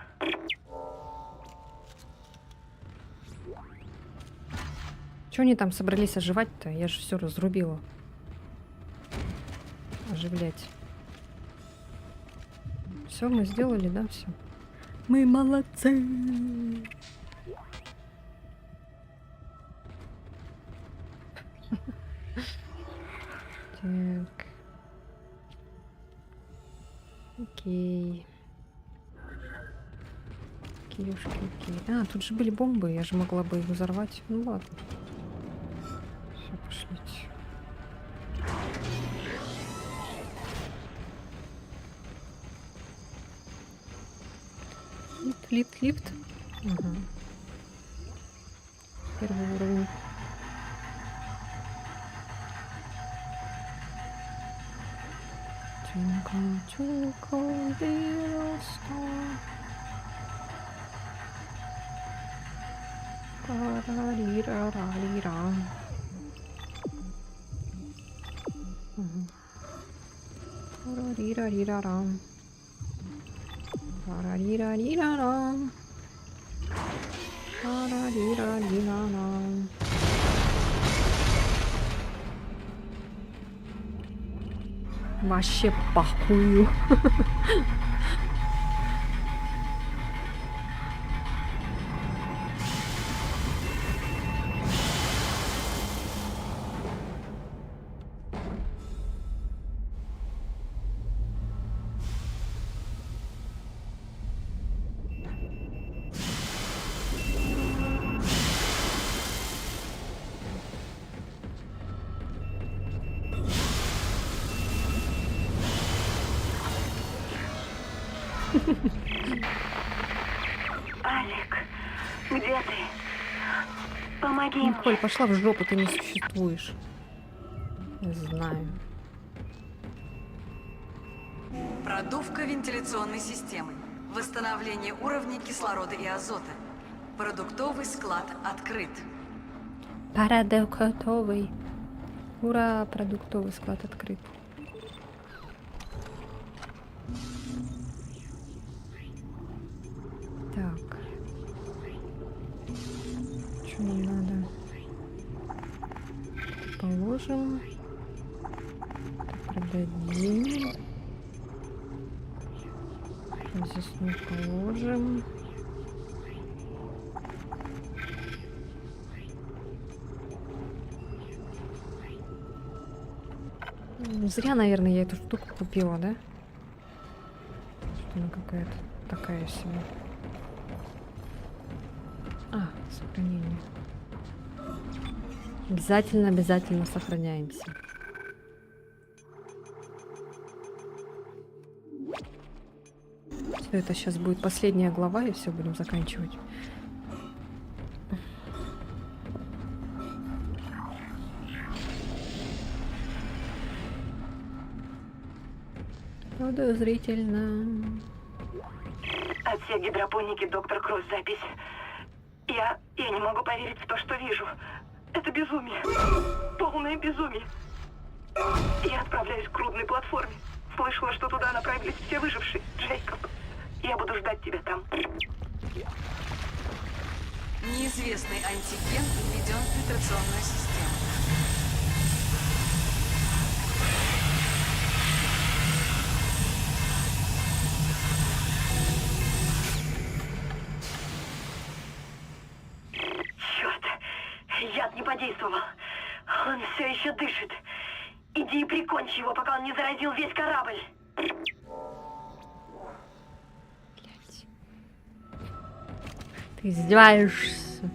Чего они там собрались оживать-то? Я же все разрубила. Оживлять. Все, мы сделали, да, все. Мы молодцы. Так. Окей. Киюшки, окей. А, тут же были бомбы, я же могла бы их взорвать. Ну ладно. Все, пошлите. Лифт. Угу. Первый уровень. Twinkle, twinkle, little star. Ра-ра-ри-ра-ра-ри-ра. Угу. Ра-ра-ри-ра-ри-ра-ра. Ра-ра-ри-ра-ри-ра-ра. Ра-ра-ри-ра-ри-ра-ра. Вообще похую. Где ты? Помоги мне. Николь, пошла в жопу, ты не существуешь. Не знаю. Продувка вентиляционной системы. Восстановление уровня кислорода и азота. Продуктовый склад открыт. Продуктовый. Ура, продуктовый склад открыт. Так. Что нам надо? Положим. Продадим. Здесь мы положим. Зря, наверное, я эту штуку купила, да? Что она какая-то такая себе. А, сохранение. Обязательно сохраняемся. Все, это сейчас будет последняя глава, и все, будем заканчивать. Подозрительно. Отсек гидропоники, доктор Кросс, запись. Я не могу поверить в то, что вижу. Это безумие. Полное безумие. Я отправляюсь к рудной платформе. Слышала, что туда направились все выжившие. Джейкоб, я буду ждать тебя там. Неизвестный антиген введен в фильтрационную систему. Черт, яд не подействовал. Он все еще дышит. Иди и прикончи его, пока он не заразил весь корабль. Ты издеваешься.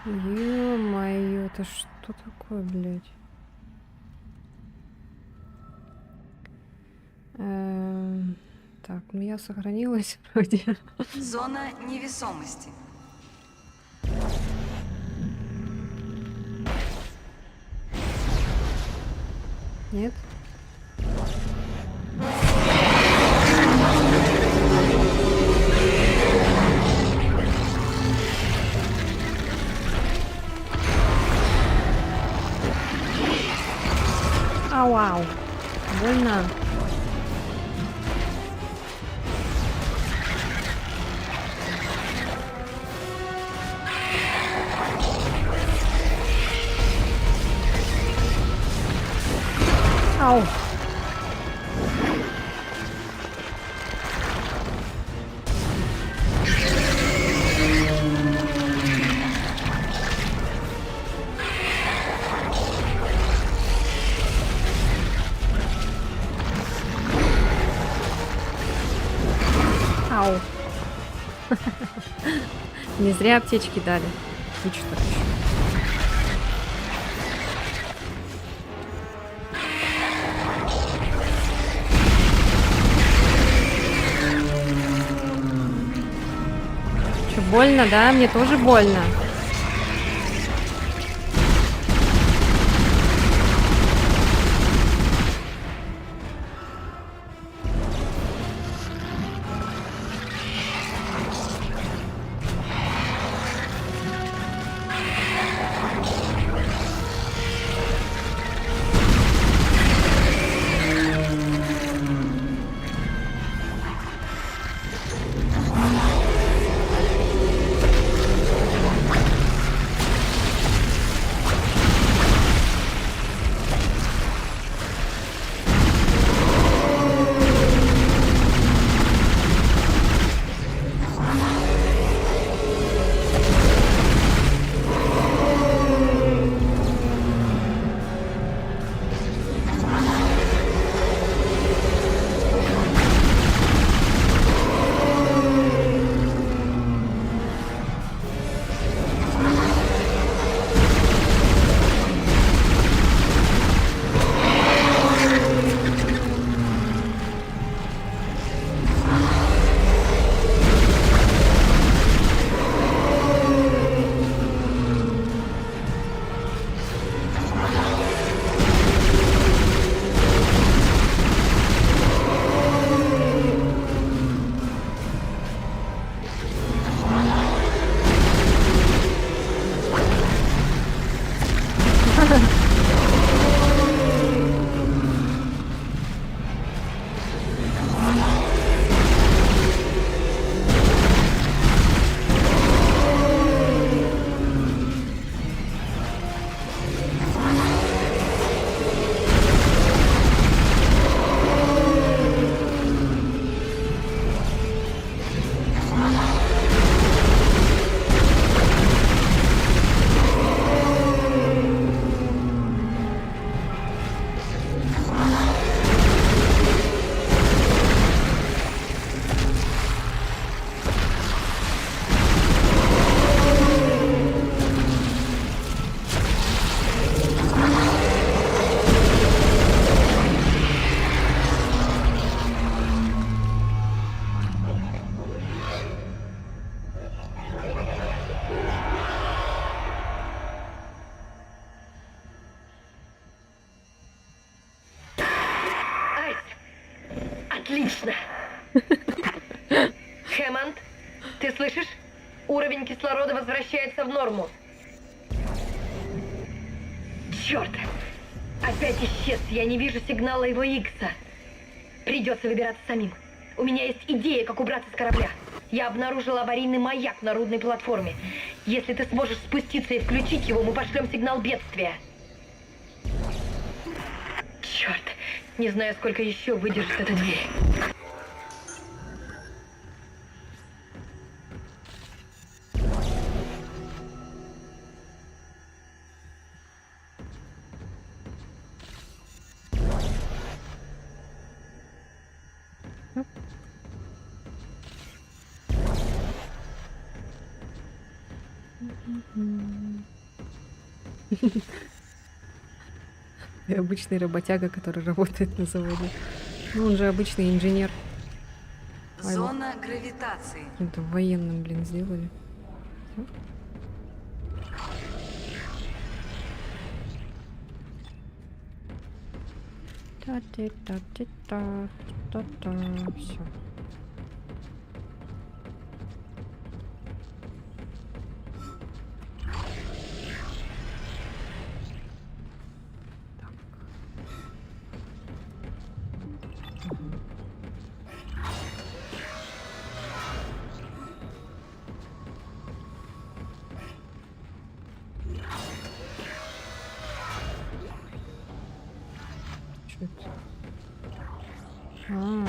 Ё-моё, это что такое, блядь? Так, ну я сохранилась вроде. Зона невесомости. Нет? Ау-ау. Больно. Ау. Ау. Не зря аптечки дали. И что еще? Что, больно, да? Мне тоже больно. Отлично. Хэммонд, ты слышишь? Уровень кислорода возвращается в норму. Черт! Опять исчез. Я не вижу сигнала его Икса. Придется выбираться самим. У меня есть идея, как убраться с корабля. Я обнаружила аварийный маяк на рудной платформе. Если ты сможешь спуститься и включить его, мы пошлем сигнал бедствия. Черт! Не знаю, сколько еще выдержит эта дверь. И обычный работяга, который работает на заводе. Ну, он же обычный инженер. Зона гравитации. Это военным, блин, сделали. Все. Что это? А.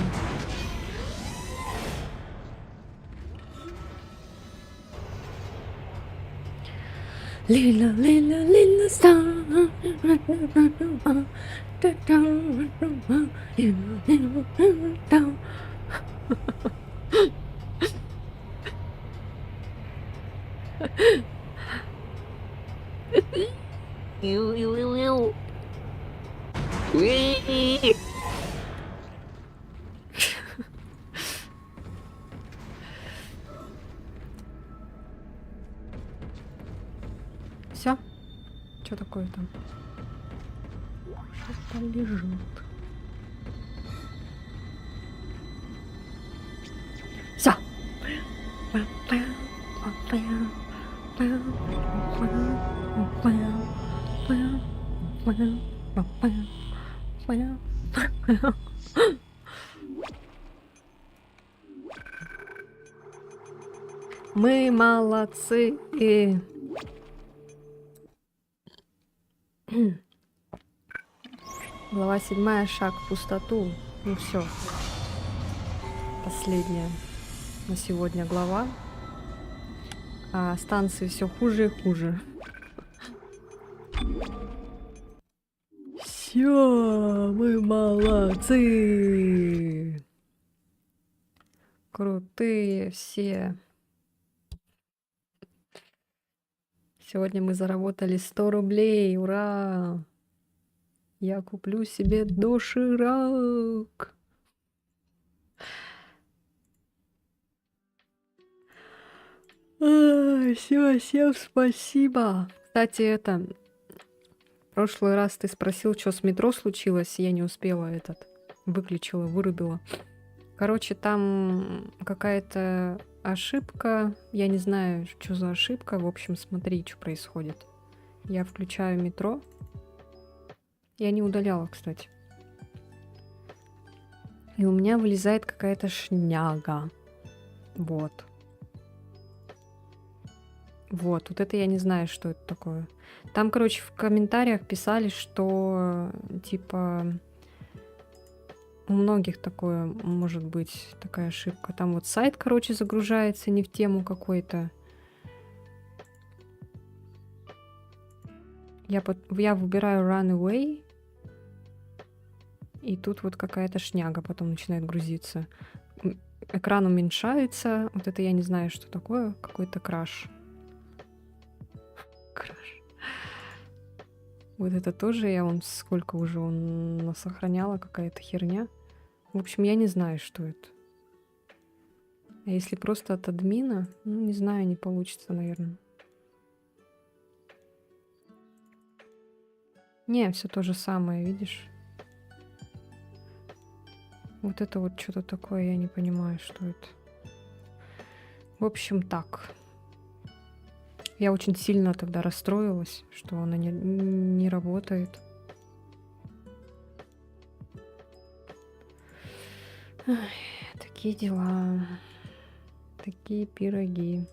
Лила, лила, лила, стар. Все? Что такое там? Что-то лежит. Все. Мы молодцы. Глава 7. Шаг в пустоту. Ну все. Последняя на сегодня глава. А станции все хуже и хуже. Все, мы молодцы. Крутые все. Сегодня мы заработали 100 рублей. Ура! Я куплю себе доширак. Все, всем спасибо. Кстати, в прошлый раз ты спросил, что с метро случилось. Я не успела выключила, вырубила. Короче, там какая-то ошибка. Я не знаю, что за ошибка. В общем, смотри, что происходит. Я включаю метро. Я не удаляла, кстати. И у меня вылезает какая-то шняга. Вот. Вот это я не знаю, что это такое. Там, короче, в комментариях писали, что, типа, у многих такое может быть, такая ошибка. Там вот сайт, короче, загружается не в тему какой-то. Я выбираю Run Away, и тут вот какая-то шняга потом начинает грузиться. Экран уменьшается. Вот это я не знаю, что такое. Какой-то краш. Краш. Вот это тоже я сколько уже сохраняла, какая-то херня. В общем, я не знаю, что это. А если просто от админа, ну, не знаю, не получится, наверное. Не, все то же самое, видишь? Вот это вот что-то такое, я не понимаю, что это. В общем, так. Я очень сильно тогда расстроилась, что она не работает. Ай, такие дела. Такие пироги.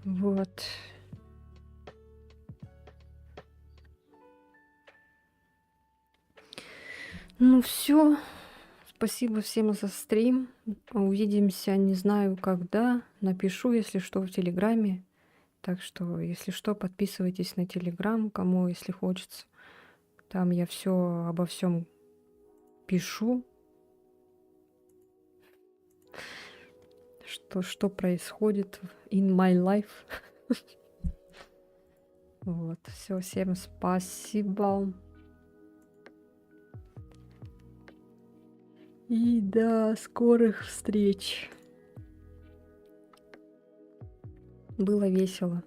Вот. Ну все. Спасибо всем за стрим. Увидимся, не знаю когда. Напишу, если что, в Телеграме. Так что, если что, подписывайтесь на Телеграм, кому, если хочется. Там я все обо всем пишу. Что происходит in my life. Вот. Все, всем спасибо. И до скорых встреч. Было весело.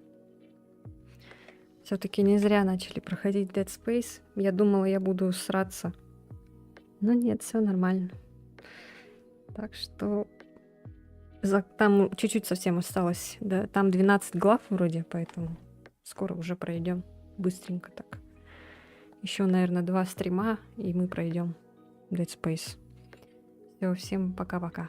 Все-таки не зря начали проходить Dead Space. Я думала, я буду сраться. Но нет, все нормально. Так что там чуть-чуть совсем осталось. Да, там 12 глав вроде, поэтому скоро уже пройдем. Быстренько так. Еще, наверное, 2 стрима, и мы пройдем Dead Space. Все, всем пока-пока.